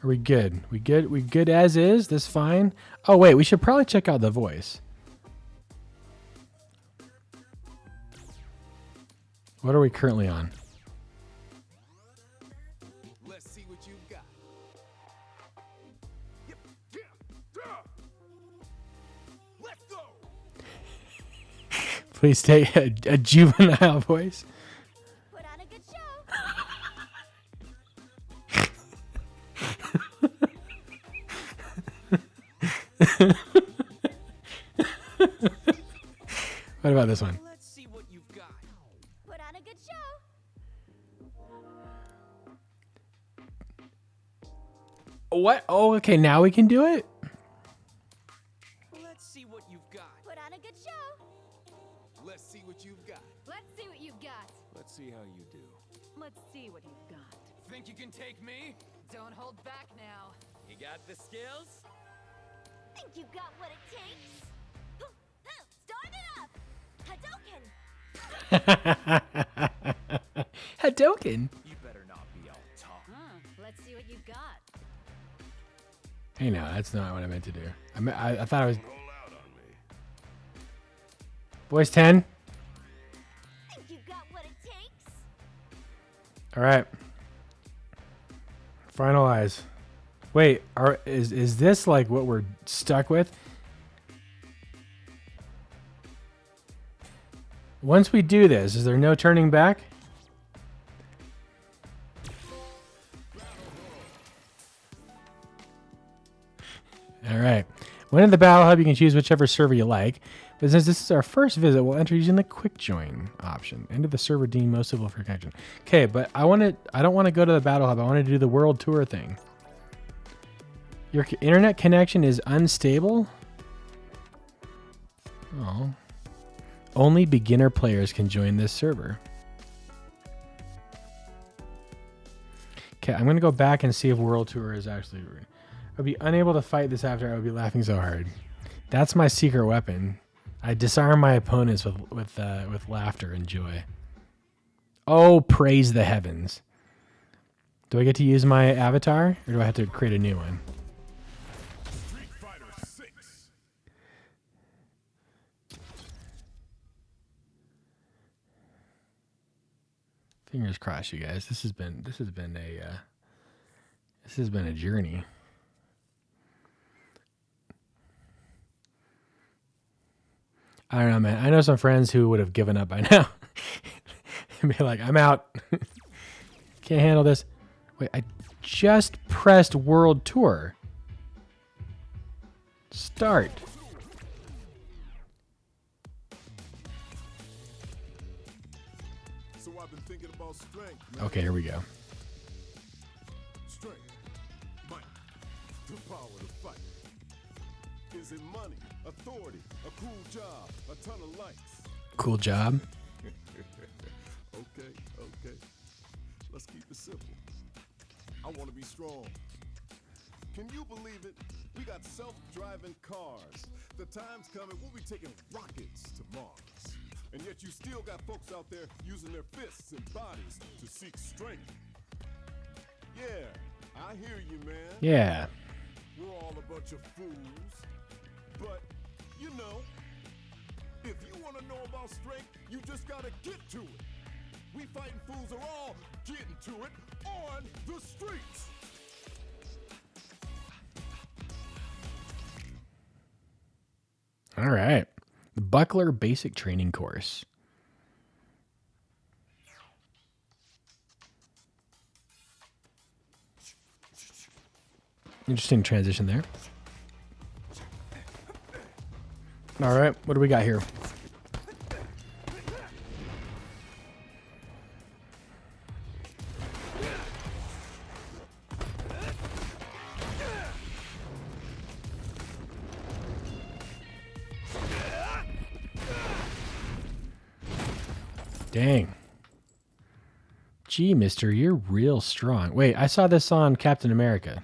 are we good? We good as is? This fine? Oh wait, we should probably check out the voice. What are we currently on? Let's see what you've got. Let's go. Please take a juvenile voice. Put on a good show. What about this one? Let's see what you've got. Put on a good show. What? Oh, okay. Now we can do it. Let's see what you've got. Put on a good show. Let's see what you've got. Let's see what you've got. Let's see how you do. Let's see what you've got. Think you can take me? Don't hold back now. You got the skills? Think you've got what it takes? Start it up! Hadouken! Hadouken. You better not be all talk. Let's see what you've got. Hey, no, that's not what I meant to do. I thought I was. Roll out on me. Voice 10. Think you've got what it takes? All right. Finalize. Wait, is this like what we're stuck with? Once we do this, is there no turning back? All right. When in the Battle Hub, you can choose whichever server you like. But since this is our first visit, we'll enter using the quick join option. Enter the server deemed most suitable for connection. Okay, but I don't want to go to the Battle Hub. I want to do the world tour thing. Your internet connection is unstable? Oh. Only beginner players can join this server. Okay, I'm going to go back and see if World Tour is actually... I'll be unable to fight this after. I would be laughing so hard. That's my secret weapon. I disarm my opponents with laughter and joy. Oh, praise the heavens. Do I get to use my avatar, or do I have to create a new one? Street Fighter 6. Fingers crossed, you guys. This has been a journey. I don't know, man. I know some friends who would have given up by now. And be like, I'm out. Can't handle this. Wait, I just pressed World Tour. Start. So I've been thinking about strength. Okay, here we go. Strength, might, the power to fight. Is it money, authority, a cool job, a ton of likes? Cool job. Okay. Let's keep it simple. I want to be strong. Can you believe it? We got self-driving cars. The time's coming, we'll be taking rockets to Mars. And yet you still got folks out there using their fists and bodies to seek strength. Yeah, I hear you, man. Yeah. We're all a bunch of fools. But, you know, if you want to know about strength, you just got to get to it. We fighting fools are all getting to it on the streets. All right. The Buckler Basic Training Course. Interesting transition there. All right. What do we got here? Dang. Gee, mister, you're real strong. Wait, I saw this on Captain America.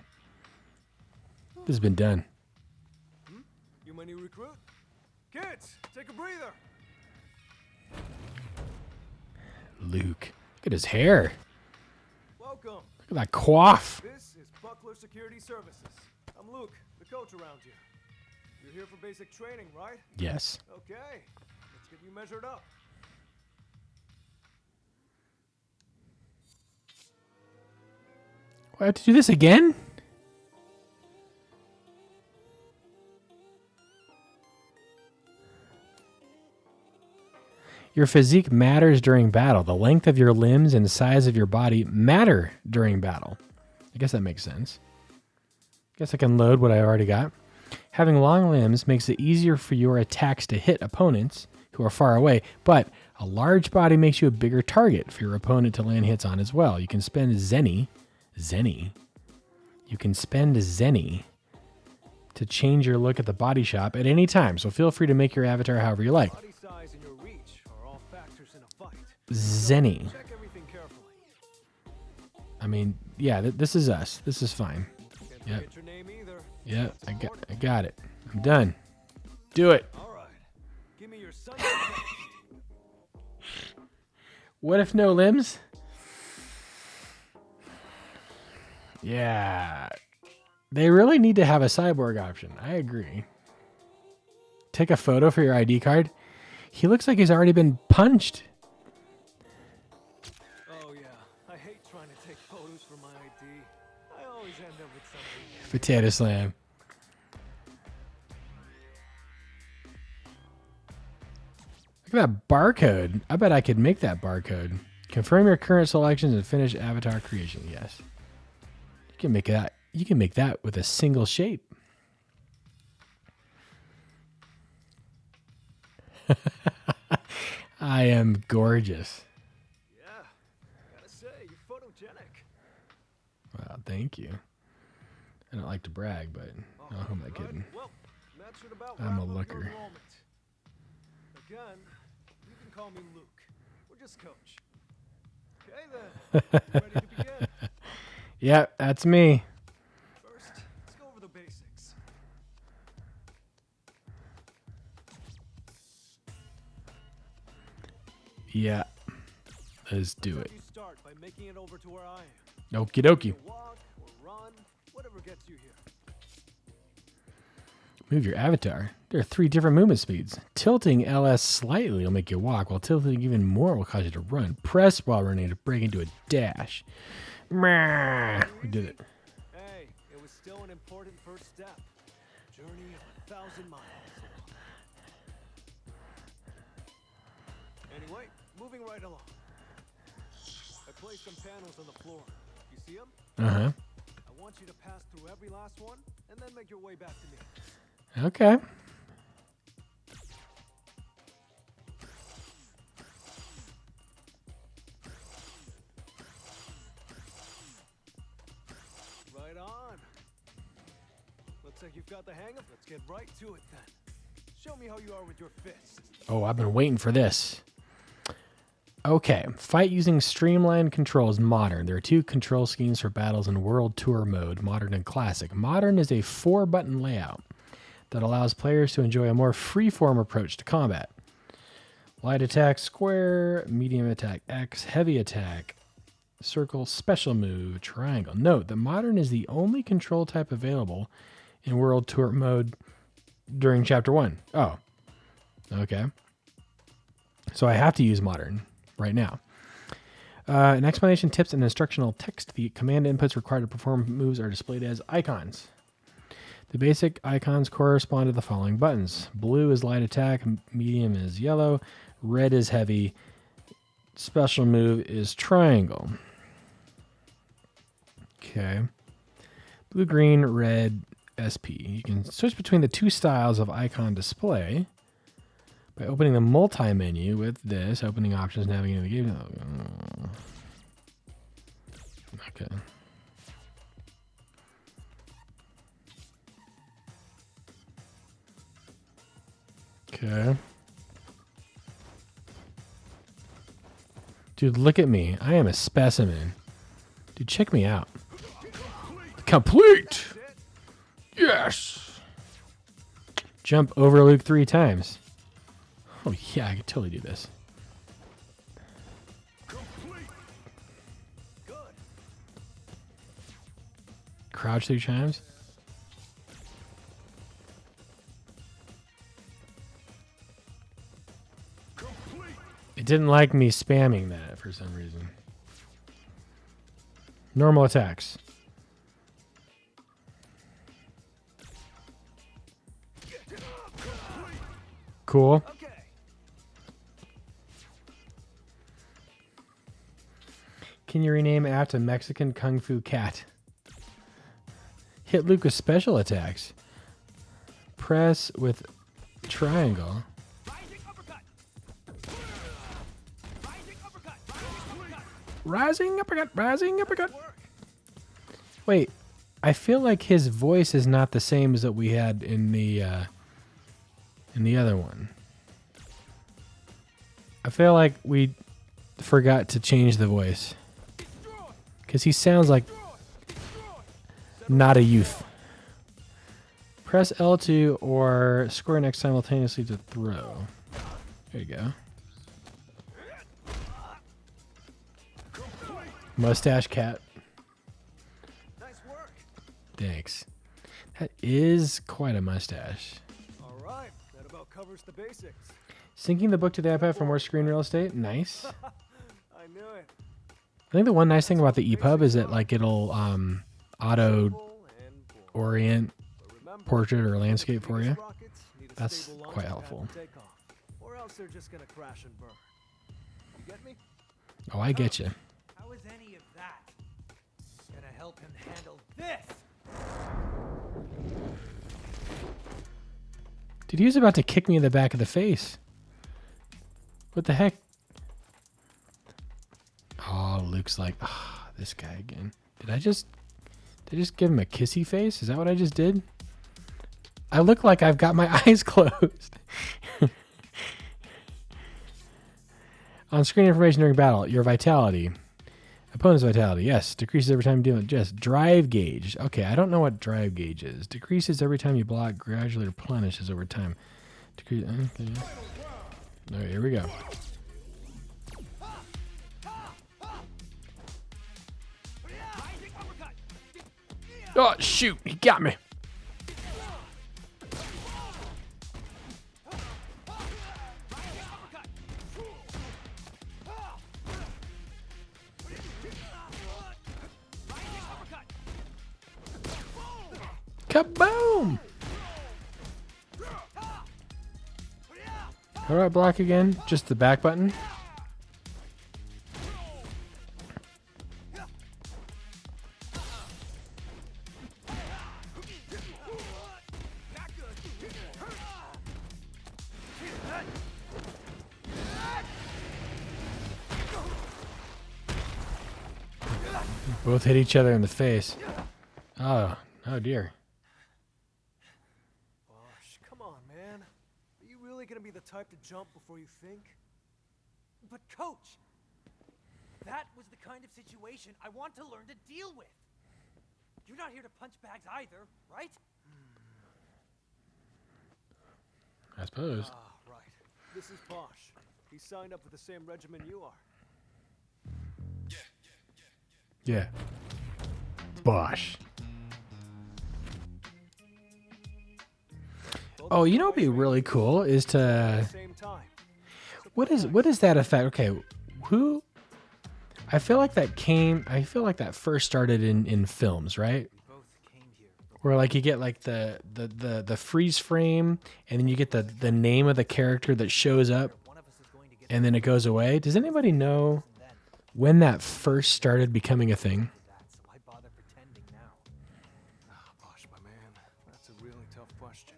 This has been done. You my new recruit? Kids, take a breather. Luke. Look at his hair. Welcome. Look at that coif. This is Buckler Security Services. I'm Luke, the coach around here. You're here for basic training, right? Yes. Okay, let's get you measured up. I have to do this again? Your physique matters during battle. The length of your limbs and size of your body matter during battle. I guess that makes sense. Guess I can load what I already got. Having long limbs makes it easier for your attacks to hit opponents who are far away, but a large body makes you a bigger target for your opponent to land hits on as well. You can spend Zenny. You can spend Zenny to change your look at the body shop at any time, so feel free to make your avatar however you like. Body size and your reach are all factors in a fight. Zenny. Check everything carefully. I mean, yeah, this is us. This is fine. Can't Yep. forget your name either. Yep, That's important. I got it. I'm done. Do it. All right. Give me your son. What if no limbs? Yeah. They really need to have a cyborg option. I agree. Take a photo for your ID card. He looks like he's already been punched. Oh yeah, I hate trying to take photos for my ID. I always end up with something. Potato slam. Look at that barcode. I bet I could make that barcode. Confirm your current selections and finish avatar creation. Yes. You can make that. You can make that with a single shape. I am gorgeous. Yeah, gotta say, you're photogenic. Wow, thank you. I don't like to brag, but oh, who am I kidding? Well, that should about I'm a wrap up your looker. enrollment. Again, you can call me Luke, or just Coach. Okay then, you ready to begin? Yeah, that's me. First, let's go over the basics. Yeah. Let's do it. You start by making it over to where I am. Okie dokie. You walk or run, whatever gets you here. Move your avatar. There are 3 different movement speeds. Tilting LS slightly will make you walk, while tilting even more will cause you to run. Press while running to break into a dash. Meh. We did it. Hey, it was still an important first step. Journey of 1,000 miles. Anyway, moving right along. I placed some panels on the floor. You see them? Uh-huh. I want you to pass through every last one and then make your way back to me. Okay. Right on. Looks like you've got the hang of it. Let's get right to it then. Show me how you are with your fists. Oh, I've been waiting for this. Okay, fight using streamlined controls modern. There are 2 control schemes for battles in World Tour mode, modern and classic. Modern is a 4-button layout that allows players to enjoy a more free-form approach to combat. Light attack, square, medium attack, X, heavy attack, circle, special move, triangle. Note that modern is the only control type available in World Tour mode during Chapter 1. Oh, okay. So I have to use modern right now. An explanation, tips, and instructional text. The command inputs required to perform moves are displayed as icons. The basic icons correspond to the following buttons. Blue is light attack, medium is yellow, red is heavy, special move is triangle. Okay. Blue, green, red, SP. You can switch between the 2 styles of icon display by opening the multi-menu with this, opening options, navigating the game. Okay. Okay. Dude, look at me. I am a specimen. Dude, check me out. Complete! Yes! Jump over Luke 3 times. Oh, yeah, I could totally do this. Good. Crouch 3 times. It didn't like me spamming that for some reason. Normal attacks. Cool. Okay. Can you rename after Mexican Kung Fu Cat? Hit Luke with special attacks. Press with triangle. Rising uppercut. Rising uppercut. Rising uppercut, rising uppercut. Wait, I feel like his voice is not the same as that we had in the other one. I feel like we forgot to change the voice. Because he sounds like not a youth. Press L2 or square next simultaneously to throw. There you go. Mustache cat. Nice work. Thanks. That is quite a mustache. All right, that about covers the basics. Syncing the book to the iPad for more screen real estate. Nice. I knew it. I think the one nice thing about the EPUB is that like it'll auto Simple and boring. orient But remember, portrait or landscape for you. these rockets need a That's stable launch quite pad helpful. to take off, or else they're just gonna crash and burn. You get me? Oh, I get you. How is any of that gonna help him handle this? Dude, he was about to kick me in the back of the face. What the heck? Oh, Luke's like, ah, this guy again. Did I just give him a kissy face? Is that what I just did? I look like I've got my eyes closed. On screen information during battle, your vitality. Opponent's vitality, yes. Decreases every time you deal with just drive gauge. Okay, I don't know what drive gauge is. Decreases every time you block, gradually replenishes over time. Decrease. Okay. All right, here we go. Oh, shoot. He got me. Kaboom! How do I block again? Just the back button? Both hit each other in the face. Oh dear. Gosh, come on, man. Are you really gonna be the type to jump before you think? But coach, that was the kind of situation I want to learn to deal with. You're not here to punch bags either, right? I suppose. Ah, right. This is Bosch. He signed up for the same regiment you are. Yeah. Bosh. Oh, you know what'd be really cool is to... Same time. What is that effect? Okay, who... I feel like that first started in films, right? Both came here. Where like you get like the freeze frame and then you get the name of the character that shows up One of us is going to get and then it goes away. Does anybody know when that first started becoming a thing? that, so why bother pretending now? Ah, Bosch, my man. That's a really tough question.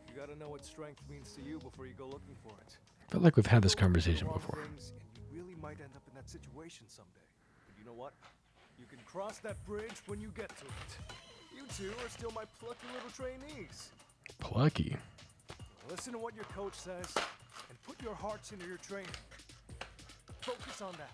You gotta know what strength means to you before you go looking for it. I feel like we've had this Go look for the conversation wrong before. things, and you really might end up in that situation someday. But you know what? You can cross that bridge when you get to it. You two are still my plucky little trainees. Plucky. Listen to what your coach says, and put your hearts into your training. Focus on that.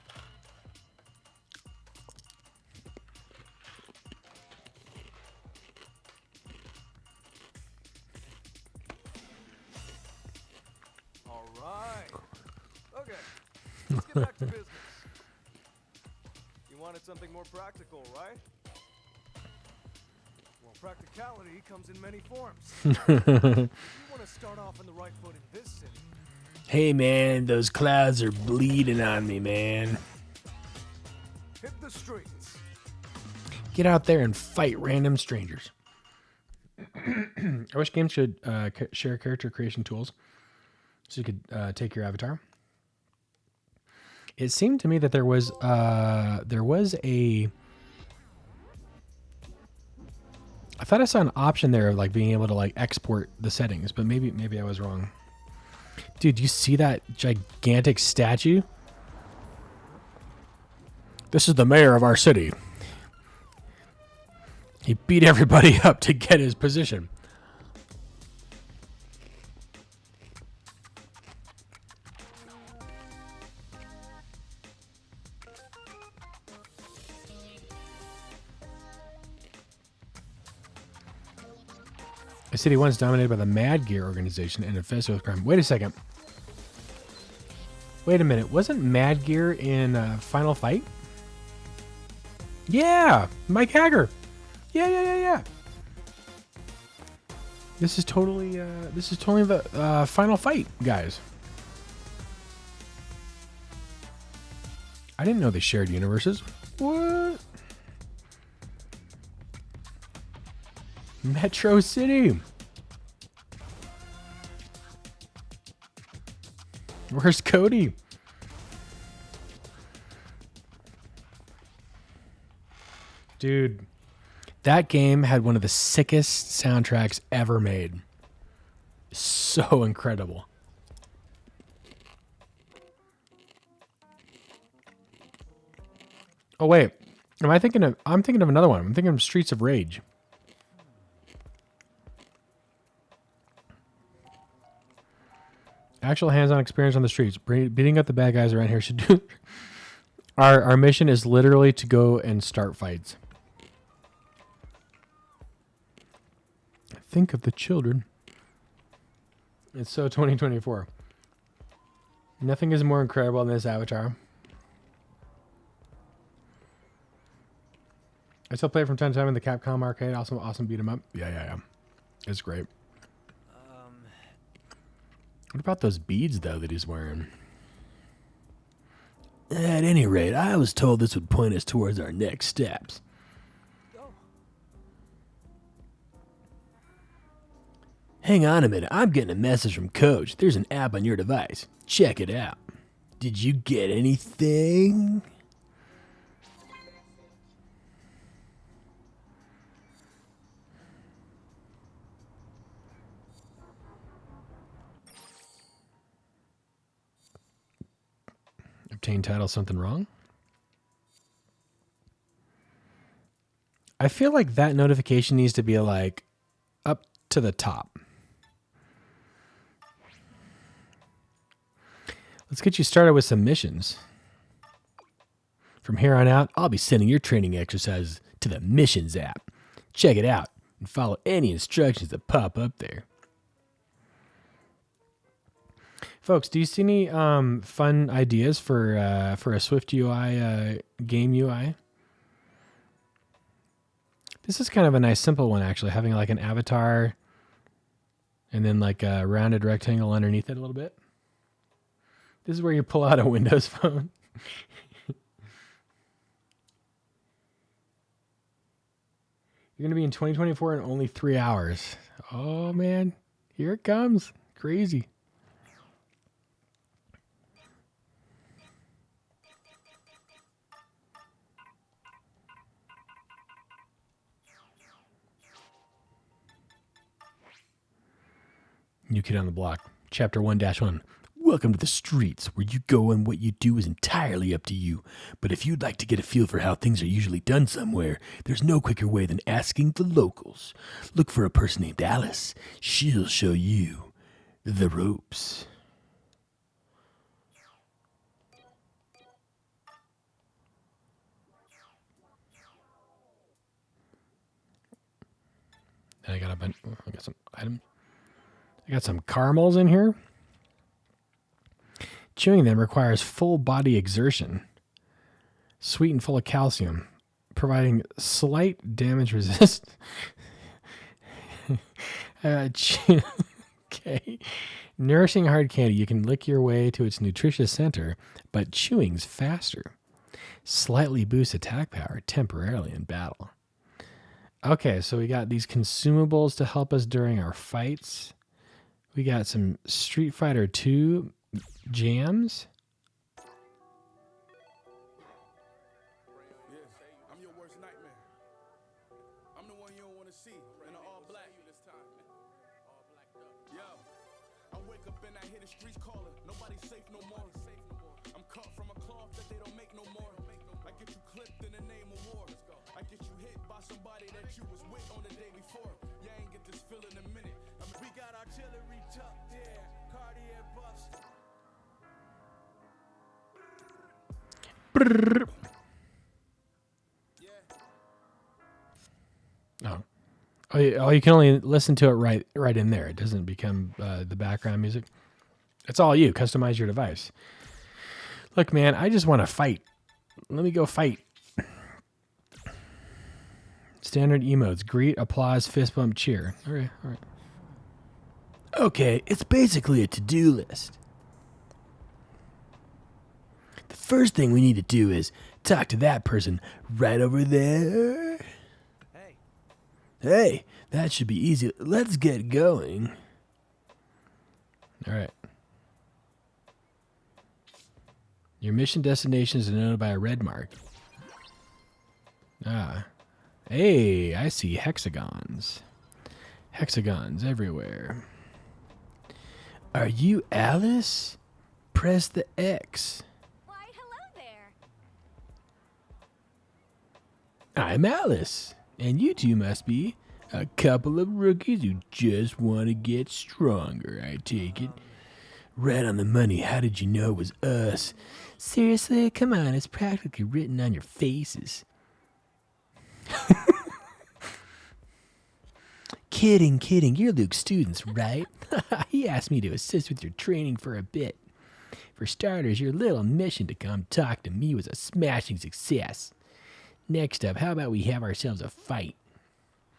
All right. Okay. Let's get back to business. You wanted something more practical, right? Well, practicality comes in many forms. If you want to start off on the right foot in this city, Hey man, those clouds are bleeding on me, man. hit the streets. Get out there and fight random strangers. I wish games should share character creation tools so you could take your avatar. It seemed to me that there was a... I thought I saw an option there of like being able to like export the settings, but maybe I was wrong. Dude, you see that gigantic statue? This is the mayor of our city. He beat everybody up to get his position. A city once dominated by the Mad Gear organization and infested with crime. Wait a second. Wait a minute. Wasn't Mad Gear in Final Fight? Yeah, Mike Hager. Yeah. This is totally the Final Fight guys. I didn't know they shared universes. What? Metro City. Where's Cody? Dude, that game had one of the sickest soundtracks ever made. So incredible. Oh wait, I'm thinking of another one. I'm thinking of Streets of Rage. Actual hands-on experience on the streets. Beating up the bad guys around here should do. Our mission is literally to go and start fights. Think of the children. It's so 2024. Nothing is more incredible than this avatar. I still play it from time to time in the Capcom arcade. Awesome beat 'em up. Yeah. It's great. What about those beads, though, that he's wearing? At any rate, I was told this would point us towards our next steps. Hang on a minute. I'm getting a message from Coach. There's an app on your device. Check it out. Did you get anything? Obtain title, something wrong? I feel like that notification needs to be like up to the top. Let's get you started with some missions. From here on out, I'll be sending your training exercises to the Missions app. Check it out and follow any instructions that pop up there. Folks, do you see any fun ideas for a SwiftUI game UI? This is kind of a nice simple one, actually, having like an avatar and then like a rounded rectangle underneath it a little bit. This is where you pull out a Windows phone. You're going to be in 2024 in only 3 hours. Oh, man. Here it comes. Crazy. New Kid on the Block. Chapter 1-1. Welcome to the streets, where you go and what you do is entirely up to you. But if you'd like to get a feel for how things are usually done somewhere, there's no quicker way than asking the locals. Look for a person named Alice. She'll show you the ropes. And I got some items. I got some caramels in here. Chewing them requires full body exertion. Sweet and full of calcium, providing slight damage resist. Okay. Nourishing hard candy. You can lick your way to its nutritious center, but chewing's faster. Slightly boosts attack power temporarily in battle. Okay, so we got these consumables to help us during our fights. We got some Street Fighter 2 jams. I'm your worst nightmare. I'm the one you don't want to see in an all black this time. All blacked up. Yo, I wake up and I hear the streets calling. Nobody's safe no more. I'm cut from a cloth that they don't make no more. I get you clipped in the name of war. I get you hit by somebody that you was with on the day before. You ain't get this feeling in a minute. We got artillery tucked there, Cartier buffs. Oh, you can only listen to it right in there. It doesn't become the background music. It's all you. Customize your device. Look, man, I just want to fight. Let me go fight. Standard emotes. Greet, applause, fist bump, cheer. All right. Okay, it's basically a to-do list. The first thing we need to do is talk to that person right over there. Hey, that should be easy. Let's get going. All right. Your mission destination is denoted by a red mark. Hey, I see hexagons. Hexagons everywhere. Are you Alice? Press the X. Why, hello there. I'm Alice, and you two must be a couple of rookies who just want to get stronger, I take it. Right on the money. How did you know it was us? Seriously? Come on, it's practically written on your faces. Kidding. You're Luke's students, right? He asked me to assist with your training for a bit. For starters, your little mission to come talk to me was a smashing success. Next up, how about we have ourselves a fight?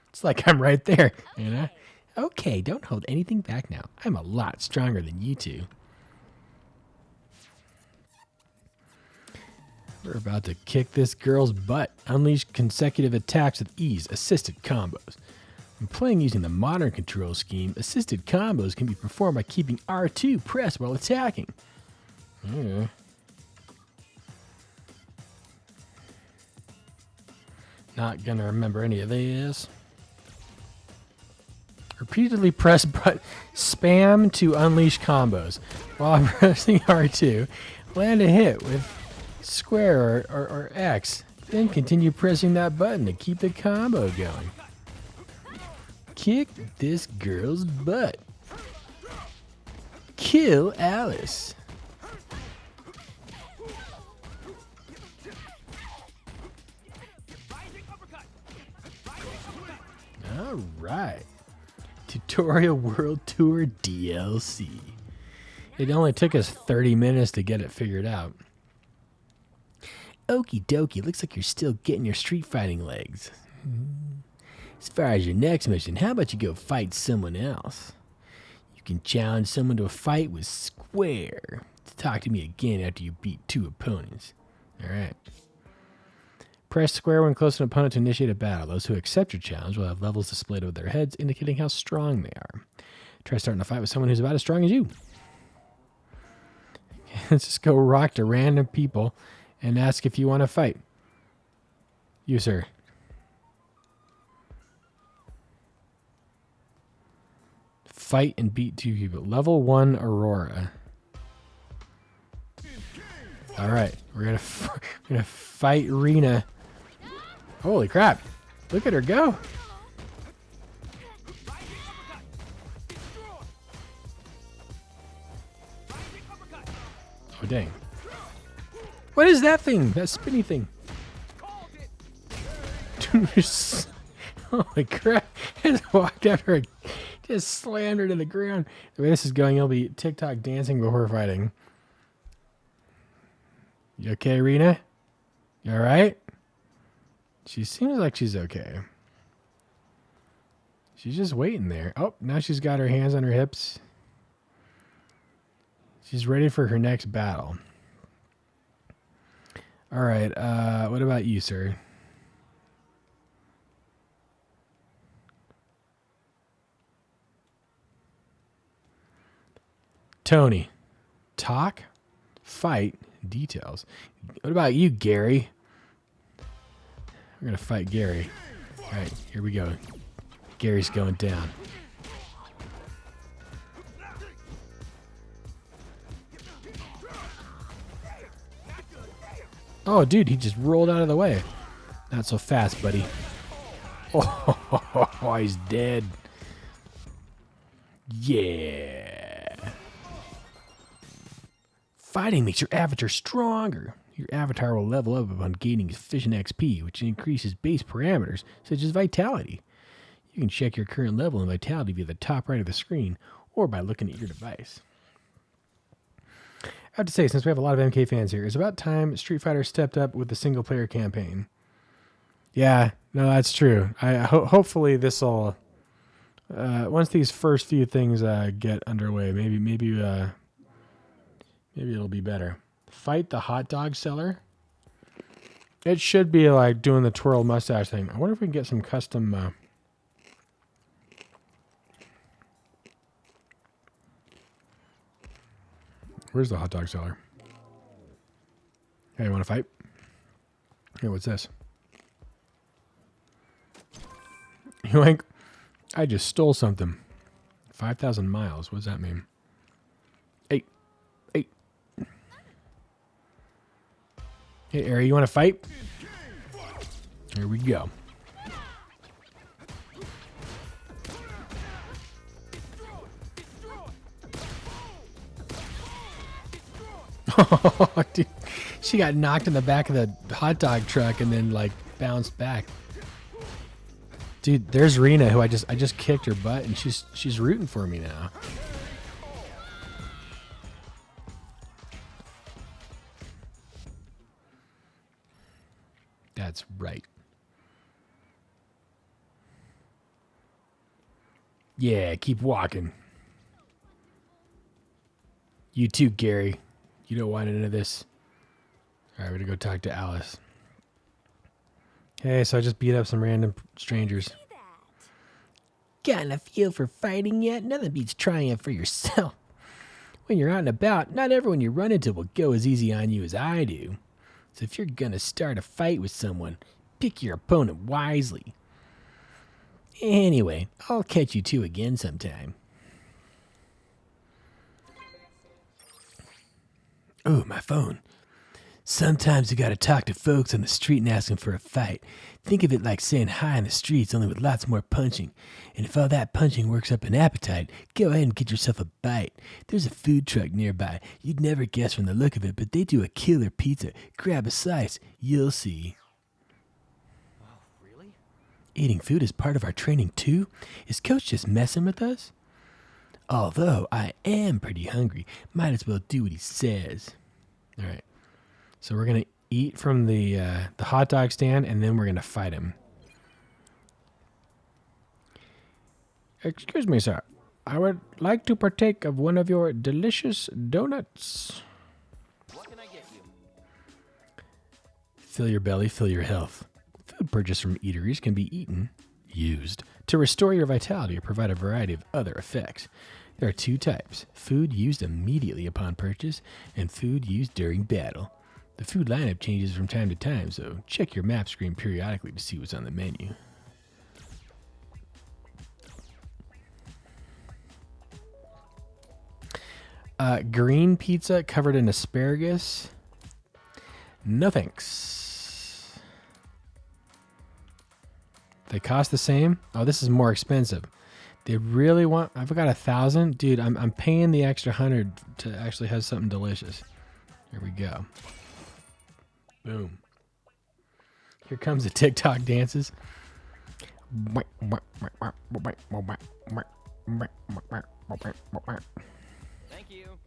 It's like I'm right there, you know? Okay, don't hold anything back now. I'm a lot stronger than you two. We're about to kick this girl's butt. Unleash consecutive attacks with ease. Assisted combos. When playing using the modern control scheme, assisted combos can be performed by keeping R2 pressed while attacking. Not gonna remember any of this. Repeatedly press spam to unleash combos. While pressing R2, land a hit with square or X. Then continue pressing that button to keep the combo going. Kick this girl's butt. Kill Alice. All right. Tutorial World Tour DLC. It only took us 30 minutes to get it figured out. Okie dokie, looks like you're still getting your street fighting legs. As far as your next mission, how about you go fight someone else? You can challenge someone to a fight with Square. Talk to me again after you beat 2 opponents. Alright. Press square when close to an opponent to initiate a battle. Those who accept your challenge will have levels displayed over their heads, indicating how strong they are. Try starting a fight with someone who's about as strong as you. Let's just go rock to random people and ask if you want to fight. You, sir. Fight and beat 2 people. Level 1 Aurora. All right, we're gonna fight Rena. Holy crap! Look at her go. Oh dang! What is that thing? That spinny thing? Holy crap! I just walked after her, just slammed her to the ground. The way this is going, I'll be TikTok dancing before fighting. You okay, Rena? You alright? She seems like she's okay. She's just waiting there. Oh, now she's got her hands on her hips. She's ready for her next battle. Alright, what about you, sir? Tony. Talk? Fight? Details. What about you, Gary? We're gonna fight Gary. Alright, here we go. Gary's going down. Oh, dude, he just rolled out of the way. Not so fast, buddy. Oh, he's dead. Yeah. Fighting makes your avatar stronger. Your avatar will level up upon gaining efficient XP, which increases base parameters, such as vitality. You can check your current level and vitality via the top right of the screen, or by looking at your device. I have to say, since we have a lot of MK fans here, it's about time Street Fighter stepped up with the single-player campaign. Yeah, no, that's true. Hopefully this will... once these first few things get underway, maybe it'll be better. Fight the hot dog seller. It should be like doing the twirl mustache thing. I wonder if we can get some custom... Where's the hot dog seller? Hey, you want to fight? Hey, what's this? Yoink. I just stole something. 5,000 miles. What does that mean? Hey. Hey, Ari, you want to fight? Here we go. Oh, dude. She got knocked in the back of the hot dog truck and then, like, bounced back. Dude, there's Rena, who I just kicked her butt, and she's rooting for me now. That's right. Yeah, keep walking. You too, Gary. You don't want into this. All right, we're going to go talk to Alice. Hey, so I just beat up some random strangers. Got a feel for fighting yet? Nothing beats trying it for yourself. When you're out and about, not everyone you run into will go as easy on you as I do. So if you're going to start a fight with someone, pick your opponent wisely. Anyway, I'll catch you two again sometime. Oh, my phone. Sometimes you gotta talk to folks on the street and ask them for a fight. Think of it like saying hi in the streets, only with lots more punching. And if all that punching works up an appetite, go ahead and get yourself a bite. There's a food truck nearby. You'd never guess from the look of it, but they do a killer pizza. Grab a slice. You'll see. Oh, really? Eating food is part of our training too? Is Coach just messing with us? Although I am pretty hungry, might as well do what he says. All right. So we're going to eat from the hot dog stand, and then we're going to fight him. Excuse me, sir. I would like to partake of one of your delicious donuts. What can I get you? Fill your belly, fill your health. Food purchased from eateries can be used to restore your vitality or provide a variety of other effects. There are two types: food used immediately upon purchase and food used during battle. The food lineup changes from time to time, so check your map screen periodically to see what's on the menu. Green pizza covered in asparagus. No thanks. They cost the same? Oh, this is more expensive. They really want... I've got 1,000. Dude, I'm paying the extra 100 to actually have something delicious. Here we go. Boom. Here comes the TikTok dances. Thank you.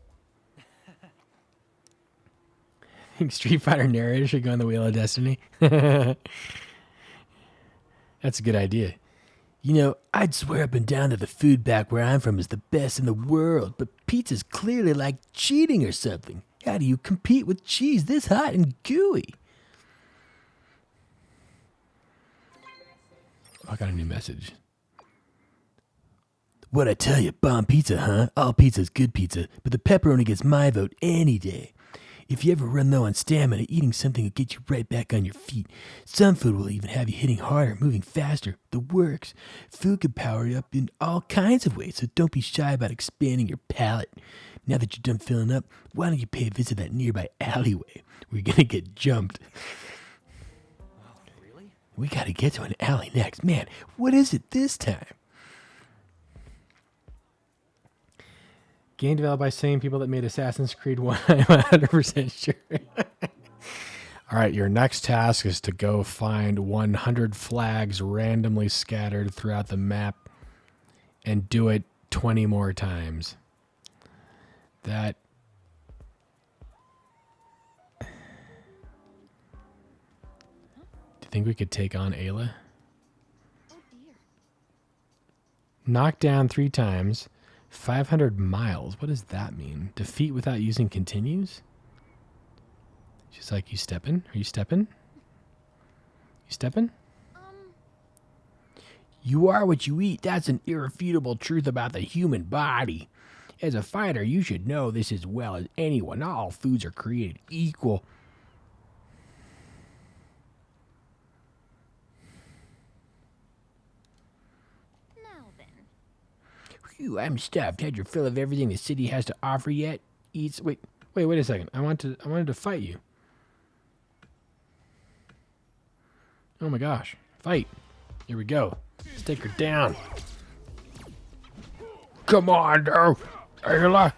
I think Street Fighter narrator should go on the Wheel of Destiny. That's a good idea. You know, I'd swear up and down that the food back where I'm from is the best in the world, but pizza's clearly like cheating or something. How do you compete with cheese this hot and gooey? Oh, I got a new message. What I tell you, bomb pizza, huh? All pizza's good pizza, but the pepperoni gets my vote any day. If you ever run low on stamina, eating something will get you right back on your feet. Some food will even have you hitting harder, moving faster. The works. Food can power you up in all kinds of ways, so don't be shy about expanding your palate. Now that you're done filling up, why don't you pay a visit to that nearby alleyway? We're gonna get jumped. Oh, really? We gotta get to an alley next. Man, what is it this time? Game developed by same people that made Assassin's Creed 1. I'm 100% sure. All right, your next task is to go find 100 flags randomly scattered throughout the map and do it 20 more times. That... Do you think we could take on Ayla? Oh dear. Knock down 3 times. 500 miles. What does that mean? Defeat without using continues? She's like, you stepping? Are you stepping? You stepping? You are what you eat. That's an irrefutable truth about the human body. As a fighter, you should know this as well as anyone. All foods are created equal. Now then. Phew, I'm stuffed. Had your fill of everything the city has to offer yet? Eats. Wait a second. I wanted to fight you. Oh my gosh. Fight. Here we go. Let's take her down. Come on, though. Ayla.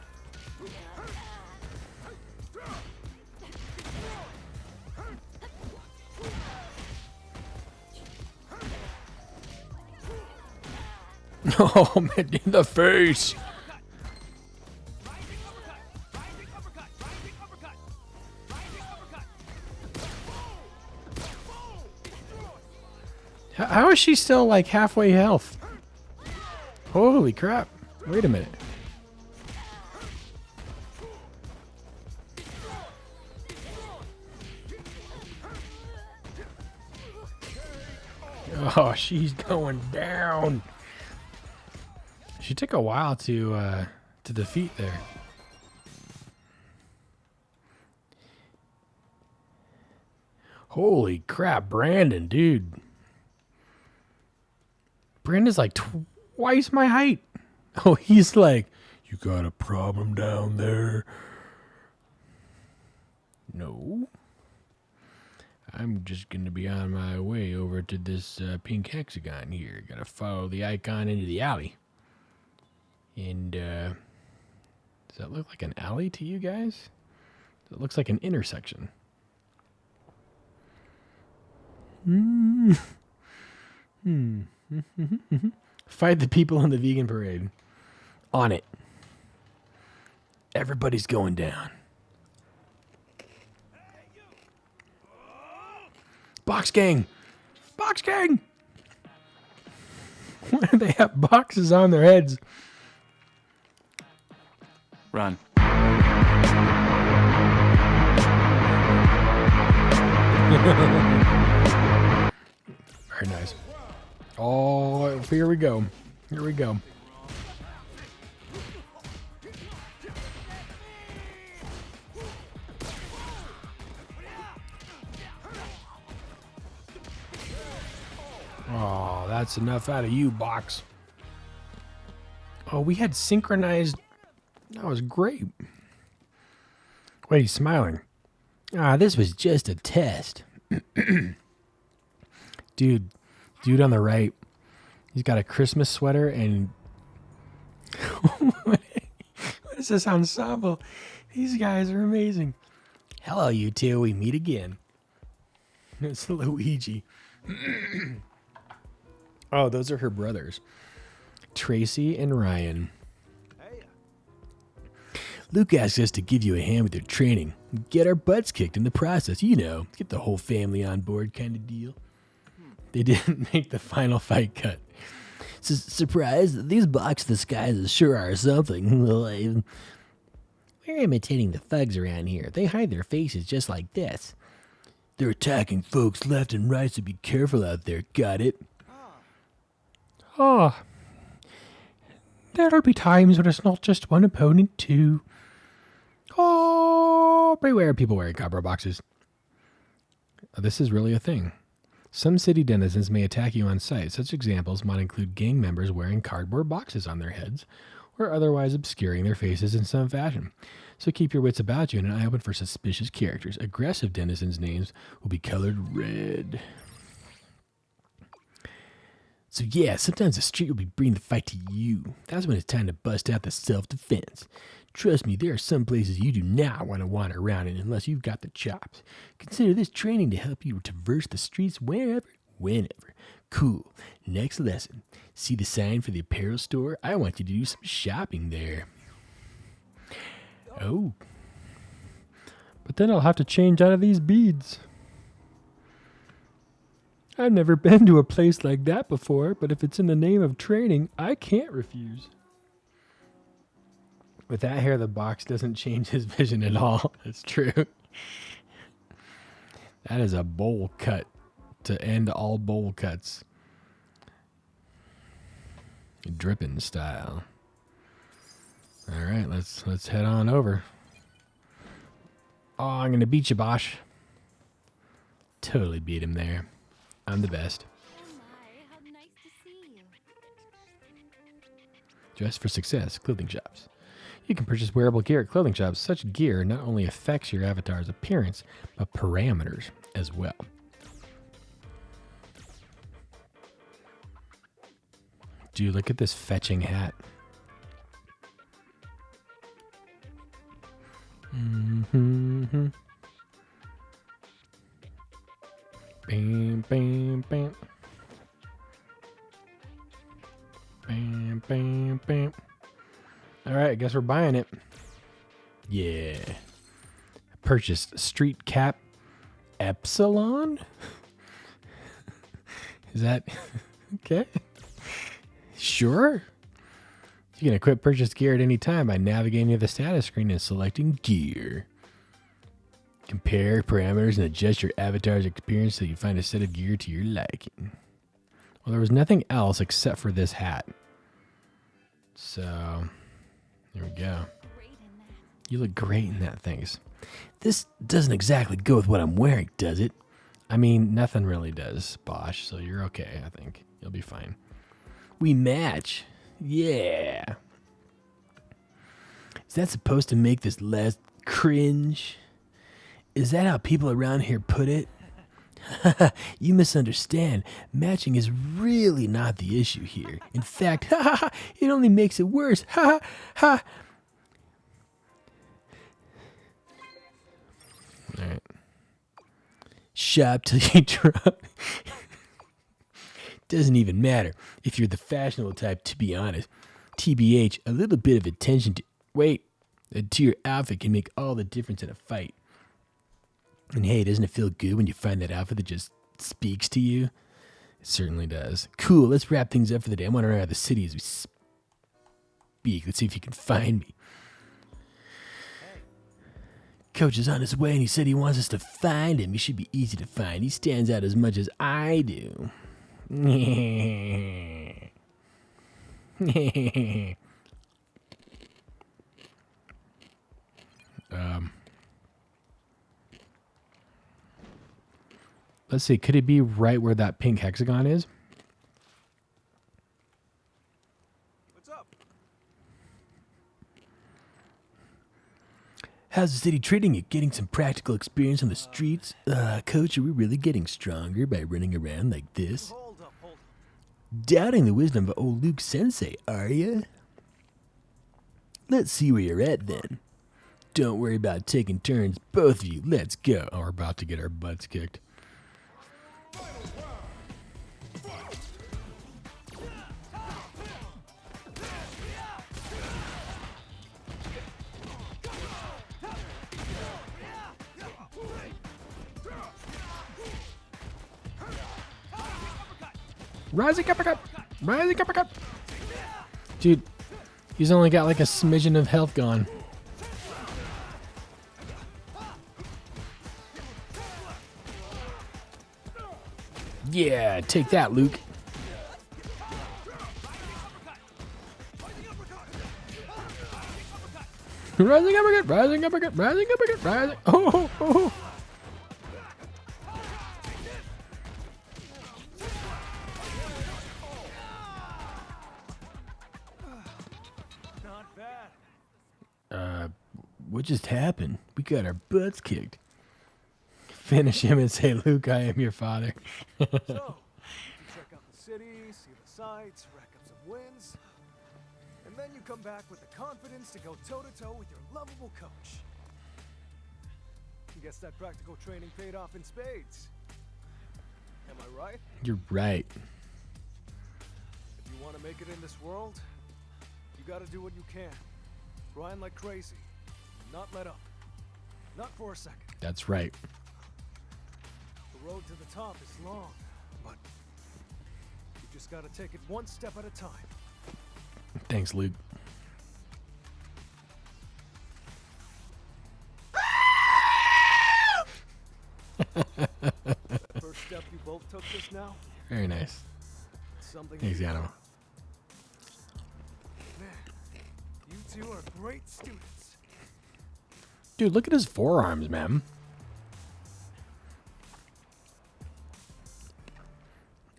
Oh, man, in the face. Rising uppercut! Rising uppercut! Rising uppercut! Rising uppercut! How is she still like halfway health? Holy crap. Wait a minute. Oh, she's going down. She took a while to defeat there. Holy crap, Brandon, dude. Brandon's like twice my height. Oh, he's like, you got a problem down there? No. I'm just going to be on my way over to this pink hexagon here. Got to follow the icon into the alley. And does that look like an alley to you guys? It looks like an intersection. Fight the people in the vegan parade. On it. Everybody's going down. Box gang! Box gang! Why do they have boxes on their heads? Run. Very nice. Oh, here we go. Here we go. Oh, that's enough out of you, box. Oh, we had synchronized. That was great. Wait, he's smiling. Ah, this was just a test. Dude on the right, he's got a Christmas sweater and what is this ensemble? These guys are amazing. Hello, you two. We meet again. It's Luigi. Oh, those are her brothers, Tracy and Ryan. Luke asked us to give you a hand with your training. Get our butts kicked in the process, you know. Get the whole family on board kind of deal. They didn't make the final fight cut. Surprise, these box disguises sure are something. We're imitating the thugs around here. They hide their faces just like this. They're attacking folks left and right, so be careful out there. Got it? Oh. There'll be times when it's not just one opponent, too. Oh, beware people wearing cardboard boxes. This is really a thing. Some city denizens may attack you on sight. Such examples might include gang members wearing cardboard boxes on their heads or otherwise obscuring their faces in some fashion. So keep your wits about you and an eye open for suspicious characters. Aggressive denizens' names will be colored red. So yeah, sometimes the street will be bringing the fight to you. That's when it's time to bust out the self-defense. Trust me, there are some places you do not want to wander around in unless you've got the chops. Consider this training to help you traverse the streets whenever. Cool. Next lesson. See the sign for the apparel store? I want you to do some shopping there. Oh. But then I'll have to change out of these beads. I've never been to a place like that before, but if it's in the name of training, I can't refuse. With that hair, the box doesn't change his vision at all. It's true. That is a bowl cut to end all bowl cuts. Dripping style. All right, let's head on over. Oh, I'm going to beat you, Bosch. Totally beat him there. I'm the best. Oh my, how nice to see you. Dress for Success clothing shops. You can purchase wearable gear at clothing shops. Such gear not only affects your avatar's appearance, but parameters as well. Dude, look at this fetching hat. Mm-hmm. Bam, bam, bam. Bam, bam, bam. All right, I guess we're buying it. Yeah. Purchased Street Cap Epsilon? Is that okay? Sure. You can equip purchase gear at any time by navigating to the status screen and selecting gear. Compare parameters and adjust your avatar's experience so you find a set of gear to your liking. Well, there was nothing else except for this hat. So, there we go. You look great in that, thanks. This doesn't exactly go with what I'm wearing, does it? I mean, nothing really does, Bosch, so you're okay, I think. You'll be fine. We match. Yeah. Is that supposed to make this less cringe? Is that how people around here put it? You misunderstand. Matching is really not the issue here. In fact, it only makes it worse. Ha ha. All right. Shop till you drop. Doesn't even matter if you're the fashionable type, to be honest. TBH, a little bit of attention to your outfit can make all the difference in a fight. And hey, doesn't it feel good when you find that outfit that just speaks to you? It certainly does. Cool, let's wrap things up for the day. I'm wandering around the city as we speak. Let's see if you can find me. Coach is on his way and he said he wants us to find him. He should be easy to find. He stands out as much as I do. Let's see. Could it be right where that pink hexagon is? What's up? How's the city treating you? Getting some practical experience on the streets? Coach, are we really getting stronger by running around like this? Hold up. Doubting the wisdom of old Luke Sensei, are you? Let's see where you're at then. Don't worry about taking turns, both of you. Let's go. Oh, we're about to get our butts kicked. Rising uppercut! Rising uppercut! Dude, he's only got like a smidgen of health gone. Yeah, take that, Luke. Rising uppercut! Rising uppercut! Rising uppercut! Rising! Oh! Not bad. What just happened? We got our butts kicked. Finish him and say, Luke, I am your father. So, you check out the city, see the sights, rack up some wins, and then you come back with the confidence to go toe-to-toe with your lovable coach. Guess that practical training paid off in spades. Am I right? You're right. If you want to make it in this world, you gotta do what you can. Grind like crazy. Not let up. Not for a second. That's right. The road to the top is long, but you just gotta take it one step at a time. Thanks, Luke. That first step you both took just now, Very nice. something. Thanks, Yano. Man, you two are great students. Dude, look at his forearms, man.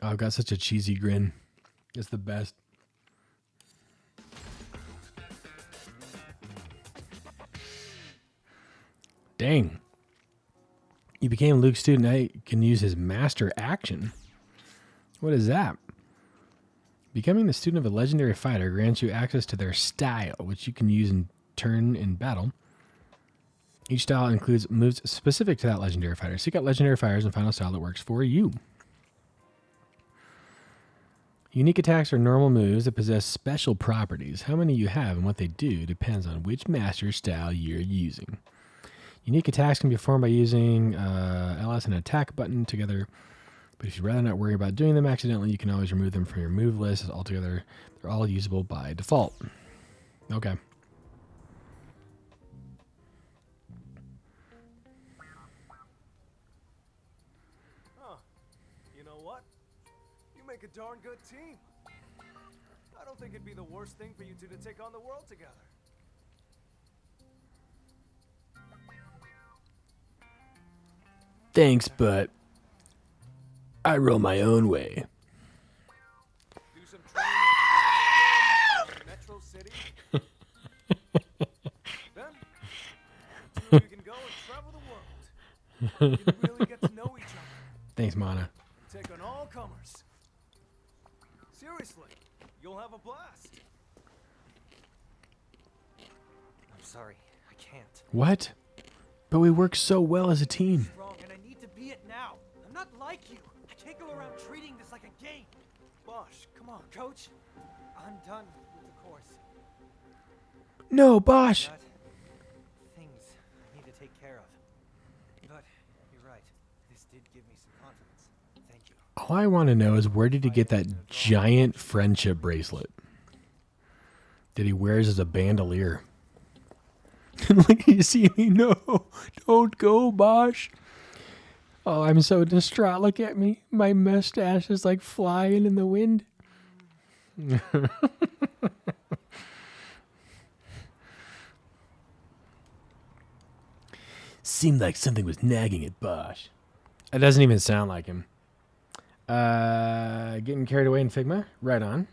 Oh, I've got such a cheesy grin. It's the best. Dang. You became Luke's student. Now you can use his master action. What is that? Becoming the student of a legendary fighter grants you access to their style, which you can use in turn in battle. Each style includes moves specific to that legendary fighter. Seek out legendary fighters and find a style that works for you. Unique attacks are normal moves that possess special properties. How many you have and what they do depends on which master style you're using. Unique attacks can be performed by using LS and attack button together, But if you'd rather not worry about doing them accidentally, you can always remove them from your move list altogether. They're all usable by default. Okay. Huh. You know what? You make a darn good team. I don't think it'd be the worst thing for you two to take on the world together. Thanks, but I roll my own way. Do some training in Metro City. Then, you two can go and travel the world. You can really get to know each other. Thanks, Mana. Take on all comers. Seriously, you'll have a blast. I'm sorry, I can't. What? But we work so well as a team. Strong, and I need to be it now. I'm not like you. I can't go around treating this like a game. Bosh, come on. Coach, I'm done with the course. No, Bosh. Got things I need to take care of. But you're right. This did give me some confidence. Thank you. All I want to know is where did he get that giant friendship bracelet that he wears as a bandolier? Like, you see me? No, don't go, Bosh. Oh, I'm so distraught. Look at me. My mustache is like flying in the wind. Seemed like something was nagging at Bosh. It doesn't even sound like him. Getting carried away in Figma? Right on.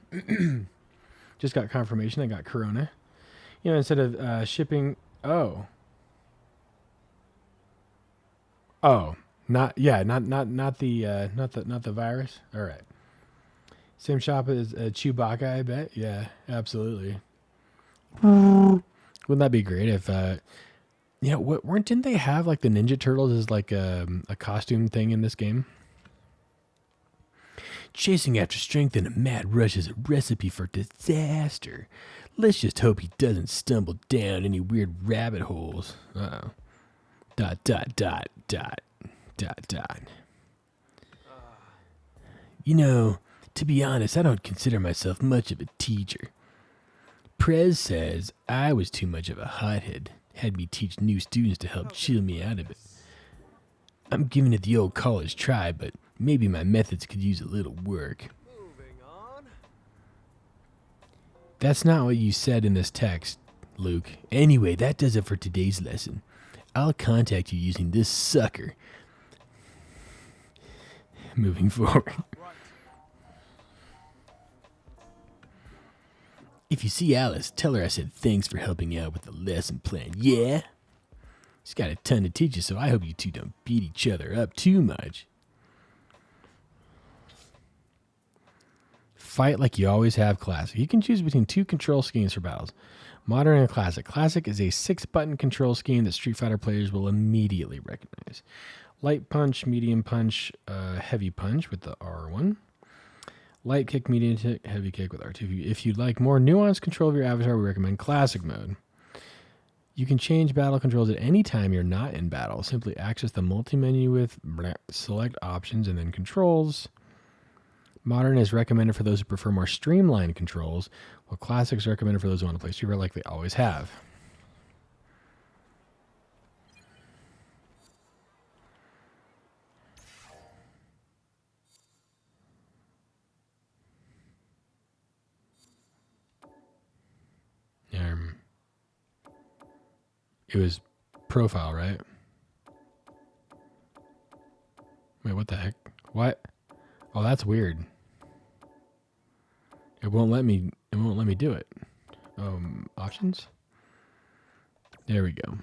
Just got confirmation I got Corona. You know, instead of shipping... Oh. Not the virus? All right. Same shop as Chewbacca, I bet. Yeah, absolutely. Wouldn't that be great if... you know, didn't they have like the Ninja Turtles as like a costume thing in this game? Chasing after strength in a mad rush is a recipe for disaster. Let's just hope he doesn't stumble down any weird rabbit holes. Uh-oh. ... You know, to be honest, I don't consider myself much of a teacher. Prez says I was too much of a hothead. Had me teach new students to help chill me out of it. I'm giving it the old college try, but maybe my methods could use a little work. Moving on. That's not what you said in this text, Luke. Anyway, that does it for today's lesson. I'll contact you using this sucker. Moving forward. Right. If you see Alice, tell her I said thanks for helping out with the lesson plan. Yeah? She's got a ton to teach you, so I hope you two don't beat each other up too much. Fight like you always have Classic. You can choose between two control schemes for battles. Modern and Classic. Classic is a 6-button control scheme that Street Fighter players will immediately recognize. Light punch, medium punch, heavy punch with the R1. Light kick, medium kick, heavy kick with R2. If you'd like more nuanced control of your avatar, we recommend Classic mode. You can change battle controls at any time you're not in battle. Simply access the multi-menu with select options and then controls. Modern is recommended for those who prefer more streamlined controls, while Classic is recommended for those who want to play Street Fighter like they always have. It was profile, right? Wait, what the heck? What? Oh, that's weird. It won't let me do it. Options? There we go.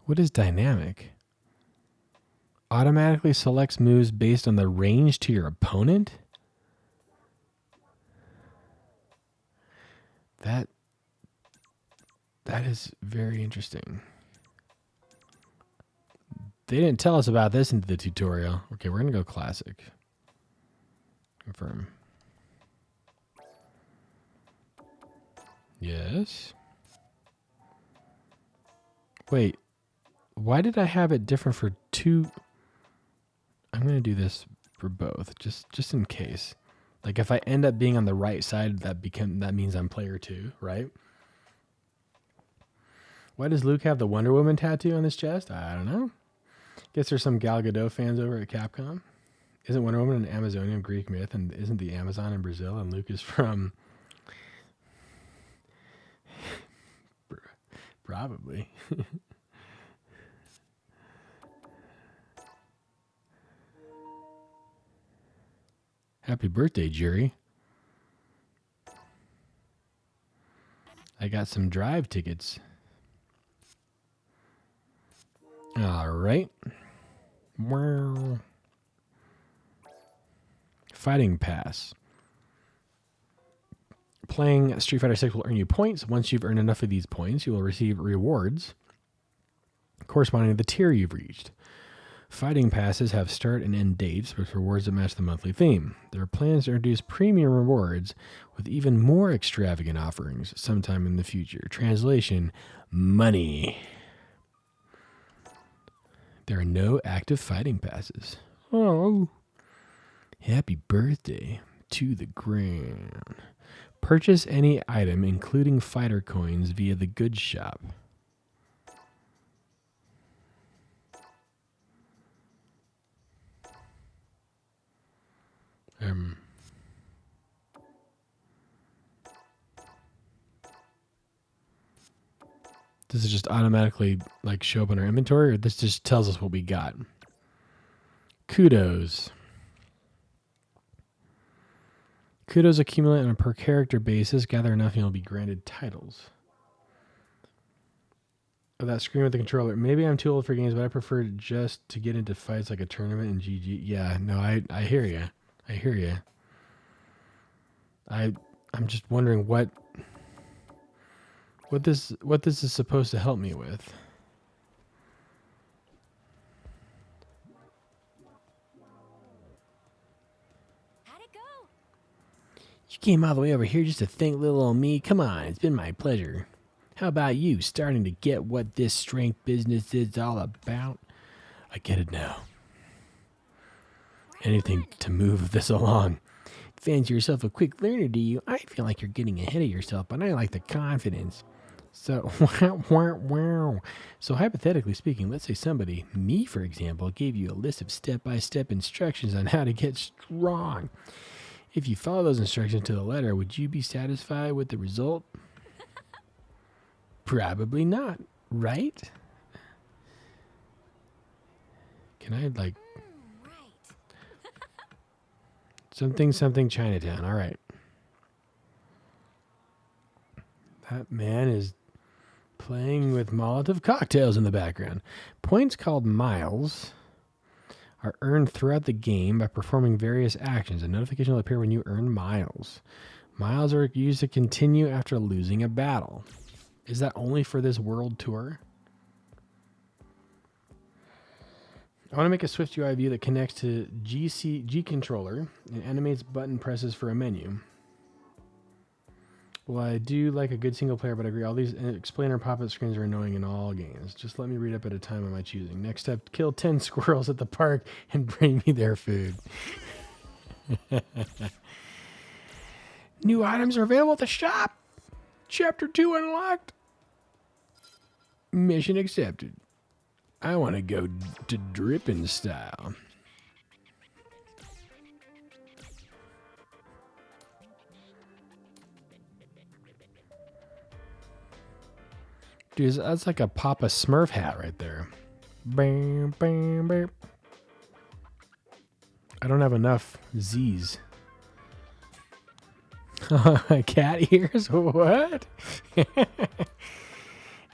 What is dynamic? Automatically selects moves based on the range to your opponent? That is very interesting. They didn't tell us about this in the tutorial. Okay, we're going to go Classic. Confirm. Yes. Wait, why did I have it different for two? I'm going to do this for both, just in case. Like if I end up being on the right side, that means I'm player 2, right? Why does Luke have the Wonder Woman tattoo on his chest? I don't know. Guess there's some Gal Gadot fans over at Capcom. Isn't Wonder Woman an Amazonian Greek myth, and isn't the Amazon in Brazil? And Luke is from... Probably. Happy birthday, Jerry. I got some drive tickets. All right. Wow. Fighting Pass. Playing Street Fighter 6 will earn you points. Once you've earned enough of these points, you will receive rewards corresponding to the tier you've reached. Fighting passes have start and end dates with rewards that match the monthly theme. There are plans to introduce premium rewards with even more extravagant offerings sometime in the future. Translation, money. There are no active fighting passes. Oh. Happy birthday to the ground. Purchase any item, including fighter coins, via the goods shop. Does it just automatically like show up in our inventory, or this just tells us what we got? Kudos. Kudos accumulate on a per character basis. Gather enough and you'll be granted titles. Oh, that screen with the controller. Maybe I'm too old for games, but I prefer just to get into fights like a tournament and GG. Yeah, no, I hear you. I hear you. I'm just wondering what this is supposed to help me with. How'd it go? You came all the way over here just to thank little old me? Come on, it's been my pleasure. How about you starting to get what this strength business is all about? I get it now. Anything to move this along. Fancy yourself a quick learner, do you? I feel like you're getting ahead of yourself, but I like the confidence. So, wow. So hypothetically speaking, let's say somebody, me for example, gave you a list of step-by-step instructions on how to get strong. If you follow those instructions to the letter, would you be satisfied with the result? Probably not, right? Can I like... Right. Something Chinatown. All right. That man is playing with Molotov cocktails in the background. Points called miles are earned throughout the game by performing various actions. A notification will appear when you earn miles. Miles are used to continue after losing a battle. Is that only for this world tour? I want to make a SwiftUI view that connects to G controller and animates button presses for a menu. Well, I do like a good single player, but I agree all these explainer pop-up screens are annoying in all games. Just let me read up at a time of my choosing. Next step, kill 10 squirrels at the park and bring me their food. New items are available at the shop. Chapter 2 unlocked. Mission accepted. I want to go to dripping style. Dude, that's like a Papa Smurf hat right there. Bam, bam, bam. I don't have enough Z's. Cat ears? What?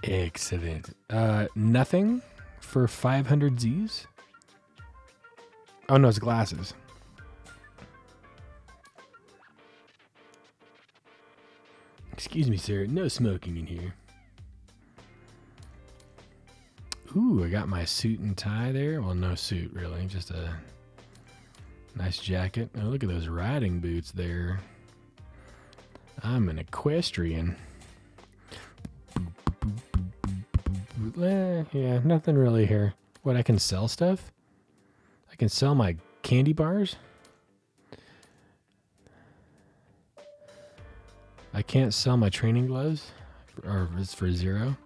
Excellent. Nothing for 500 Z's? Oh, no, it's glasses. Excuse me, sir. No smoking in here. Ooh, I got my suit and tie there. Well, no suit, really. Just a nice jacket. Oh, look at those riding boots there. I'm an equestrian. Yeah, nothing really here. What, I can sell stuff? I can sell my candy bars? I can't sell my training gloves? Or it's for 0?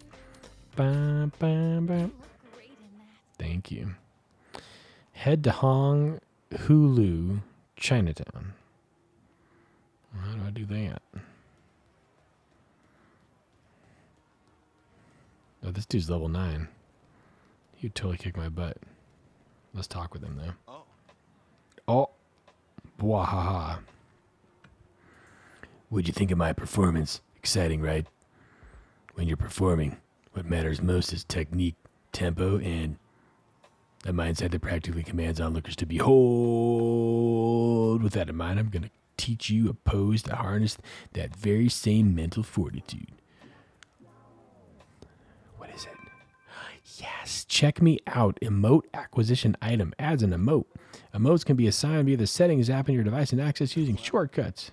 Bam, bam, bam. Great in that. Thank you. Head to Hulu, Chinatown. How do I do that? Oh, this dude's level 9. He'd totally kick my butt. Let's talk with him, though. Oh. Wahaha. What'd you think of my performance? Exciting, right? When you're performing, what matters most is technique, tempo, and a mindset that practically commands onlookers to behold. With that in mind, I'm going to teach you a pose to harness that very same mental fortitude. What is it? Yes, check me out. Emote acquisition item adds an emote. Emotes can be assigned via the settings app in your device and accessed using shortcuts.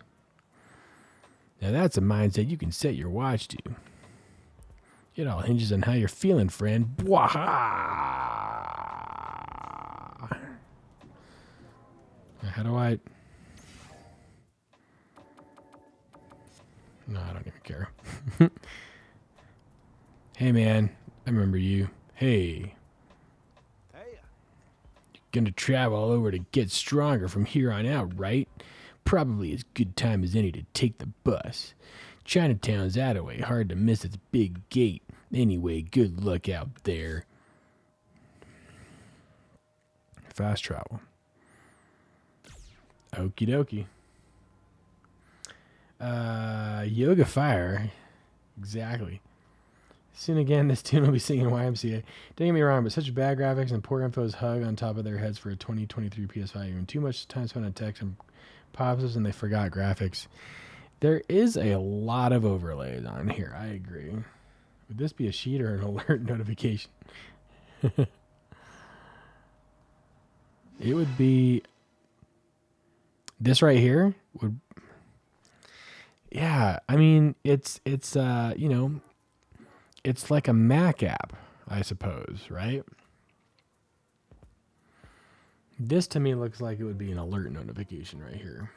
Now that's a mindset you can set your watch to. It all hinges on how you're feeling, friend. Bwaha! How do I... No, I don't even care. Hey, man. I remember you. Hey. Hey. You're gonna travel all over to get stronger from here on out, right? Probably as good time as any to take the bus. Chinatown's that-a-way, hard to miss its big gate. Anyway, good luck out there. Fast travel. Okie dokie. Yoga Fire. Exactly. Soon again, this tune will be singing YMCA. Don't get me wrong, but such bad graphics and poor info is hug on top of their heads for a 2023 PS5. Even too much time spent on text and pop-ups, and they forgot graphics. There is a lot of overlays on here. I agree. Would this be a sheet or an alert notification? It would be this right here. Would, yeah, I mean, it's you know, it's like a Mac app, I suppose, right? This to me looks like it would be an alert notification right here.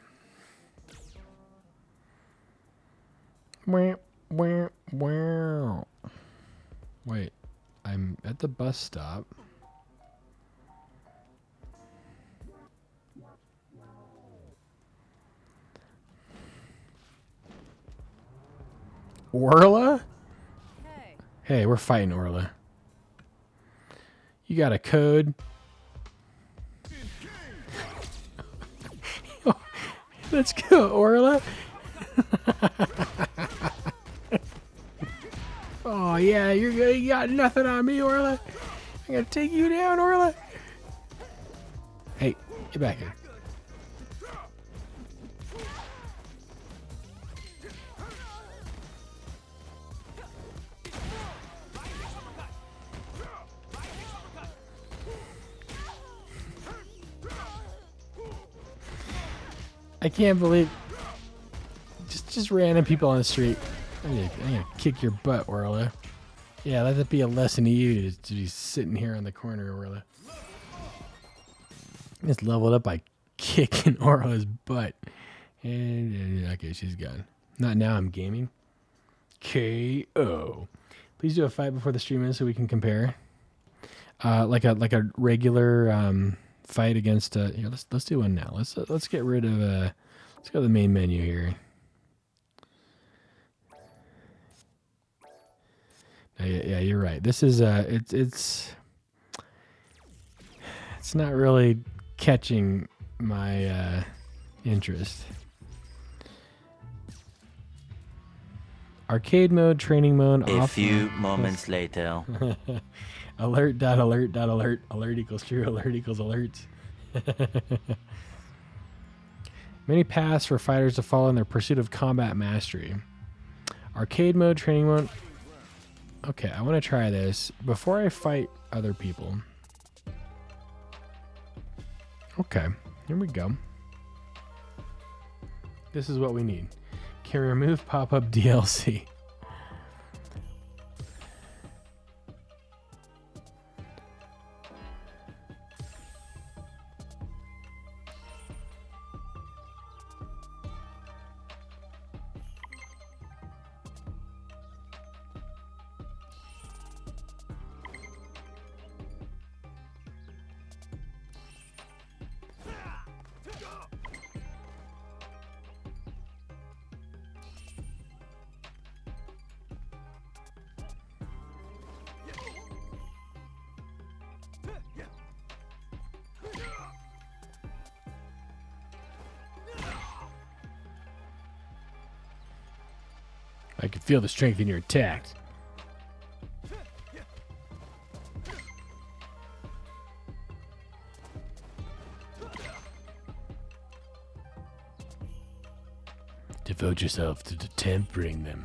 Wait, I'm at the bus stop. Orla? Hey, we're fighting Orla. You got a code? Let's go, Orla. Oh, yeah, you got nothing on me, Orla. I'm going to take you down, Orla. Hey, get back here. I can't believe just random people on the street. I'm gonna kick your butt, Orla. Yeah, let that be a lesson to you to be sitting here on the corner, Orla. Just leveled up by kicking Orla's butt. And okay, she's gone. Not now. I'm gaming. KO. Please do a fight before the stream ends so we can compare. Like a regular fight against. Here, let's do one now. Let's get rid of. Let's go to the main menu here. Yeah, you're right. This is it's not really catching my interest. Arcade mode, training mode. A few moments later. Alert dot alert dot alert. Alert equals true. Alert equals alerts. Many paths for fighters to follow in their pursuit of combat mastery. Arcade mode, training mode. Okay, I want to try this before I fight other people. Okay, here we go. This is what we need. Can remove pop-up DLC. I can feel the strength in your attacks. Devote yourself to tempering them.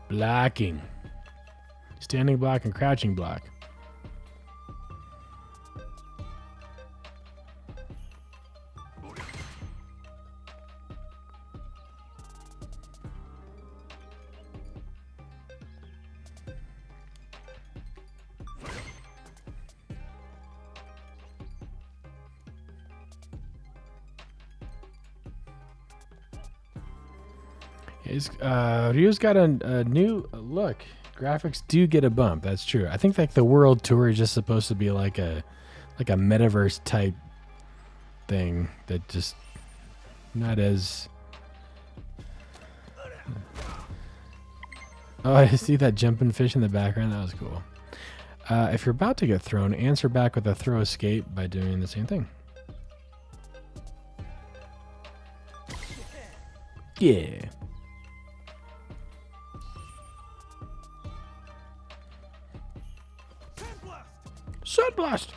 Blocking. Standing block and crouching block. Ryu's got a new look. Graphics do get a bump. That's true. I think like the world tour is just supposed to be like a metaverse type thing that just not as. Oh, I see that jumping fish in the background. That was cool. If you're about to get thrown, answer back with a throw escape by doing the same thing. Yeah. Sunblast!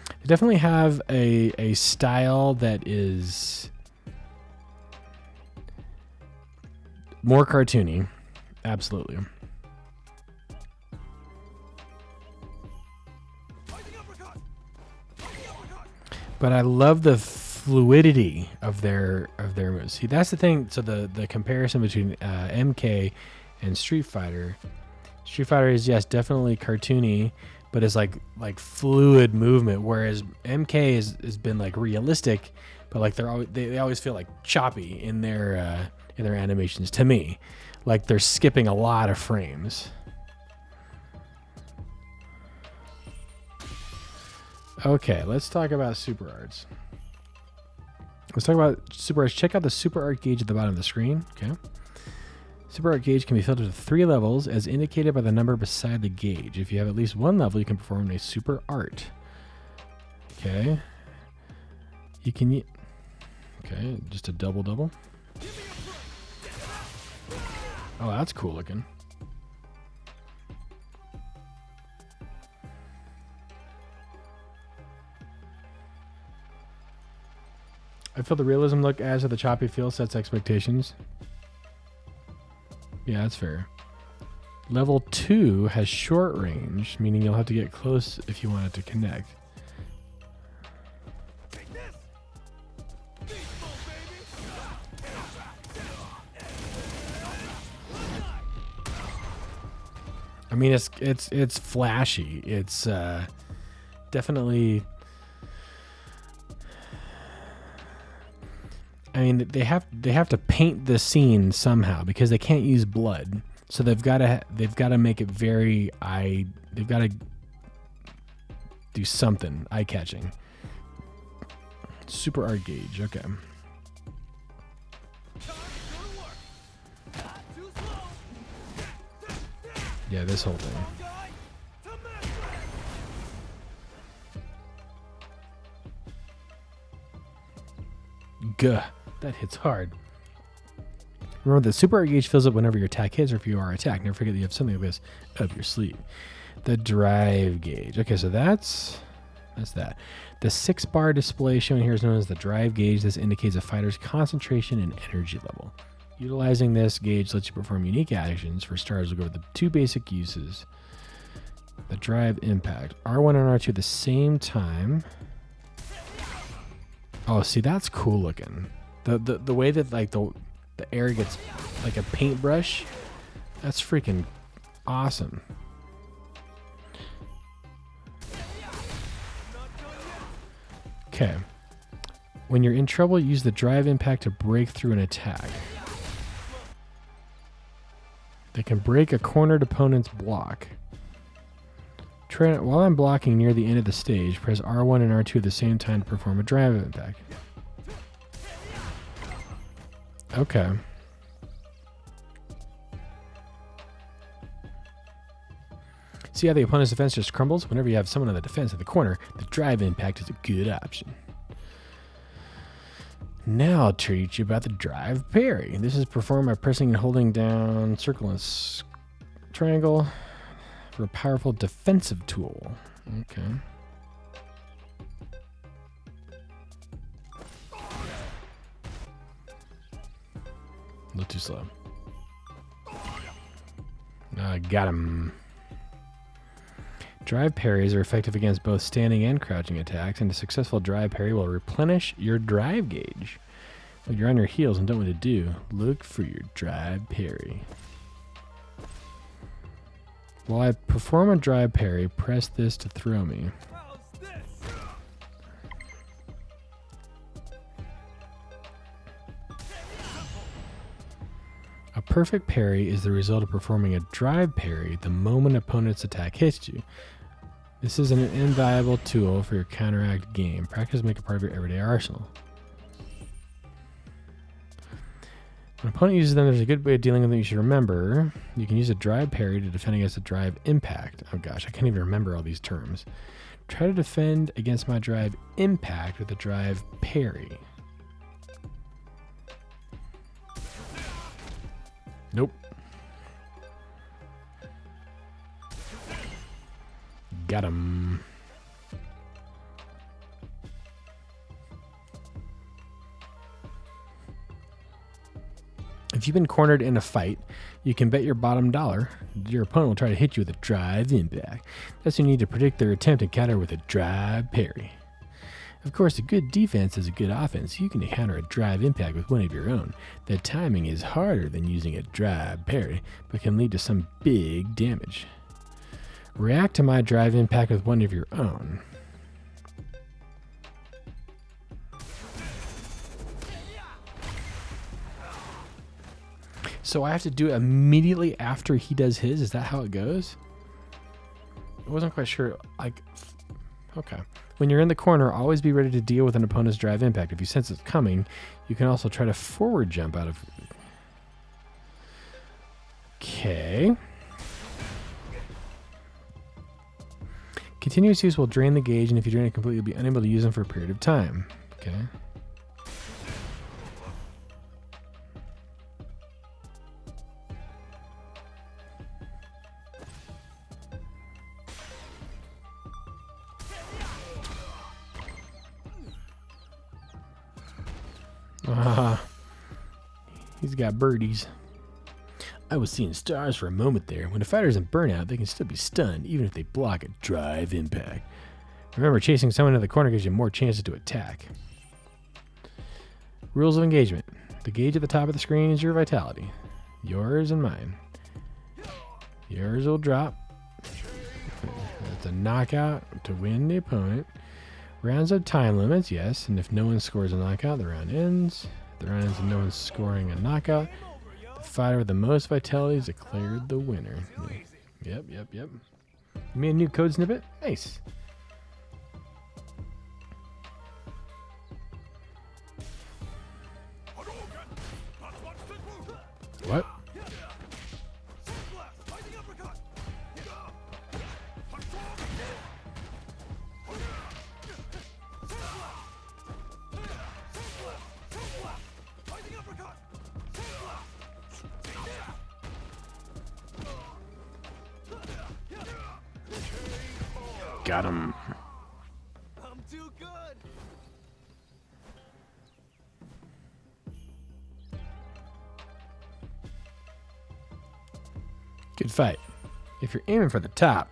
They definitely have a style that is more cartoony. Absolutely. But I love the fluidity of their moves. See, that's the thing. So the comparison between MK and Street Fighter. Street Fighter is, yes, definitely cartoony, but it's like fluid movement, whereas MK has been like realistic, but like they always feel like choppy in their animations to me. Like they're skipping a lot of frames. Okay, let's talk about super arts. Let's talk about super arts. Check out the super art gauge at the bottom of the screen. Okay. Super art gauge can be filtered to 3 levels as indicated by the number beside the gauge. If you have at least 1 level, you can perform a super art. Okay. You can... Okay, just a double. Oh, that's cool looking. I feel the realism look adds to the choppy feel, sets expectations. Yeah, that's fair. Level 2 has short range, meaning you'll have to get close if you want it to connect. I mean, it's flashy. It's definitely. I mean, they have to paint the scene somehow because they can't use blood, so they've got to make it very they've got to do something eye catching. Super art gauge, okay. Yeah, this whole thing. Gah, that hits hard. Remember, the super art gauge fills up whenever your attack hits or if you are attacked. Never forget that you have something like this up your sleeve. The drive gauge. Okay, so that's that. The 6-bar display shown here is known as the drive gauge. This indicates a fighter's concentration and energy level. Utilizing this gauge lets you perform unique actions. For starters, we'll go over the 2 basic uses. The drive impact. R1 and R2 at the same time. Oh, see, that's cool looking. The way that like the air gets like a paintbrush, that's freaking awesome. Okay. When you're in trouble, use the drive impact to break through an attack. They can break a cornered opponent's block. While I'm blocking near the end of the stage, press R1 and R2 at the same time to perform a drive impact. Okay. See how the opponent's defense just crumbles? Whenever you have someone on the defense in the corner, the drive impact is a good option. Now I'll teach you about the drive parry. This is performed by pressing and holding down circle and triangle for a powerful defensive tool. Okay. A little too slow. Got him. Drive parries are effective against both standing and crouching attacks, and a successful drive parry will replenish your drive gauge. When you're on your heels and don't know what to do, look for your drive parry. While I perform a drive parry, press this to throw me. A perfect parry is the result of performing a drive parry the moment opponent's attack hits you. This is an invaluable tool for your counteract game. Practice make a part of your everyday arsenal. When an opponent uses them, there's a good way of dealing with them you should remember. You can use a drive parry to defend against a drive impact. Oh gosh, I can't even remember all these terms. Try to defend against my drive impact with a drive parry. Nope. Got him. If you've been cornered in a fight, you can bet your bottom dollar your opponent will try to hit you with a drive impact. Thus, you need to predict their attempt and counter with a drive parry. Of course, a good defense is a good offense. You can counter a drive impact with one of your own. The timing is harder than using a drive parry, but can lead to some big damage. React to my drive impact with one of your own. So I have to do it immediately after he does his? Is that how it goes? I wasn't quite sure. Okay. When you're in the corner, always be ready to deal with an opponent's drive impact. If you sense it's coming, you can also try to forward jump out of... Okay. Continuous use will drain the gauge, and if you drain it completely, you'll be unable to use them for a period of time. Okay. He's got birdies. I was seeing stars for a moment there. When a fighter's in burnout, they can still be stunned, even if they block a drive impact. Remember, chasing someone into the corner gives you more chances to attack. Rules of engagement. The gauge at the top of the screen is your vitality. Yours and mine. Yours will drop. That's a knockout to win the opponent. Rounds have time limits, yes, and if no one scores a knockout, the round ends. If the round ends and no one's scoring a knockout, the fighter with the most vitality is declared the winner. Yep. You made a new code snippet? Nice. What? Got him. I'm too good. Good fight. If you're aiming for the top,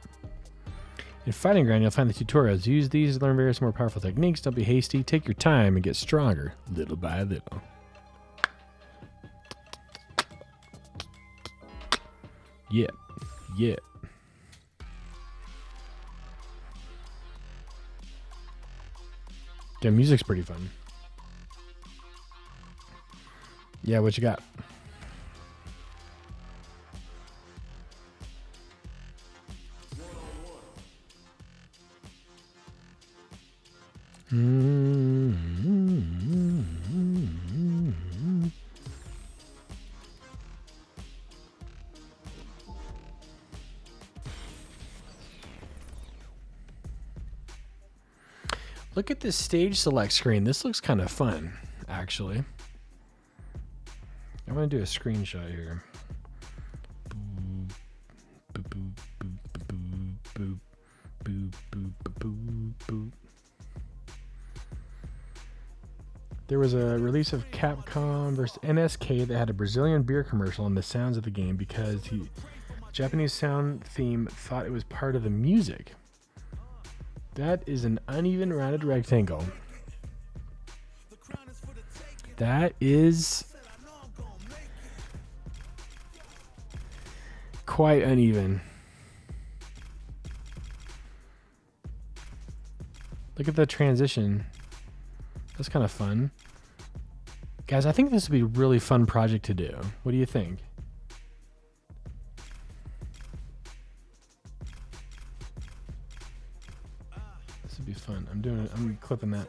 in Fighting Ground, you'll find the tutorials. Use these to learn various more powerful techniques. Don't be hasty. Take your time and get stronger, little by little. Yep. Yeah, music's pretty fun. Yeah, what you got? Look at this stage select screen. This looks kind of fun. actually. I'm going to do a screenshot here. Boop, boop, boop, boop, boop, boop, boop, boop, boop, boop. There was a release of Capcom versus NSK that had a Brazilian beer commercial in the sounds of the game because the Japanese sound theme thought it was part of the music. That is an uneven rounded rectangle. That is quite uneven. Look at the transition. That's kind of fun. Guys, I think this would be a really fun project to do. What do you think? This would be fun. I'm clipping that.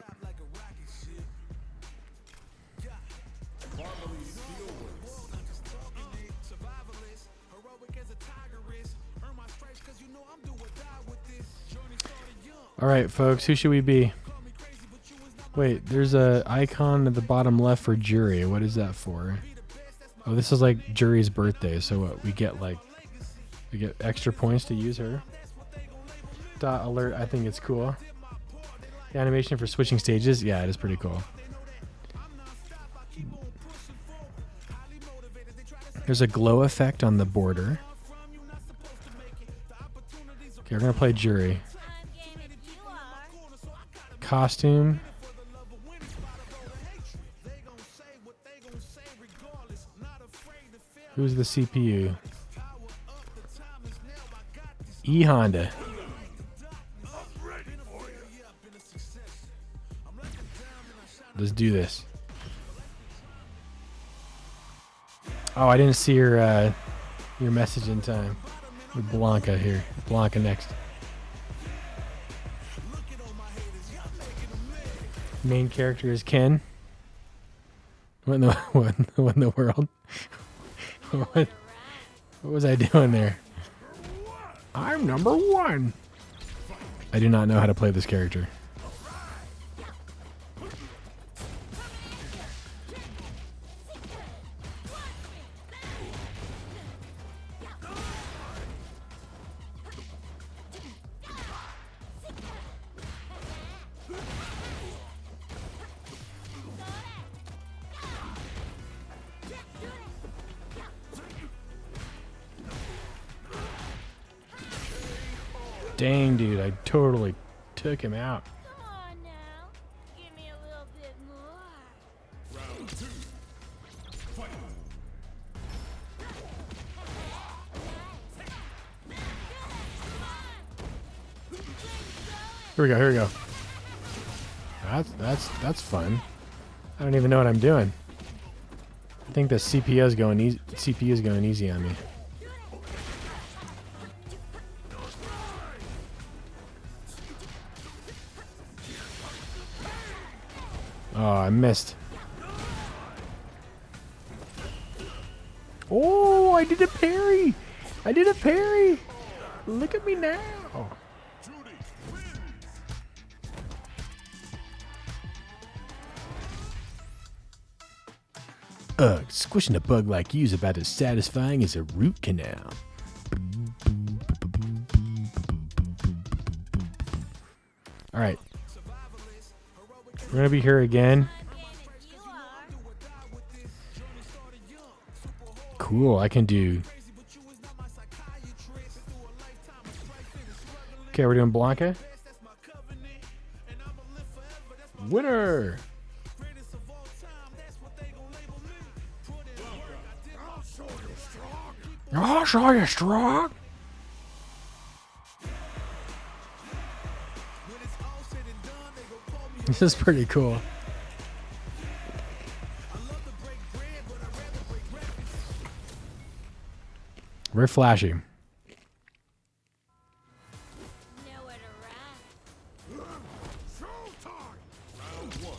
All right, folks, who should we be? Wait, there's a icon at the bottom left for Jury. What is that for? Oh, this is like Jury's birthday. So what? We get extra points to use her. Dot alert. I think it's cool. The animation for switching stages. Yeah, it is pretty cool. There's a glow effect on the border. Okay, we're gonna play Jury. Costume. Who's the CPU? E Honda. Let's do this. Oh, I didn't see your message in time. With Blanca here. Blanca next. Main character is Ken. What in the world? What was I doing there? I'm number 1. I do not know how to play this character. Dang, dude, I totally took him out. Come on now. Give me a little bit more. Round 2. Fight. Here we go. That's fun. I don't even know what I'm doing. I think the CPU is going easy on me. Oh, I missed. Oh, I did a parry. Look at me now. Squishing a bug like you is about as satisfying as a root canal. All right. We're going to be here again. Cool, I can do... Okay, we're doing Blanca. Winner! I'll show you strong! This is pretty cool. Very flashy. Nowhere to run. Round 1.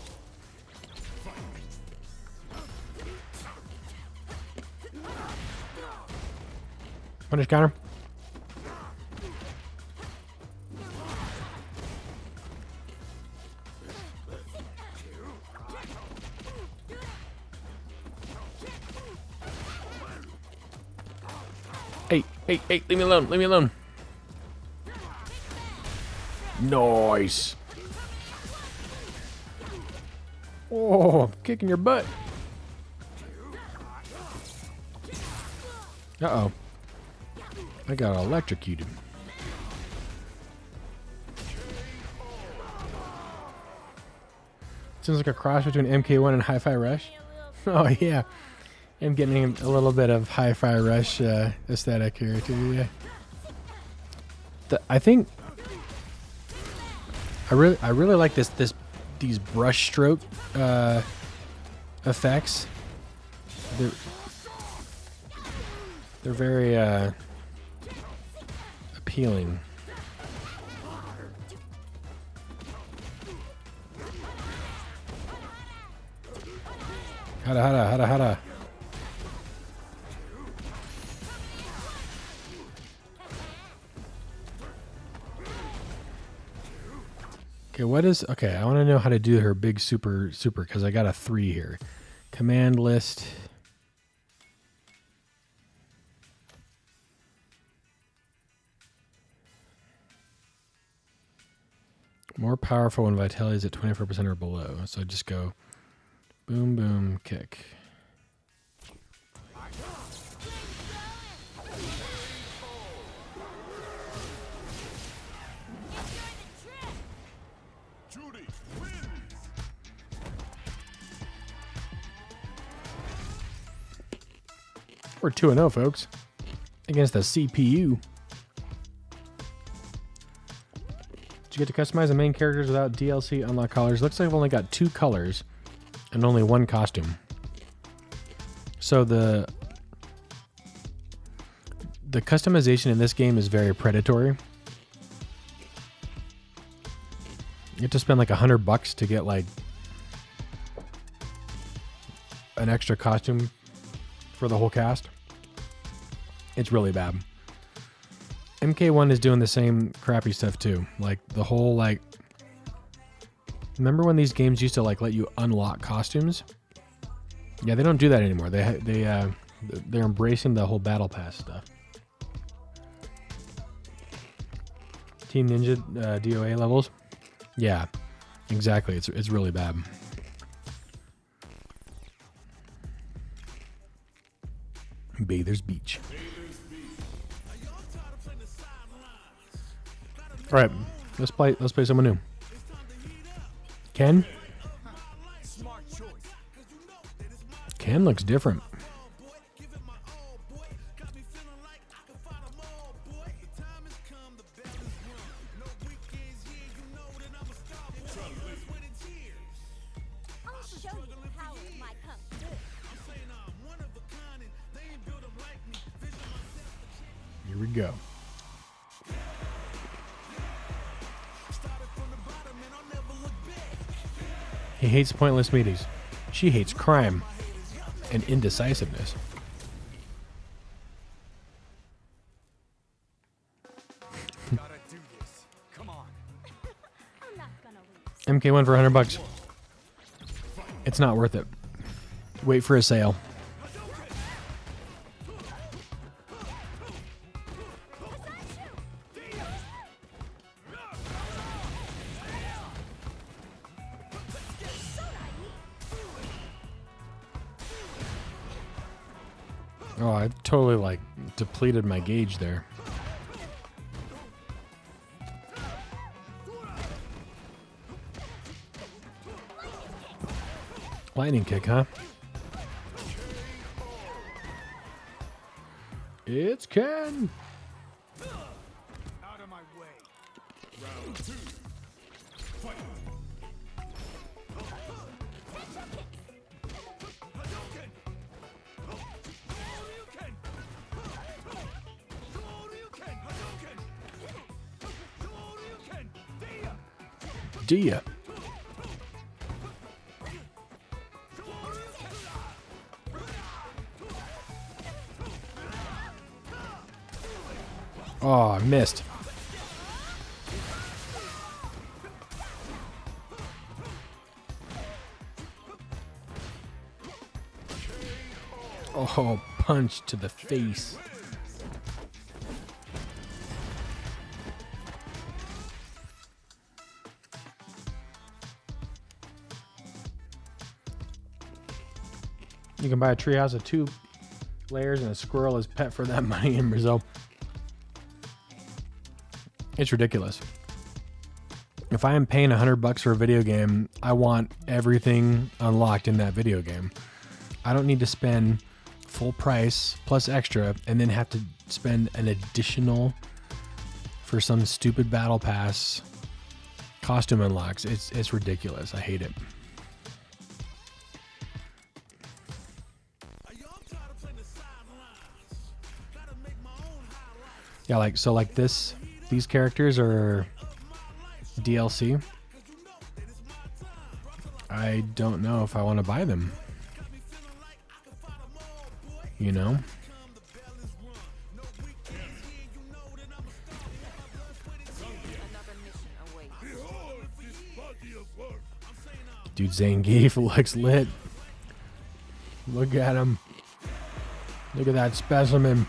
Punish counter. Hey, leave me alone. Leave me alone. Nice. Oh, I'm kicking your butt. Uh-oh. I got electrocuted. Seems like a cross between MK1 and Hi-Fi Rush. Oh, yeah. I'm getting a little bit of Hi-Fi Rush aesthetic here, too, yeah. I think... I really like these brush stroke effects. They're very appealing. Hada. Okay, I want to know how to do her big super, because I got a 3 here. Command list. More powerful when vitality is at 24% or below. So just go boom, boom, kick. We're 2-0, folks. Against the CPU. Did you get to customize the main characters without DLC unlock colors? Looks like I've only got 2 colors and only 1 costume. So the customization in this game is very predatory. You have to spend like $100 to get like an extra costume for the whole cast. It's really bad. MK1 is doing the same crappy stuff too. Like the whole like, remember when these games used to like let you unlock costumes? Yeah, they don't do that anymore. They're embracing the whole battle pass stuff. Team Ninja DOA levels. Yeah, exactly. It's really bad. Bathers Beach. All right, let's play someone new. Ken? Ken looks different. I'll show you the power of my kung fu. Here we go. He hates pointless meetings. She hates crime and indecisiveness. Gotta do this. Come on. I'm not gonna lose. MK1 for $100. It's not worth it. Wait for a sale. Oh, I totally like depleted my gauge there. Lightning kick, huh? It's Ken. Out of my way. Round 2. Fight. Dia. Oh, I missed. Oh, punch to the face. You can buy a treehouse of 2 layers and a squirrel as pet for that money in Brazil. It's ridiculous. If I am paying $100 for a video game, I want everything unlocked in that video game. I don't need to spend full price plus extra and then have to spend an additional for some stupid battle pass costume unlocks. It's ridiculous. I hate it. Yeah, like these characters are DLC. I don't know if I want to buy them. You know? Dude, Zangief looks lit. Look at him. Look at that specimen.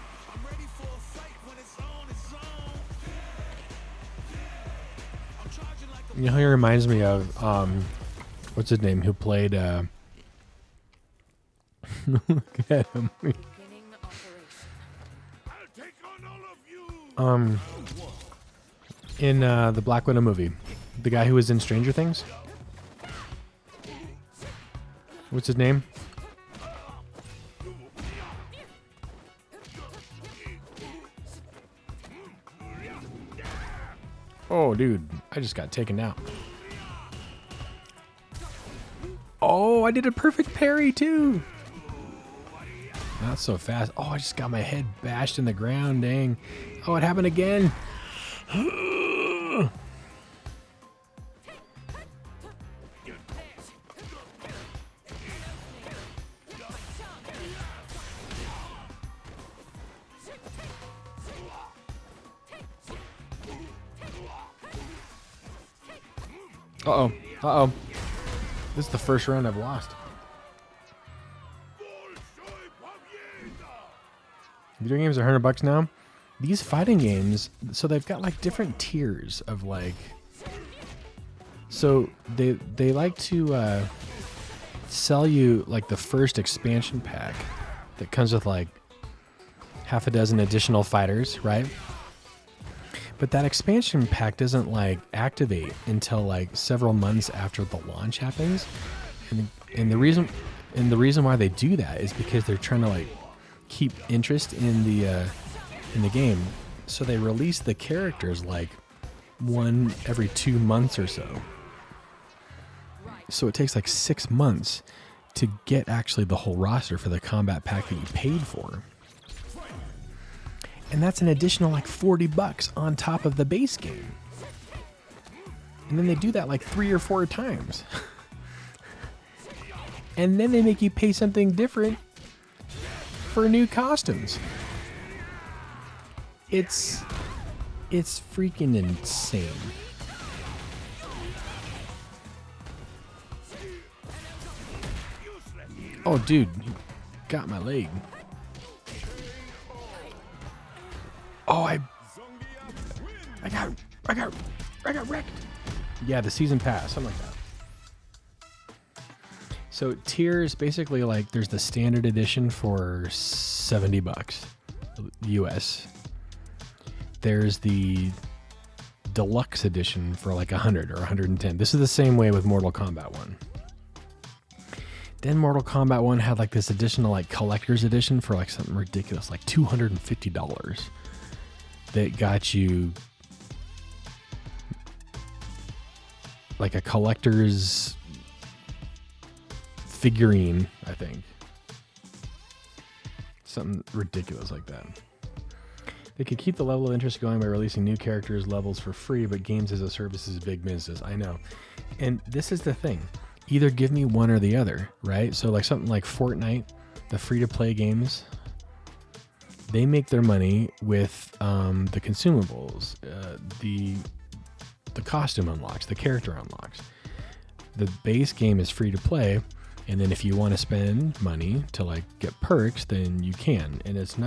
You know, he reminds me of what's his name? Who played? Look at him. In the Black Widow movie, the guy who was in Stranger Things. What's his name? Oh, dude, I just got taken out. Oh, I did a perfect parry too. Not so fast. Oh, I just got my head bashed in the ground, dang. Oh, it happened again. Uh-oh. Uh-oh. This is the first round I've lost. Video games are $100 now. These fighting games, so they've got like different tiers of like. So they like to sell you like the first expansion pack that comes with like half a dozen additional fighters, right? But that expansion pack doesn't like activate until like several months after the launch happens, and the reason why they do that is because they're trying to like keep interest in the game. So they release the characters like one every 2 months or so. So it takes like 6 months to get actually the whole roster for the combat pack that you paid for. And that's an additional like $40 on top of the base game. And then they do that like 3 or 4 times. And then they make you pay something different for new costumes. It's freaking insane. Oh, dude, he got my leg. Oh, I got wrecked. Yeah, the season pass, something like that. So tiers, basically like there's the standard edition for $70 US. There's the deluxe edition for like 100 or 110. This is the same way with Mortal Kombat 1. Then Mortal Kombat 1 had like this additional like collector's edition for like something ridiculous, like $250. That got you like a collector's figurine, I think. Something ridiculous like that. They could keep the level of interest going by releasing new characters, levels for free, but games as a service is big business. I know. And this is the thing. Either give me one or the other, right? So like something like Fortnite, the free-to-play games, they make their money with the consumables, the costume unlocks, the character unlocks. The base game is free to play, and then if you want to spend money to like get perks, then you can. And it's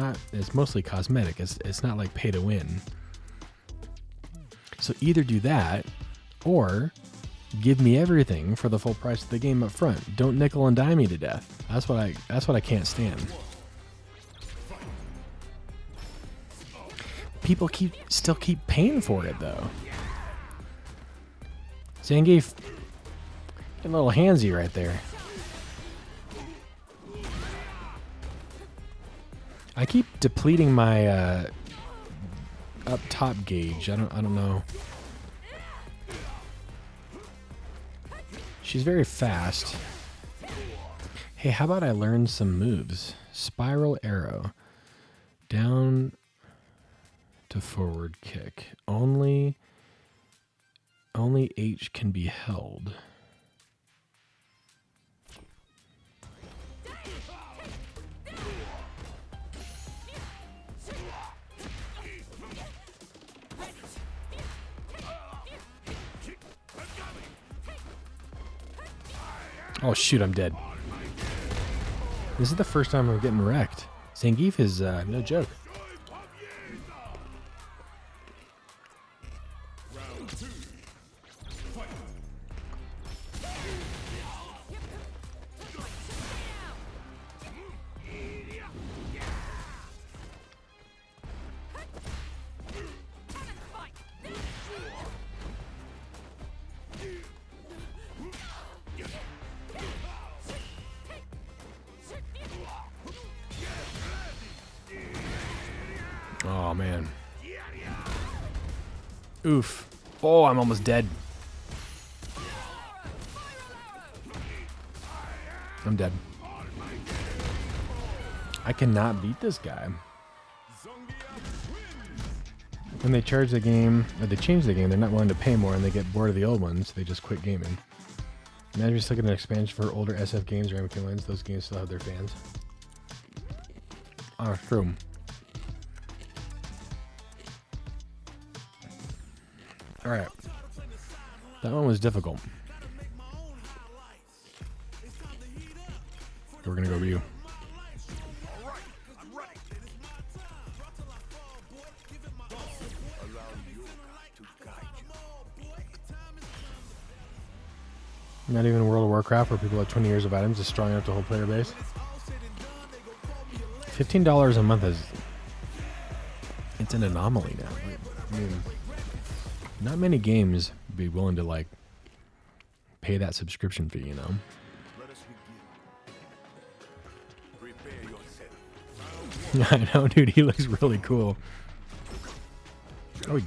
mostly cosmetic. It's not like pay to win. So either do that, or give me everything for the full price of the game up front. Don't nickel and dime me to death. That's what I can't stand. People still keep paying for it though. Zangief, get a little handsy right there. I keep depleting my up top gauge. I don't know. She's very fast. Hey, how about I learn some moves? Spiral arrow. Down to forward kick. Only H can be held. Oh shoot, I'm dead. This is the first time I'm getting wrecked. Zangief is no joke. Oh man. Oof. Oh, I'm almost dead. I'm dead. I cannot beat this guy. When they charge the game, or they change the game, they're not willing to pay more and they get bored of the old ones. They just quit gaming. Imagine just looking at an expansion for older SF games or MK Lens. Those games still have their fans. Oh, true. Alright. That one was difficult. We're gonna go Ryu. Not even World of Warcraft where people have 20 years of items is strong enough to hold player base. $15 a month is... It's an anomaly now. I mean... Not many games would be willing to like pay that subscription fee, you know. I know, dude. He looks really cool. Oh,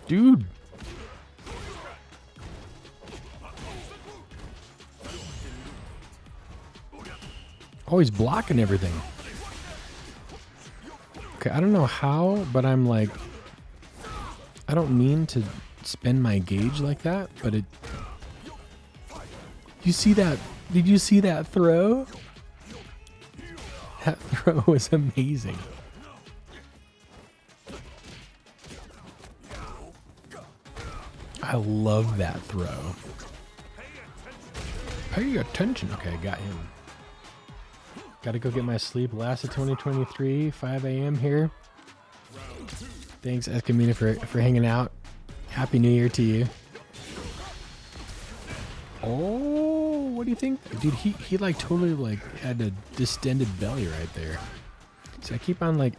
dude. Oh, he's blocking everything. Okay, I don't know how, but I'm like... I don't mean to spend my gauge like that, but it... You see that? Did you see that throw? That throw was amazing. I love that throw. Pay attention. Okay, I got him. Gotta go get my sleep. Last of 2023, 5 a.m. here. Thanks, Escamina, for hanging out. Happy New Year to you. Oh, what do you think? Dude, he like totally like had a distended belly right there. So I keep on like...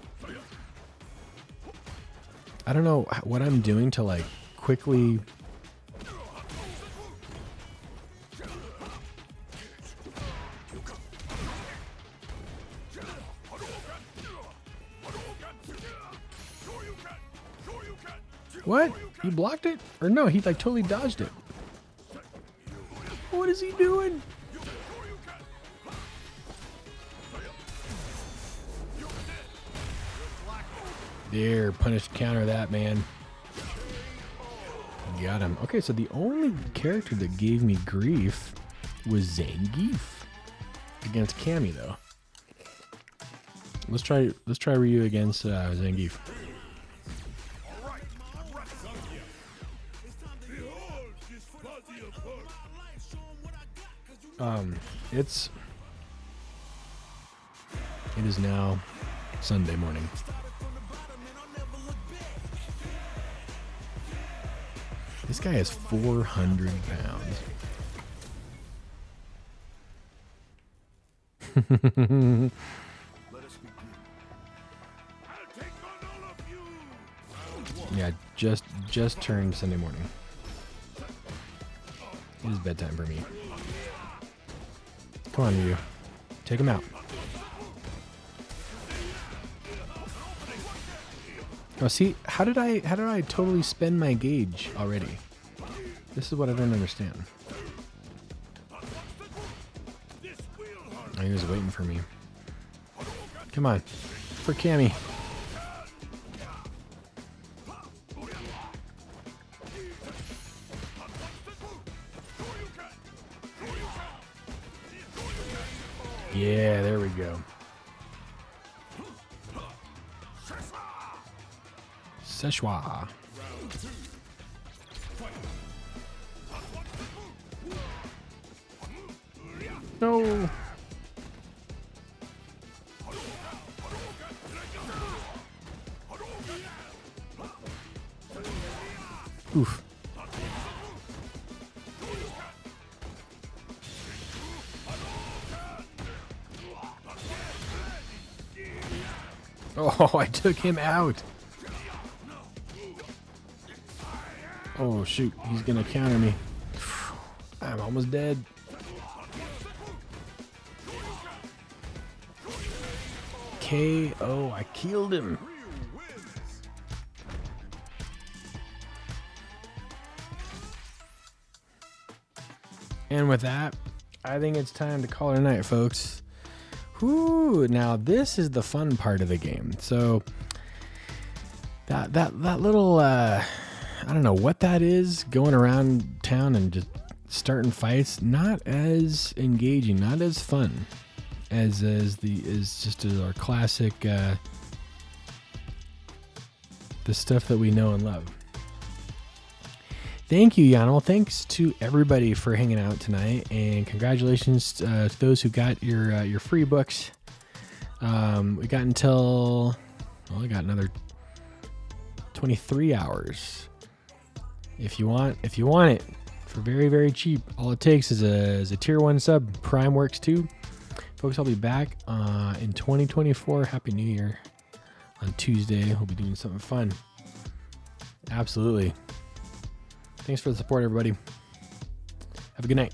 I don't know what I'm doing to like quickly... What? He blocked it? Or no, he like totally dodged it. What is he doing? There, punish counter that, man. Got him. Okay, so the only character that gave me grief was Zangief against Cammy, though. Let's try Ryu against Zangief. It is now Sunday morning. This guy is 400 pounds. Let us begin. Yeah, just turned Sunday morning. It is bedtime for me. Come on, you. Take him out. Oh, see, how did I totally spend my gauge already? This is what I don't understand. He was waiting for me. Come on, for Cammy. Yeah, there we go. Szechuan. No. Oof. Oh, I took him out. Oh, shoot. He's going to counter me. I'm almost dead. KO. I killed him. And with that, I think it's time to call it a night, folks. Whoo, now this is the fun part of the game. So that little I don't know what that is, going around town and just starting fights, not as engaging, not as fun as just our classic the stuff that we know and love. Thank you, Yanel. Thanks to everybody for hanging out tonight, and congratulations to those who got your free books. We got until, well, we got another 23 hours. If you want it for very, very cheap, all it takes is a tier 1 sub. Prime works too, folks. I'll be back in 2024. Happy New Year on Tuesday. We'll be doing something fun. Absolutely. Thanks for the support, everybody. Have a good night.